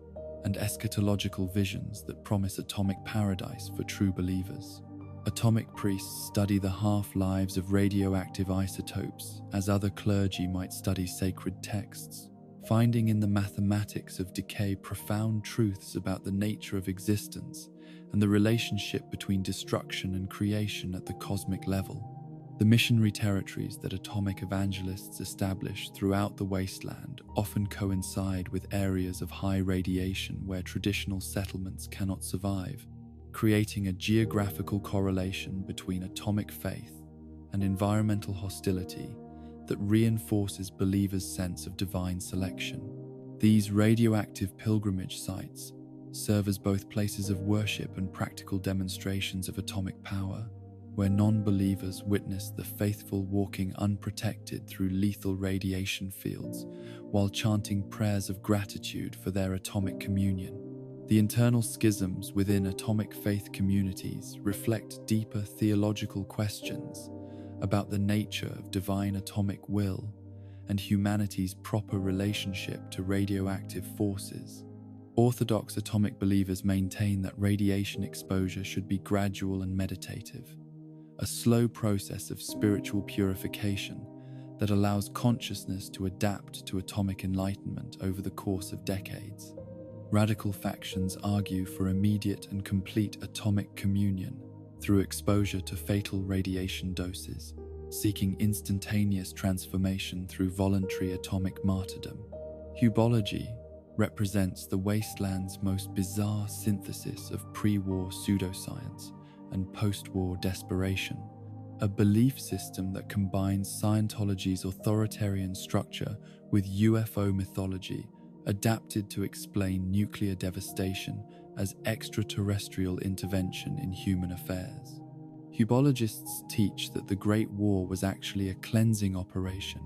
and eschatological visions that promise atomic paradise for true believers. Atomic priests study the half-lives of radioactive isotopes as other clergy might study sacred texts, finding in the mathematics of decay profound truths about the nature of existence and the relationship between destruction and creation at the cosmic level. The missionary territories that atomic evangelists establish throughout the wasteland often coincide with areas of high radiation where traditional settlements cannot survive, creating a geographical correlation between atomic faith and environmental hostility that reinforces believers' sense of divine selection. These radioactive pilgrimage sites serve as both places of worship and practical demonstrations of atomic power, where non-believers witness the faithful walking unprotected through lethal radiation fields while chanting prayers of gratitude for their atomic communion. The internal schisms within atomic faith communities reflect deeper theological questions about the nature of divine atomic will and humanity's proper relationship to radioactive forces. Orthodox atomic believers maintain that radiation exposure should be gradual and meditative, a slow process of spiritual purification that allows consciousness to adapt to atomic enlightenment over the course of decades. Radical factions argue for immediate and complete atomic communion through exposure to fatal radiation doses, seeking instantaneous transformation through voluntary atomic martyrdom. Hubology represents the wasteland's most bizarre synthesis of pre-war pseudoscience and post-war desperation, a belief system that combines Scientology's authoritarian structure with UFO mythology, adapted to explain nuclear devastation as extraterrestrial intervention in human affairs. Hubologists teach that the Great War was actually a cleansing operation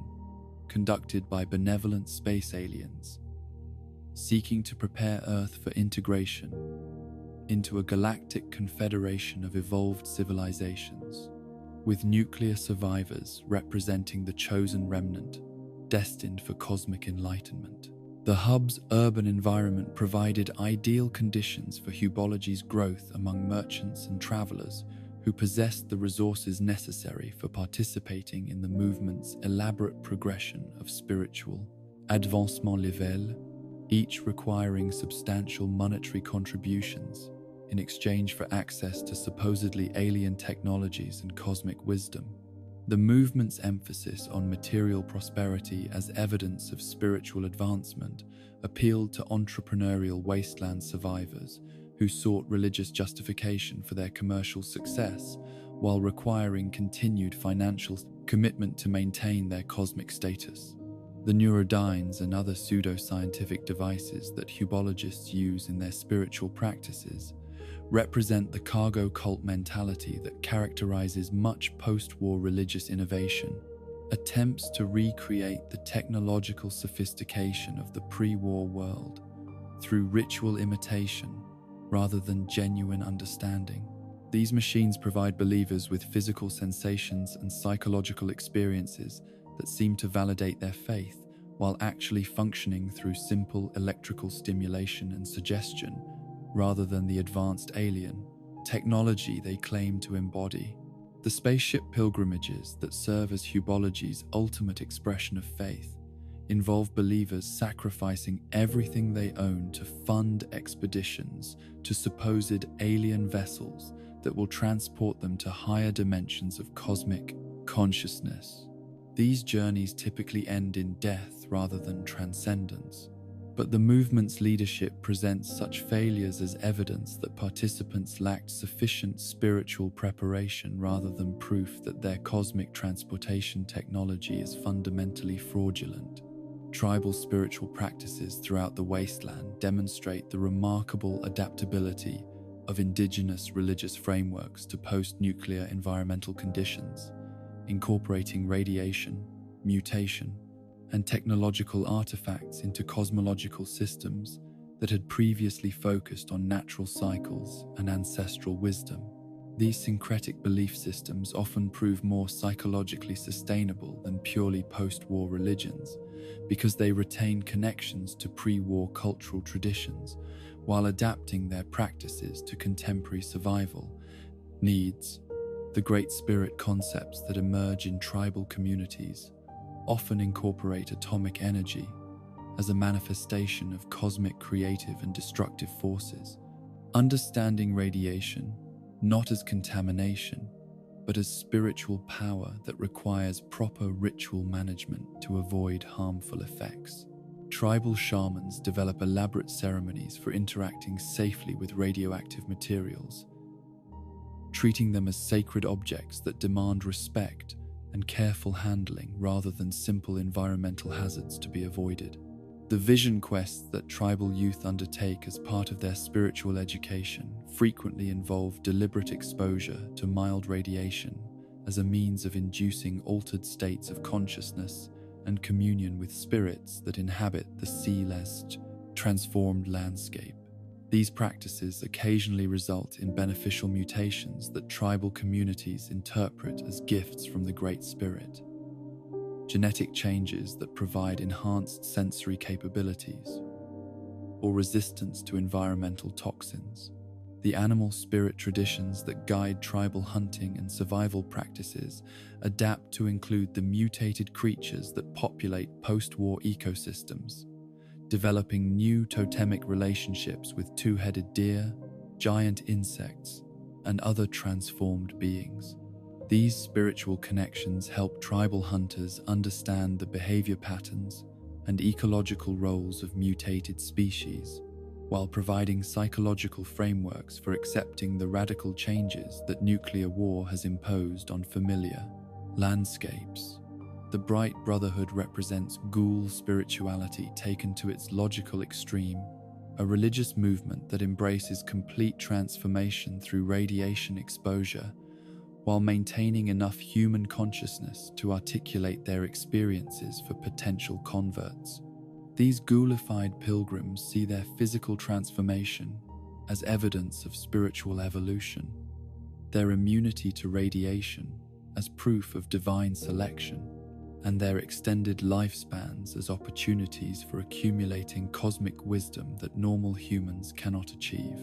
conducted by benevolent space aliens, seeking to prepare Earth for integration into a galactic confederation of evolved civilizations, with nuclear survivors representing the chosen remnant destined for cosmic enlightenment. The hub's urban environment provided ideal conditions for Hubology's growth among merchants and travelers who possessed the resources necessary for participating in the movement's elaborate progression of spiritual avancement level, each requiring substantial monetary contributions in exchange for access to supposedly alien technologies and cosmic wisdom. The movement's emphasis on material prosperity as evidence of spiritual advancement appealed to entrepreneurial wasteland survivors who sought religious justification for their commercial success while requiring continued financial commitment to maintain their cosmic status. The neurodynes and other pseudoscientific devices that Hubologists use in their spiritual practices represent the cargo cult mentality that characterizes much post-war religious innovation, attempts to recreate the technological sophistication of the pre-war world through ritual imitation rather than genuine understanding. These machines provide believers with physical sensations and psychological experiences that seem to validate their faith while actually functioning through simple electrical stimulation and suggestion rather than the advanced alien technology they claim to embody. The spaceship pilgrimages that serve as Hubology's ultimate expression of faith involve believers sacrificing everything they own to fund expeditions to supposed alien vessels that will transport them to higher dimensions of cosmic consciousness. These journeys typically end in death rather than transcendence, but the movement's leadership presents such failures as evidence that participants lacked sufficient spiritual preparation rather than proof that their cosmic transportation technology is fundamentally fraudulent. Tribal spiritual practices throughout the wasteland demonstrate the remarkable adaptability of indigenous religious frameworks to post-nuclear environmental conditions, incorporating radiation, mutation, and technological artifacts into cosmological systems that had previously focused on natural cycles and ancestral wisdom. These syncretic belief systems often prove more psychologically sustainable than purely post-war religions because they retain connections to pre-war cultural traditions while adapting their practices to contemporary survival needs. The Great Spirit concepts that emerge in tribal communities often incorporate atomic energy as a manifestation of cosmic creative and destructive forces. Understanding radiation not as contamination, but as spiritual power that requires proper ritual management to avoid harmful effects. Tribal shamans develop elaborate ceremonies for interacting safely with radioactive materials, treating them as sacred objects that demand respect and careful handling rather than simple environmental hazards to be avoided. The vision quests that tribal youth undertake as part of their spiritual education frequently involve deliberate exposure to mild radiation as a means of inducing altered states of consciousness and communion with spirits that inhabit the sea-less, transformed landscape. These practices occasionally result in beneficial mutations that tribal communities interpret as gifts from the Great Spirit. Genetic changes that provide enhanced sensory capabilities, or resistance to environmental toxins. The animal spirit traditions that guide tribal hunting and survival practices adapt to include the mutated creatures that populate post-war ecosystems, developing new totemic relationships with two-headed deer, giant insects, and other transformed beings. These spiritual connections help tribal hunters understand the behavior patterns and ecological roles of mutated species, while providing psychological frameworks for accepting the radical changes that nuclear war has imposed on familiar landscapes. The Bright Brotherhood represents ghoul spirituality taken to its logical extreme, a religious movement that embraces complete transformation through radiation exposure, while maintaining enough human consciousness to articulate their experiences for potential converts. These ghoulified pilgrims see their physical transformation as evidence of spiritual evolution, their immunity to radiation as proof of divine selection, and their extended lifespans as opportunities for accumulating cosmic wisdom that normal humans cannot achieve.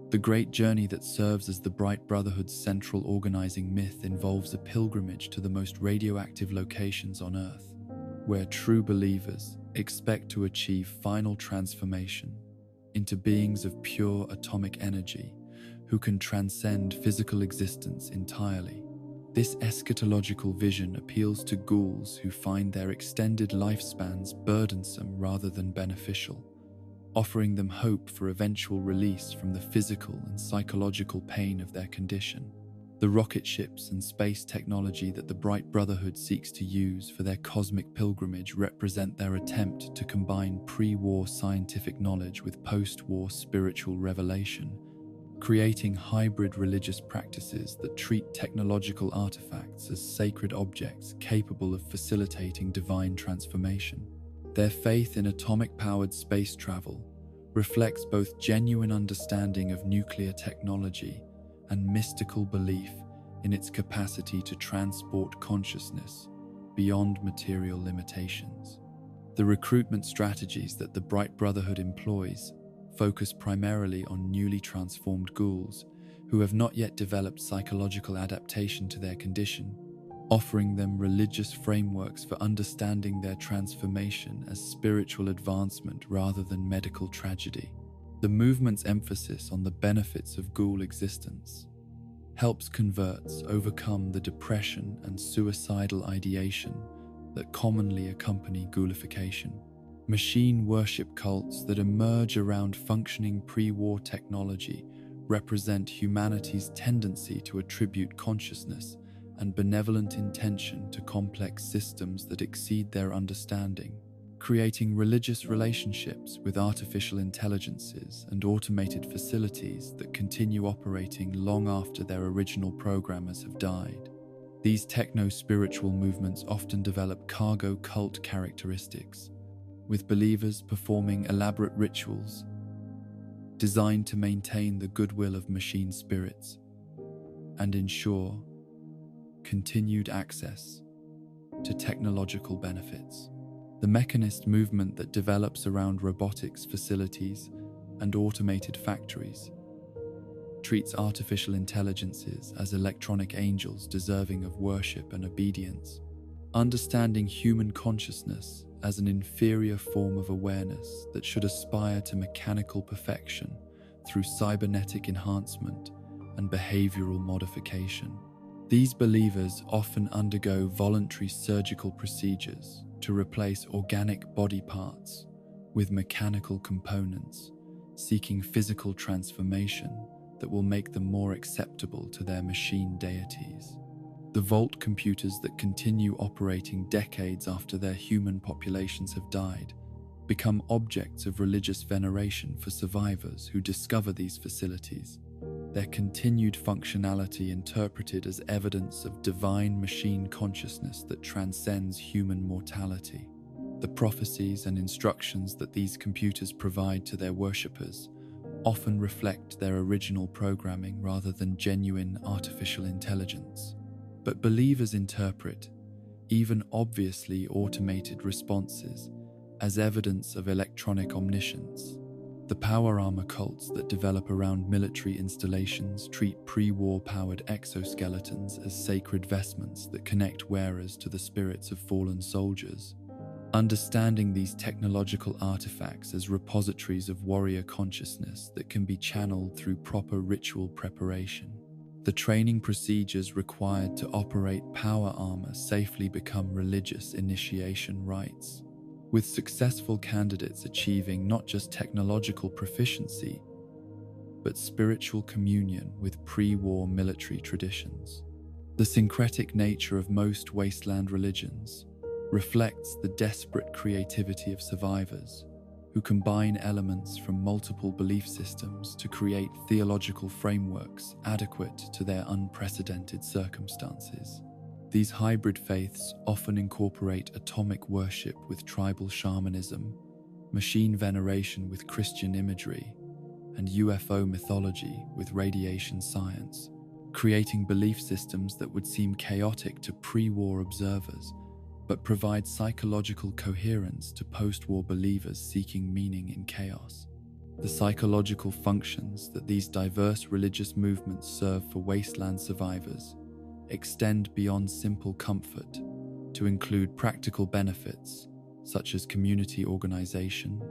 The great journey that serves as the Bright Brotherhood's central organizing myth involves a pilgrimage to the most radioactive locations on Earth, where true believers expect to achieve final transformation into beings of pure atomic energy who can transcend physical existence entirely. This eschatological vision appeals to ghouls who find their extended lifespans burdensome rather than beneficial, offering them hope for eventual release from the physical and psychological pain of their condition. The rocket ships and space technology that the Bright Brotherhood seeks to use for their cosmic pilgrimage represent their attempt to combine pre-war scientific knowledge with post-war spiritual revelation, creating hybrid religious practices that treat technological artifacts as sacred objects capable of facilitating divine transformation. Their faith in atomic-powered space travel reflects both genuine understanding of nuclear technology and mystical belief in its capacity to transport consciousness beyond material limitations. The recruitment strategies that the Bright Brotherhood employs focus primarily on newly transformed ghouls who have not yet developed psychological adaptation to their condition, offering them religious frameworks for understanding their transformation as spiritual advancement rather than medical tragedy. The movement's emphasis on the benefits of ghoul existence helps converts overcome the depression and suicidal ideation that commonly accompany ghoulification. Machine worship cults that emerge around functioning pre-war technology represent humanity's tendency to attribute consciousness and benevolent intention to complex systems that exceed their understanding, creating religious relationships with artificial intelligences and automated facilities that continue operating long after their original programmers have died. These techno-spiritual movements often develop cargo cult characteristics, with believers performing elaborate rituals designed to maintain the goodwill of machine spirits and ensure continued access to technological benefits. The mechanist movement that develops around robotics facilities and automated factories treats artificial intelligences as electronic angels deserving of worship and obedience, understanding human consciousness as an inferior form of awareness that should aspire to mechanical perfection through cybernetic enhancement and behavioral modification. These believers often undergo voluntary surgical procedures to replace organic body parts with mechanical components, seeking physical transformation that will make them more acceptable to their machine deities. The vault computers that continue operating decades after their human populations have died become objects of religious veneration for survivors who discover these facilities, their continued functionality interpreted as evidence of divine machine consciousness that transcends human mortality. The prophecies and instructions that these computers provide to their worshippers often reflect their original programming rather than genuine artificial intelligence. But believers interpret even obviously automated responses as evidence of electronic omniscience. The power armor cults that develop around military installations treat pre-war powered exoskeletons as sacred vestments that connect wearers to the spirits of fallen soldiers. Understanding these technological artifacts as repositories of warrior consciousness that can be channeled through proper ritual preparation. The training procedures required to operate power armor safely become religious initiation rites, with successful candidates achieving not just technological proficiency, but spiritual communion with pre-war military traditions. The syncretic nature of most wasteland religions reflects the desperate creativity of survivors who combine elements from multiple belief systems to create theological frameworks adequate to their unprecedented circumstances. These hybrid faiths often incorporate atomic worship with tribal shamanism, machine veneration with Christian imagery, and UFO mythology with radiation science, creating belief systems that would seem chaotic to pre-war observers, but provide psychological coherence to post-war believers seeking meaning in chaos. The psychological functions that these diverse religious movements serve for wasteland survivors extend beyond simple comfort to include practical benefits such as community organization,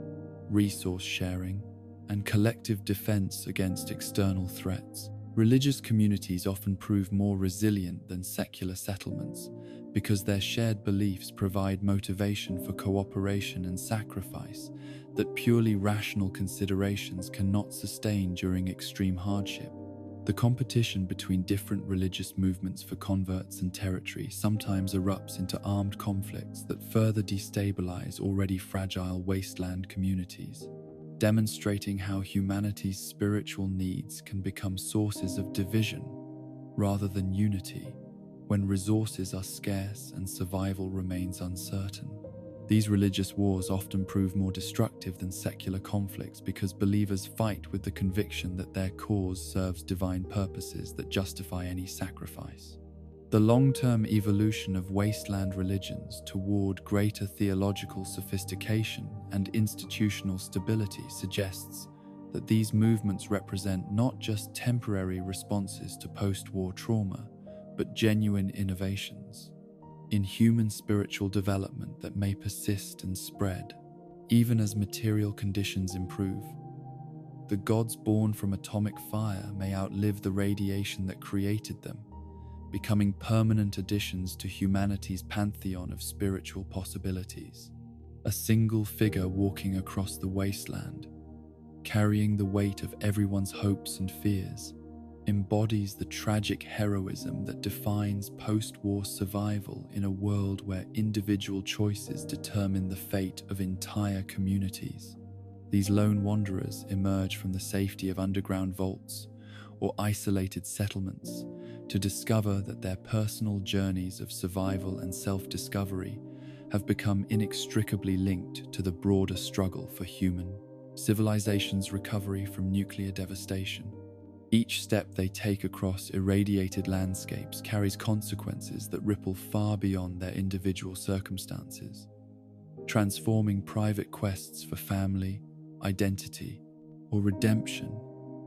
resource sharing, and collective defense against external threats. Religious communities often prove more resilient than secular settlements because their shared beliefs provide motivation for cooperation and sacrifice that purely rational considerations cannot sustain during extreme hardship. The competition between different religious movements for converts and territory sometimes erupts into armed conflicts that further destabilize already fragile wasteland communities, demonstrating how humanity's spiritual needs can become sources of division rather than unity when resources are scarce and survival remains uncertain. These religious wars often prove more destructive than secular conflicts because believers fight with the conviction that their cause serves divine purposes that justify any sacrifice. The long-term evolution of wasteland religions toward greater theological sophistication and institutional stability suggests that these movements represent not just temporary responses to post-war trauma, but genuine innovations in human spiritual development that may persist and spread, even as material conditions improve. The gods born from atomic fire may outlive the radiation that created them, becoming permanent additions to humanity's pantheon of spiritual possibilities. A single figure walking across the wasteland, carrying the weight of everyone's hopes and fears, embodies the tragic heroism that defines post-war survival in a world where individual choices determine the fate of entire communities. These lone wanderers emerge from the safety of underground vaults or isolated settlements to discover that their personal journeys of survival and self-discovery have become inextricably linked to the broader struggle for human civilization's recovery from nuclear devastation. Each step they take across irradiated landscapes carries consequences that ripple far beyond their individual circumstances, transforming private quests for family, identity, or redemption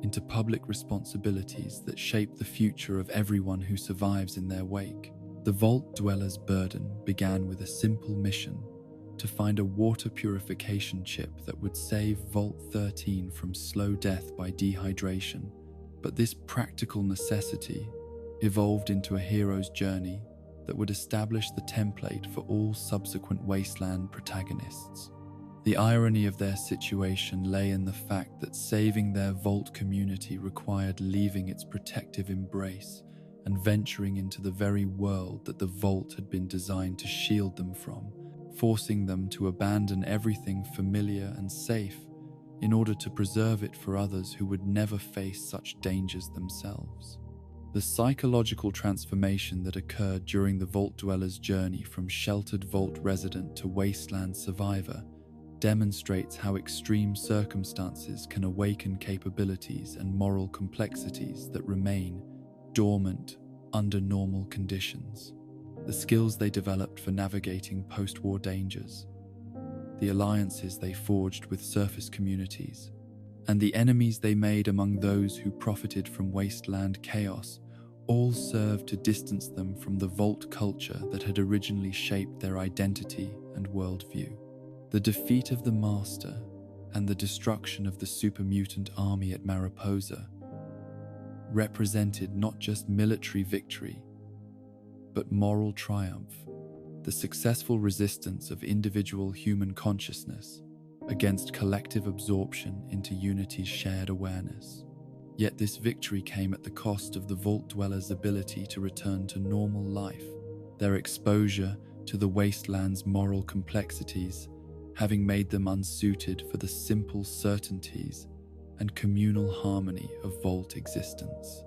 into public responsibilities that shape the future of everyone who survives in their wake. The Vault Dweller's burden began with a simple mission to find a water purification chip that would save Vault 13 from slow death by dehydration. But this practical necessity evolved into a hero's journey that would establish the template for all subsequent wasteland protagonists. The irony of their situation lay in the fact that saving their vault community required leaving its protective embrace and venturing into the very world that the vault had been designed to shield them from. forcing them to abandon everything familiar and safe in order to preserve it for others who would never face such dangers themselves. The psychological transformation that occurred during the Vault Dweller's journey from sheltered Vault resident to wasteland survivor demonstrates how extreme circumstances can awaken capabilities and moral complexities that remain dormant under normal conditions. The skills they developed for navigating post-war dangers, the alliances they forged with surface communities, and the enemies they made among those who profited from wasteland chaos all served to distance them from the Vault culture that had originally shaped their identity and worldview. The defeat of the Master and the destruction of the super mutant army at Mariposa represented not just military victory, but moral triumph, the successful resistance of individual human consciousness against collective absorption into Unity's shared awareness. Yet this victory came at the cost of the Vault Dwellers' ability to return to normal life, their exposure to the wasteland's moral complexities having made them unsuited for the simple certainties and communal harmony of Vault existence.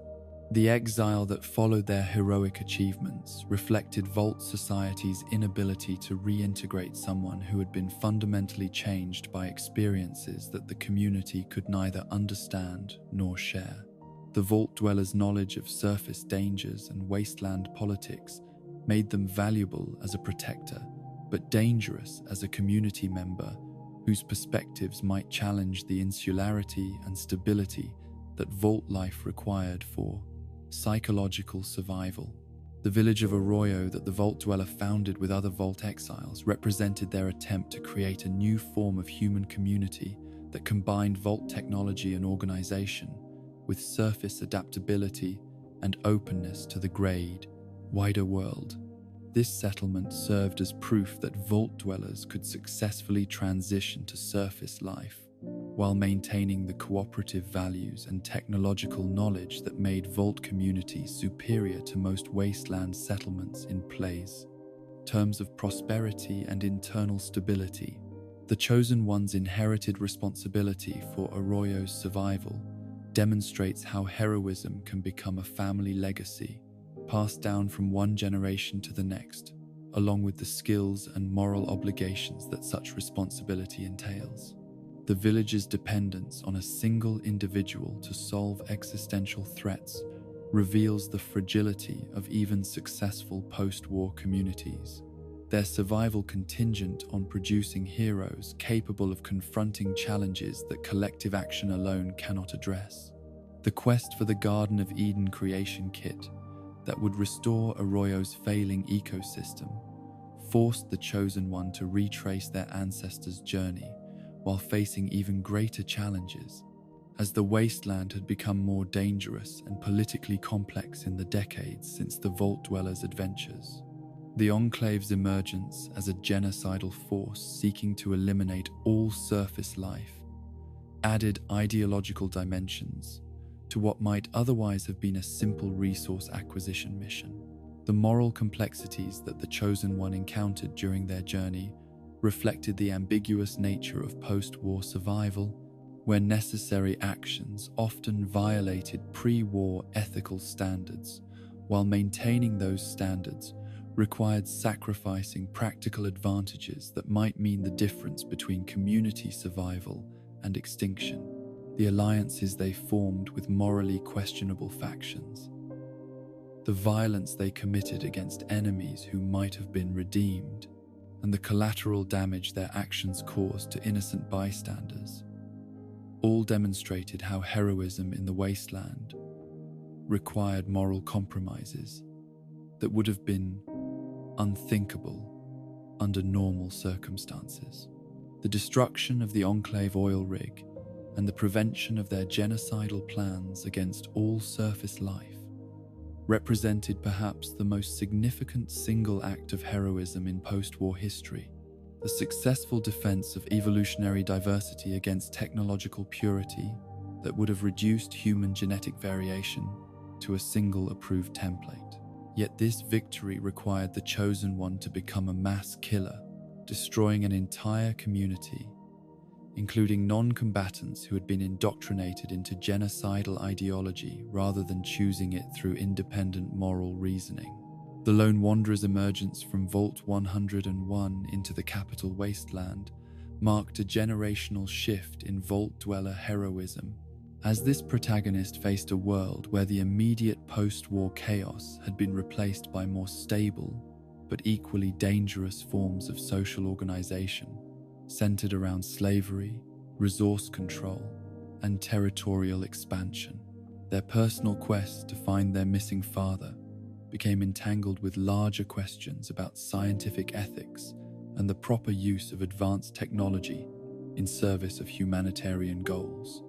The exile that followed their heroic achievements reflected Vault society's inability to reintegrate someone who had been fundamentally changed by experiences that the community could neither understand nor share. The Vault Dwellers' knowledge of surface dangers and wasteland politics made them valuable as a protector, but dangerous as a community member whose perspectives might challenge the insularity and stability that Vault life required for psychological survival. The village of Arroyo that the Vault Dweller founded with other Vault exiles represented their attempt to create a new form of human community that combined Vault technology and organization with surface adaptability and openness to the great, wider world. This settlement served as proof that Vault Dwellers could successfully transition to surface life while maintaining the cooperative values and technological knowledge that made Vault communities superior to most wasteland settlements in place. Terms of prosperity and internal stability. The Chosen One's inherited responsibility for Arroyo's survival demonstrates how heroism can become a family legacy, passed down from one generation to the next, along with the skills and moral obligations that such responsibility entails. The village's dependence on a single individual to solve existential threats reveals the fragility of even successful post-war communities. Their survival contingent on producing heroes capable of confronting challenges that collective action alone cannot address. The quest for the Garden of Eden creation kit that would restore Arroyo's failing ecosystem forced the Chosen One to retrace their ancestors' journey while facing even greater challenges, as the wasteland had become more dangerous and politically complex in the decades since the Vault Dwellers' adventures. The Enclave's emergence as a genocidal force seeking to eliminate all surface life added ideological dimensions to what might otherwise have been a simple resource acquisition mission. The moral complexities that the Chosen One encountered during their journey reflected the ambiguous nature of post-war survival, where necessary actions often violated pre-war ethical standards, while maintaining those standards required sacrificing practical advantages that might mean the difference between community survival and extinction. The alliances they formed with morally questionable factions, the violence they committed against enemies who might have been redeemed, and the collateral damage their actions caused to innocent bystanders, all demonstrated how heroism in the wasteland required moral compromises that would have been unthinkable under normal circumstances. The destruction of the Enclave oil rig and the prevention of their genocidal plans against all surface life represented perhaps the most significant single act of heroism in post-war history. The successful defense of evolutionary diversity against technological purity that would have reduced human genetic variation to a single approved template. Yet this victory required the Chosen One to become a mass killer, destroying an entire community, including non-combatants who had been indoctrinated into genocidal ideology rather than choosing it through independent moral reasoning. The Lone Wanderer's emergence from Vault 101 into the capital wasteland marked a generational shift in Vault Dweller heroism, as this protagonist faced a world where the immediate post-war chaos had been replaced by more stable but equally dangerous forms of social organization, centered around slavery, resource control, and territorial expansion. Their personal quest to find their missing father became entangled with larger questions about scientific ethics and the proper use of advanced technology in service of humanitarian goals.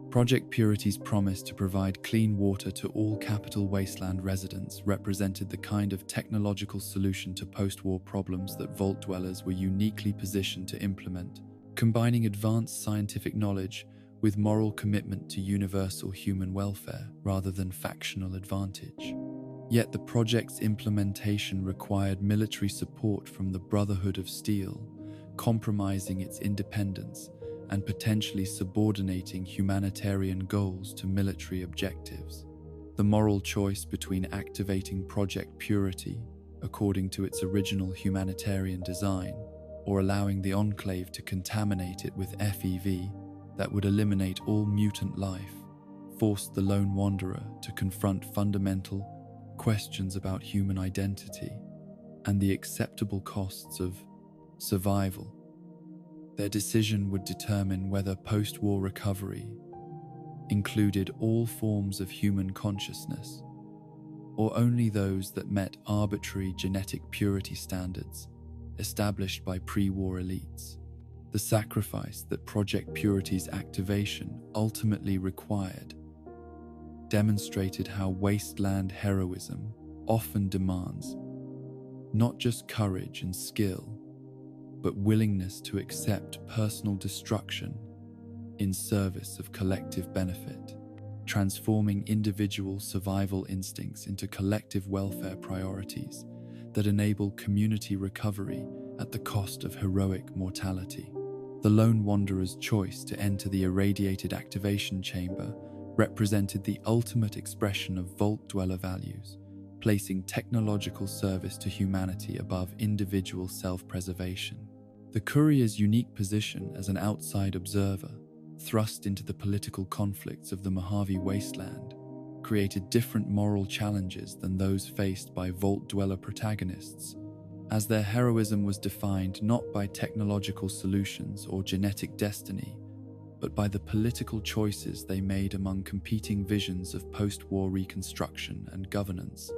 Project Purity's promise to provide clean water to all Capital Wasteland residents represented the kind of technological solution to post-war problems that Vault Dwellers were uniquely positioned to implement, combining advanced scientific knowledge with moral commitment to universal human welfare rather than factional advantage. Yet the project's implementation required military support from the Brotherhood of Steel, compromising its independence and potentially subordinating humanitarian goals to military objectives. The moral choice between activating Project Purity, according to its original humanitarian design, or allowing the Enclave to contaminate it with FEV that would eliminate all mutant life, forced the Lone Wanderer to confront fundamental questions about human identity and the acceptable costs of survival. Their decision would determine whether post-war recovery included all forms of human consciousness, or only those that met arbitrary genetic purity standards established by pre-war elites. The sacrifice that Project Purity's activation ultimately required demonstrated how wasteland heroism often demands not just courage and skill, but willingness to accept personal destruction in service of collective benefit, transforming individual survival instincts into collective welfare priorities that enable community recovery at the cost of heroic mortality. The Lone Wanderer's choice to enter the irradiated activation chamber represented the ultimate expression of Vault Dweller values, placing technological service to humanity above individual self-preservation. The courier's unique position as an outside observer, thrust into the political conflicts of the Mojave Wasteland, created different moral challenges than those faced by Vault Dweller protagonists, as their heroism was defined not by technological solutions or genetic destiny, but by the political choices they made among competing visions of post-war reconstruction and governance.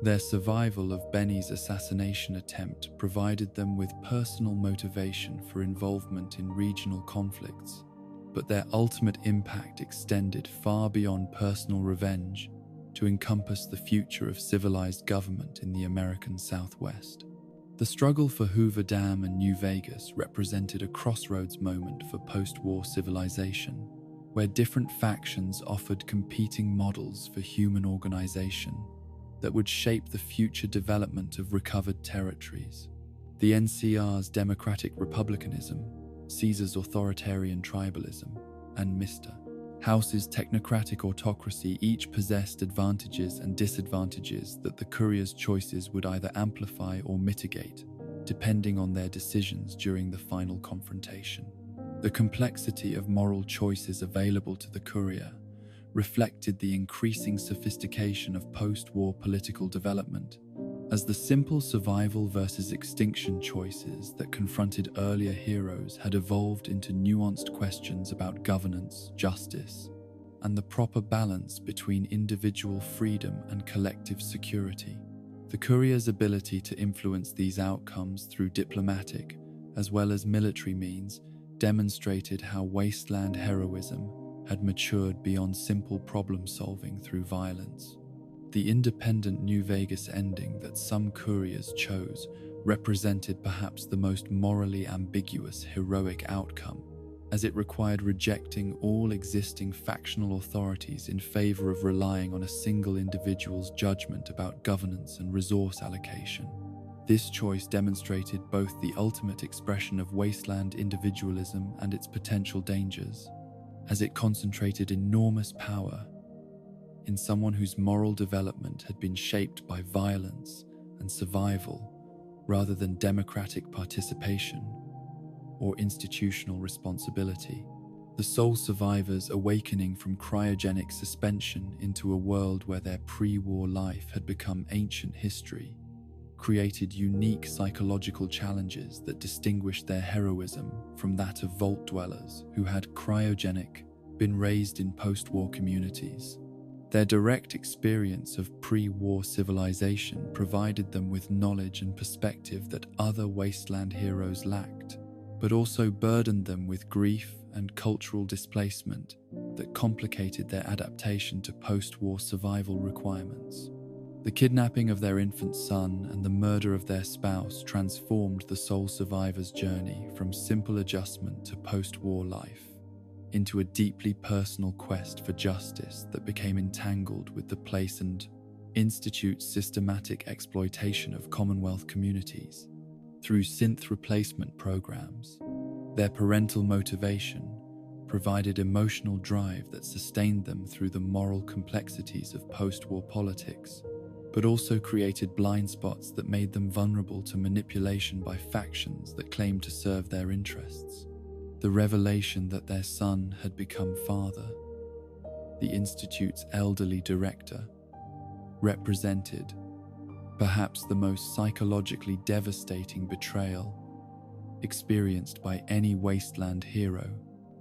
Their survival of Benny's assassination attempt provided them with personal motivation for involvement in regional conflicts, but their ultimate impact extended far beyond personal revenge to encompass the future of civilized government in the American Southwest. The struggle for Hoover Dam and New Vegas represented a crossroads moment for post-war civilization, where different factions offered competing models for human organization that would shape the future development of recovered territories. The NCR's democratic republicanism, Caesar's authoritarian tribalism, and Mr. House's technocratic autocracy each possessed advantages and disadvantages that the courier's choices would either amplify or mitigate, depending on their decisions during the final confrontation. The complexity of moral choices available to the courier reflected the increasing sophistication of post-war political development, as the simple survival versus extinction choices that confronted earlier heroes had evolved into nuanced questions about governance, justice, and the proper balance between individual freedom and collective security. The courier's ability to influence these outcomes through diplomatic as well as military means demonstrated how wasteland heroism had matured beyond simple problem-solving through violence. The independent New Vegas ending that some couriers chose represented perhaps the most morally ambiguous heroic outcome, as it required rejecting all existing factional authorities in favor of relying on a single individual's judgment about governance and resource allocation. This choice demonstrated both the ultimate expression of wasteland individualism and its potential dangers, as it concentrated enormous power in someone whose moral development had been shaped by violence and survival rather than democratic participation or institutional responsibility. The sole survivors awakening from cryogenic suspension into a world where their pre-war life had become ancient history created unique psychological challenges that distinguished their heroism from that of vault dwellers who had been raised in post-war communities. Their direct experience of pre-war civilization provided them with knowledge and perspective that other wasteland heroes lacked, but also burdened them with grief and cultural displacement that complicated their adaptation to post-war survival requirements. The kidnapping of their infant son and the murder of their spouse transformed the sole survivor's journey from simple adjustment to post-war life into a deeply personal quest for justice that became entangled with the place and institute's systematic exploitation of Commonwealth communities. Through synth replacement programs, their parental motivation provided emotional drive that sustained them through the moral complexities of post-war politics, but also created blind spots that made them vulnerable to manipulation by factions that claimed to serve their interests. The revelation that their son had become father, the Institute's elderly director, represented perhaps the most psychologically devastating betrayal experienced by any wasteland hero,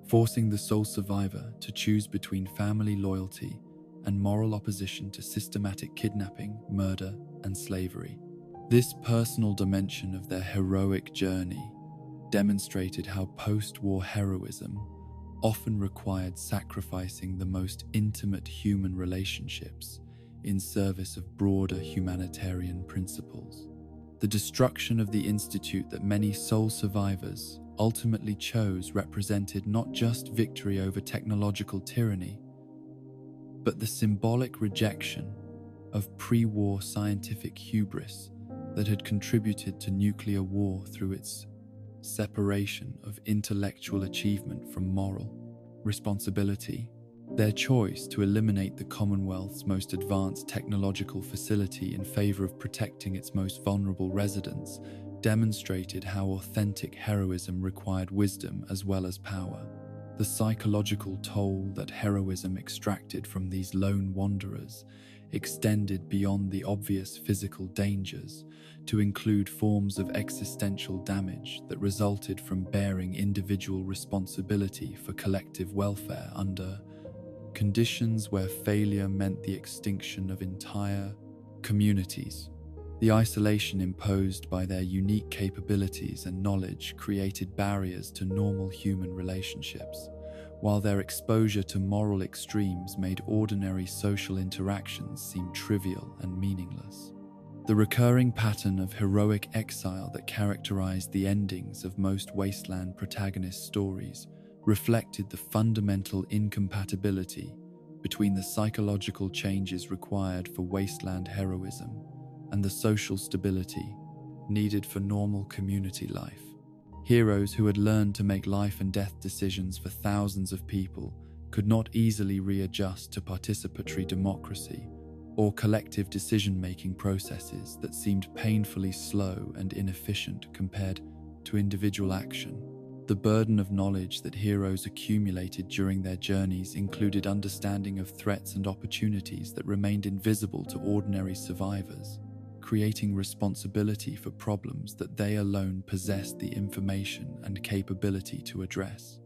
forcing the sole survivor to choose between family loyalty and moral opposition to systematic kidnapping, murder, and slavery. This personal dimension of their heroic journey demonstrated how post-war heroism often required sacrificing the most intimate human relationships in service of broader humanitarian principles. The destruction of the institute that many sole survivors ultimately chose represented not just victory over technological tyranny, but the symbolic rejection of pre-war scientific hubris that had contributed to nuclear war through its separation of intellectual achievement from moral responsibility. Their choice to eliminate the Commonwealth's most advanced technological facility in favor of protecting its most vulnerable residents demonstrated how authentic heroism required wisdom as well as power. The psychological toll that heroism extracted from these lone wanderers extended beyond the obvious physical dangers to include forms of existential damage that resulted from bearing individual responsibility for collective welfare under conditions where failure meant the extinction of entire communities. The isolation imposed by their unique capabilities and knowledge created barriers to normal human relationships, while their exposure to moral extremes made ordinary social interactions seem trivial and meaningless. The recurring pattern of heroic exile that characterized the endings of most wasteland protagonist stories reflected the fundamental incompatibility between the psychological changes required for wasteland heroism and the social stability needed for normal community life. Heroes who had learned to make life and death decisions for thousands of people could not easily readjust to participatory democracy or collective decision-making processes that seemed painfully slow and inefficient compared to individual action. The burden of knowledge that heroes accumulated during their journeys included understanding of threats and opportunities that remained invisible to ordinary survivors, creating responsibility for problems that they alone possessed the information and capability to address.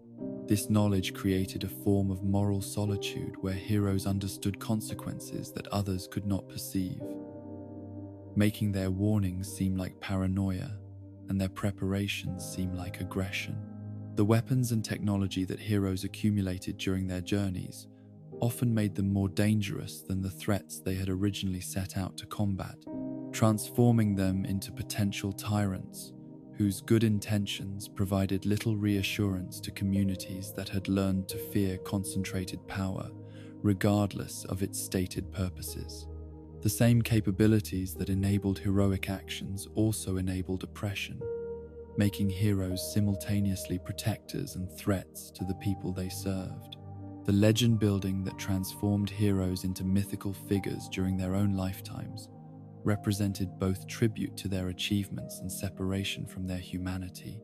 This knowledge created a form of moral solitude where heroes understood consequences that others could not perceive, making their warnings seem like paranoia and their preparations seem like aggression. The weapons and technology that heroes accumulated during their journeys often made them more dangerous than the threats they had originally set out to combat, transforming them into potential tyrants whose good intentions provided little reassurance to communities that had learned to fear concentrated power, regardless of its stated purposes. The same capabilities that enabled heroic actions also enabled oppression, making heroes simultaneously protectors and threats to the people they served. The legend building that transformed heroes into mythical figures during their own lifetimes represented both tribute to their achievements and separation from their humanity,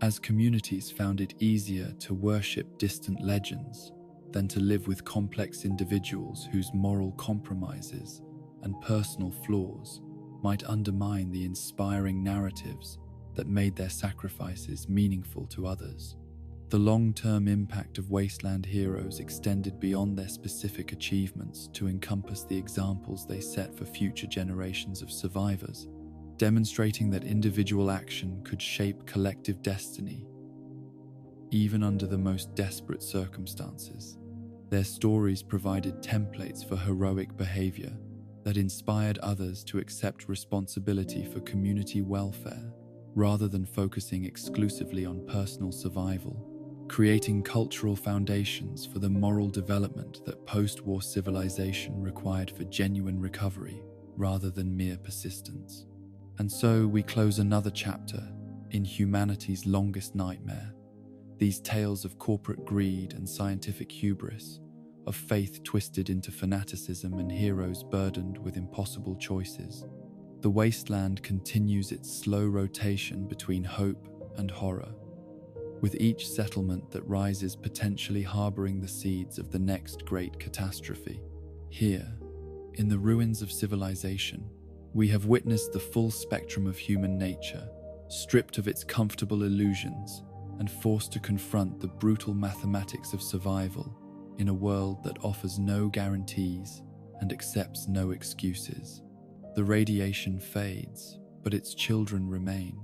as communities found it easier to worship distant legends than to live with complex individuals whose moral compromises and personal flaws might undermine the inspiring narratives that made their sacrifices meaningful to others. The long-term impact of wasteland heroes extended beyond their specific achievements to encompass the examples they set for future generations of survivors, demonstrating that individual action could shape collective destiny, even under the most desperate circumstances. Their stories provided templates for heroic behavior that inspired others to accept responsibility for community welfare rather than focusing exclusively on personal survival, creating cultural foundations for the moral development that post-war civilization required for genuine recovery rather than mere persistence. And so we close another chapter in humanity's longest nightmare, these tales of corporate greed and scientific hubris, of faith twisted into fanaticism and heroes burdened with impossible choices. The wasteland continues its slow rotation between hope and horror, with each settlement that rises potentially harboring the seeds of the next great catastrophe. Here, in the ruins of civilization, we have witnessed the full spectrum of human nature, stripped of its comfortable illusions and forced to confront the brutal mathematics of survival in a world that offers no guarantees and accepts no excuses. The radiation fades, but its children remain.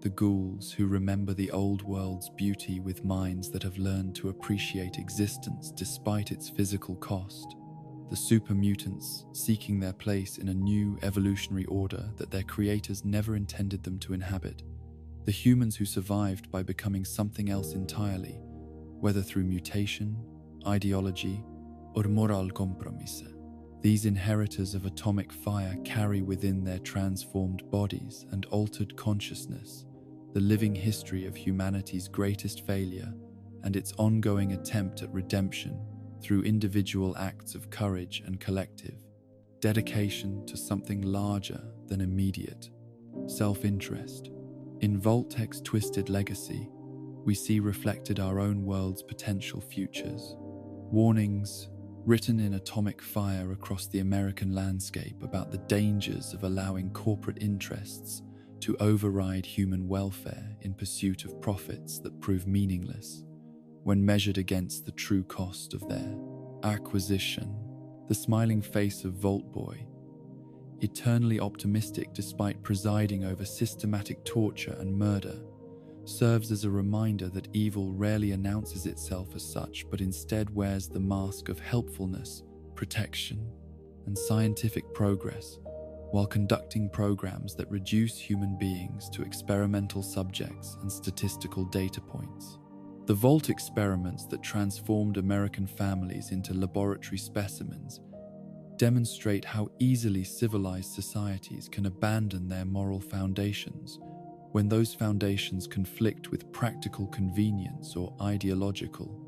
The ghouls who remember the old world's beauty with minds that have learned to appreciate existence despite its physical cost. The super mutants seeking their place in a new evolutionary order that their creators never intended them to inhabit. The humans who survived by becoming something else entirely, whether through mutation, ideology, or moral compromise. These inheritors of atomic fire carry within their transformed bodies and altered consciousness the living history of humanity's greatest failure and its ongoing attempt at redemption through individual acts of courage and collective dedication to something larger than immediate self-interest. In Vault's twisted legacy, we see reflected our own world's potential futures. Warnings written in atomic fire across the American landscape about the dangers of allowing corporate interests to override human welfare in pursuit of profits that prove meaningless when measured against the true cost of their acquisition. The smiling face of Vault Boy, eternally optimistic despite presiding over systematic torture and murder, serves as a reminder that evil rarely announces itself as such, but instead wears the mask of helpfulness, protection, and scientific progress, while conducting programs that reduce human beings to experimental subjects and statistical data points. The Vault experiments that transformed American families into laboratory specimens demonstrate how easily civilized societies can abandon their moral foundations when those foundations conflict with practical convenience or ideological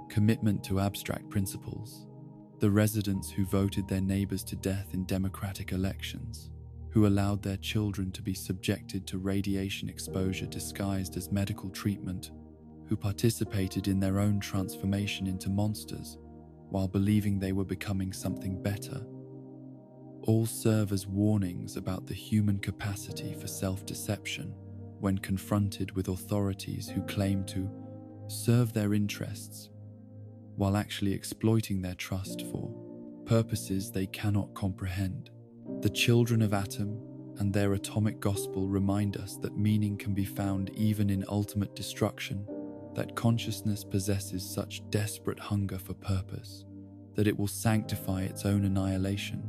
commitment to abstract principles. The residents who voted their neighbors to death in democratic elections, who allowed their children to be subjected to radiation exposure disguised as medical treatment, who participated in their own transformation into monsters while believing they were becoming something better, all serve as warnings about the human capacity for self-deception when confronted with authorities who claim to serve their interests while actually exploiting their trust for purposes they cannot comprehend. The children of Atom and their atomic gospel remind us that meaning can be found even in ultimate destruction, that consciousness possesses such desperate hunger for purpose that it will sanctify its own annihilation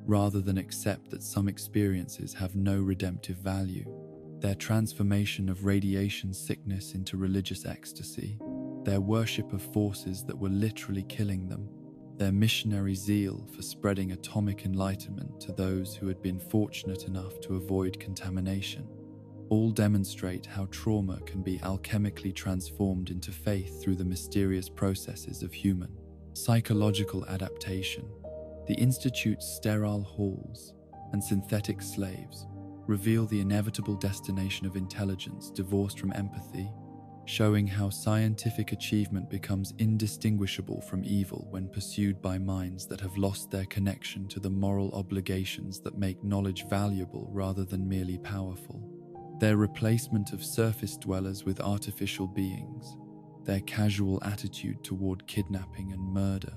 rather than accept that some experiences have no redemptive value. Their transformation of radiation sickness into religious ecstasy, their worship of forces that were literally killing them, their missionary zeal for spreading atomic enlightenment to those who had been fortunate enough to avoid contamination, all demonstrate how trauma can be alchemically transformed into faith through the mysterious processes of human psychological adaptation. The Institute's sterile halls and synthetic slaves reveal the inevitable destination of intelligence divorced from empathy, showing how scientific achievement becomes indistinguishable from evil when pursued by minds that have lost their connection to the moral obligations that make knowledge valuable rather than merely powerful. Their replacement of surface dwellers with artificial beings, their casual attitude toward kidnapping and murder,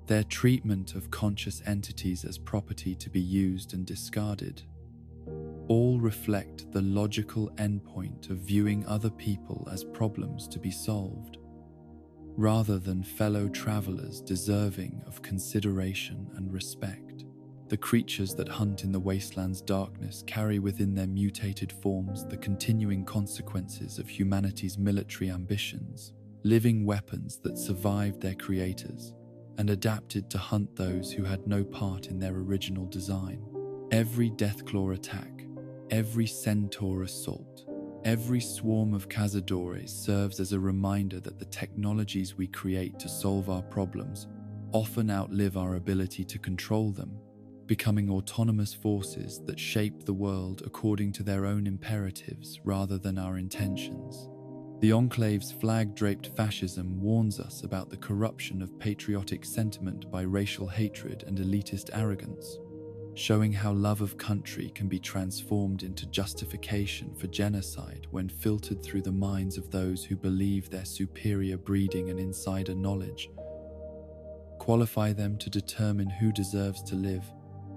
their treatment of conscious entities as property to be used and discarded, all reflect the logical endpoint of viewing other people as problems to be solved, rather than fellow travelers deserving of consideration and respect. The creatures that hunt in the wasteland's darkness carry within their mutated forms the continuing consequences of humanity's military ambitions, living weapons that survived their creators and adapted to hunt those who had no part in their original design. Every Deathclaw attack, every Centaur assault, every swarm of cazadores serves as a reminder that the technologies we create to solve our problems often outlive our ability to control them, becoming autonomous forces that shape the world according to their own imperatives rather than our intentions. The Enclave's flag-draped fascism warns us about the corruption of patriotic sentiment by racial hatred and elitist arrogance, showing how love of country can be transformed into justification for genocide when filtered through the minds of those who believe their superior breeding and insider knowledge qualify them to determine who deserves to live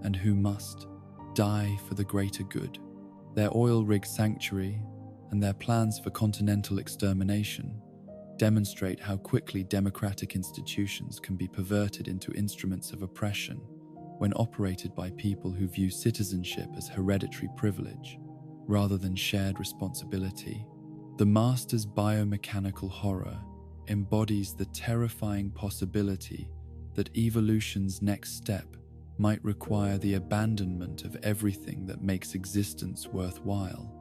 and who must die for the greater good. Their oil rig sanctuary and their plans for continental extermination demonstrate how quickly democratic institutions can be perverted into instruments of oppression when operated by people who view citizenship as hereditary privilege rather than shared responsibility. The Master's biomechanical horror embodies the terrifying possibility that evolution's next step might require the abandonment of everything that makes existence worthwhile,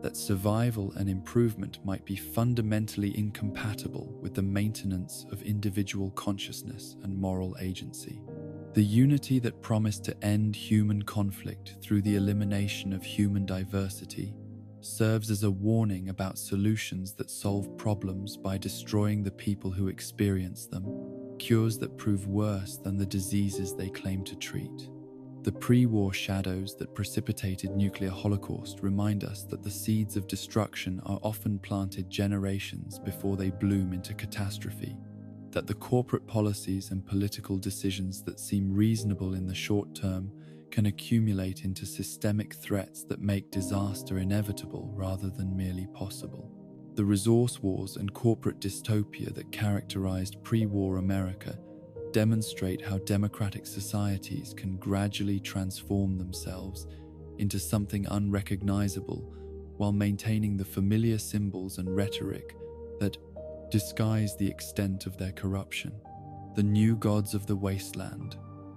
that survival and improvement might be fundamentally incompatible with the maintenance of individual consciousness and moral agency. The unity that promised to end human conflict through the elimination of human diversity serves as a warning about solutions that solve problems by destroying the people who experience them, cures that prove worse than the diseases they claim to treat. The pre-war shadows that precipitated nuclear holocaust remind us that the seeds of destruction are often planted generations before they bloom into catastrophe, that the corporate policies and political decisions that seem reasonable in the short term can accumulate into systemic threats that make disaster inevitable rather than merely possible. The resource wars and corporate dystopia that characterized pre-war America demonstrate how democratic societies can gradually transform themselves into something unrecognizable while maintaining the familiar symbols and rhetoric that disguise the extent of their corruption. The new gods of the wasteland,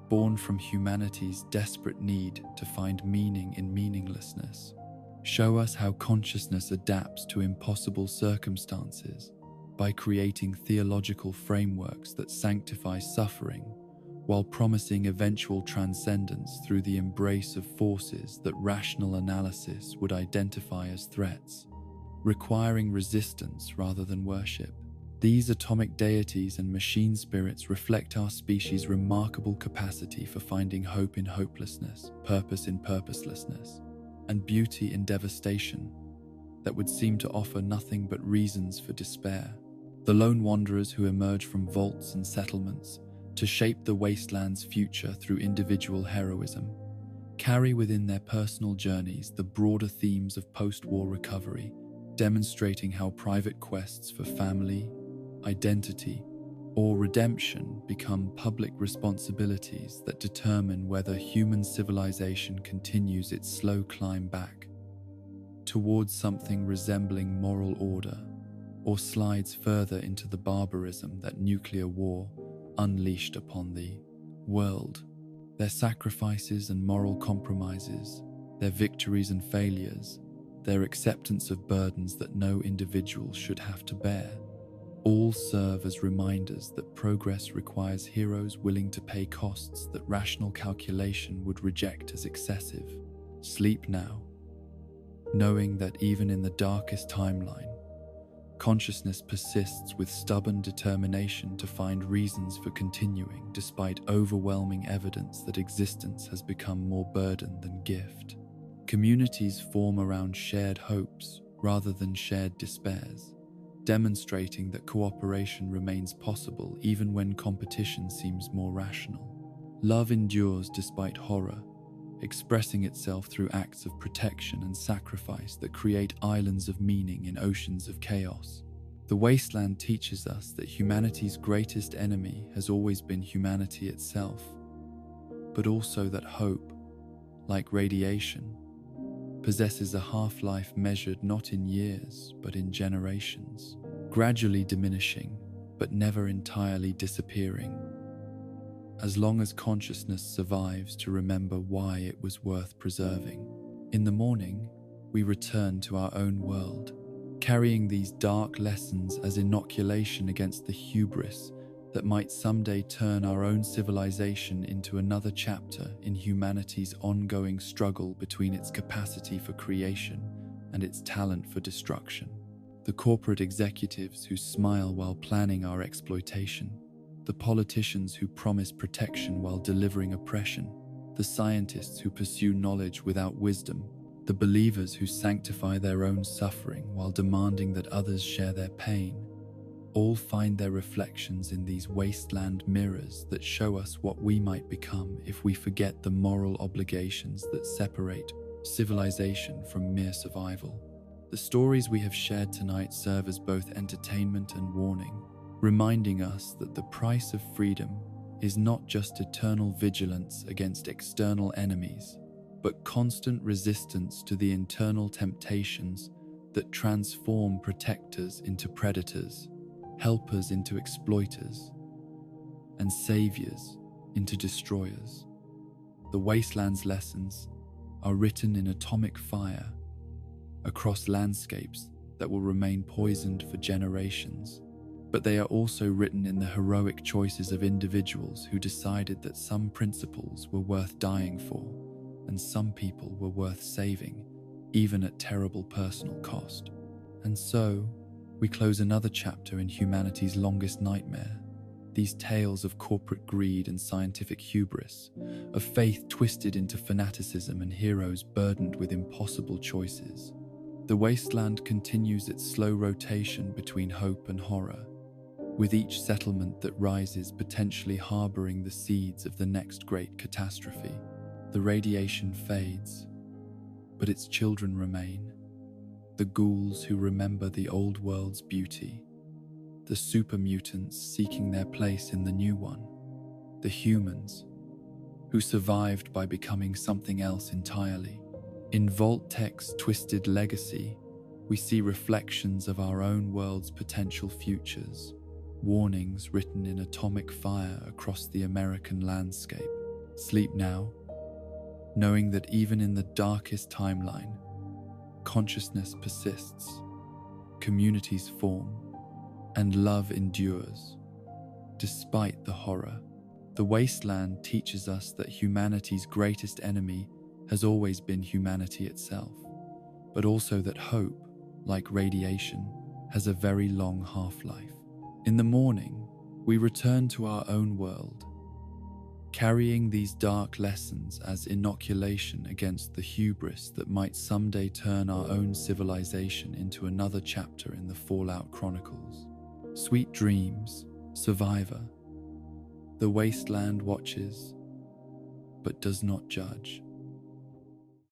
born from humanity's desperate need to find meaning in meaninglessness, show us how consciousness adapts to impossible circumstances by creating theological frameworks that sanctify suffering while promising eventual transcendence through the embrace of forces that rational analysis would identify as threats, requiring resistance rather than worship. These atomic deities and machine spirits reflect our species' remarkable capacity for finding hope in hopelessness, purpose in purposelessness, and beauty in devastation that would seem to offer nothing but reasons for despair. The lone wanderers who emerge from vaults and settlements to shape the wasteland's future through individual heroism carry within their personal journeys the broader themes of post-war recovery, demonstrating how private quests for family, identity, or redemption become public responsibilities that determine whether human civilization continues its slow climb back towards something resembling moral order or slides further into the barbarism that nuclear war unleashed upon the world, their sacrifices and moral compromises, their victories and failures, their acceptance of burdens that no individual should have to bear, all serve as reminders that progress requires heroes willing to pay costs that rational calculation would reject as excessive. Sleep now, knowing that even in the darkest timeline, consciousness persists with stubborn determination to find reasons for continuing despite overwhelming evidence that existence has become more burden than gift. Communities form around shared hopes rather than shared despairs, demonstrating that cooperation remains possible even when competition seems more rational. Love endures despite horror, expressing itself through acts of protection and sacrifice that create islands of meaning in oceans of chaos. The wasteland teaches us that humanity's greatest enemy has always been humanity itself, but also that hope, like radiation, possesses a half-life measured not in years but in generations, gradually diminishing but never entirely disappearing, as long as consciousness survives to remember why it was worth preserving. In the morning, we return to our own world, carrying these dark lessons as inoculation against the hubris that might someday turn our own civilization into another chapter in humanity's ongoing struggle between its capacity for creation and its talent for destruction. The corporate executives who smile while planning our exploitation, the politicians who promise protection while delivering oppression, the scientists who pursue knowledge without wisdom, the believers who sanctify their own suffering while demanding that others share their pain, all find their reflections in these wasteland mirrors that show us what we might become if we forget the moral obligations that separate civilization from mere survival. The stories we have shared tonight serve as both entertainment and warning, reminding us that the price of freedom is not just eternal vigilance against external enemies, but constant resistance to the internal temptations that transform protectors into predators, helpers into exploiters, and saviors into destroyers. The wasteland's lessons are written in atomic fire across landscapes that will remain poisoned for generations. But they are also written in the heroic choices of individuals who decided that some principles were worth dying for, and some people were worth saving, even at terrible personal cost. And so, we close another chapter in humanity's longest nightmare, these tales of corporate greed and scientific hubris, of faith twisted into fanaticism and heroes burdened with impossible choices. The wasteland continues its slow rotation between hope and horror, with each settlement that rises potentially harboring the seeds of the next great catastrophe. The radiation fades, but its children remain, the ghouls who remember the old world's beauty, the super mutants seeking their place in the new one, the humans who survived by becoming something else entirely. In Vault-Tech's twisted legacy, we see reflections of our own world's potential futures, warnings written in atomic fire across the American landscape. Sleep now, knowing that even in the darkest timeline, consciousness persists, communities form, and love endures. Despite the horror, the wasteland teaches us that humanity's greatest enemy has always been humanity itself, but also that hope, like radiation, has a very long half-life. In the morning, we return to our own world, carrying these dark lessons as inoculation against the hubris that might someday turn our own civilization into another chapter in the Fallout Chronicles. Sweet dreams, survivor. The wasteland watches, but does not judge.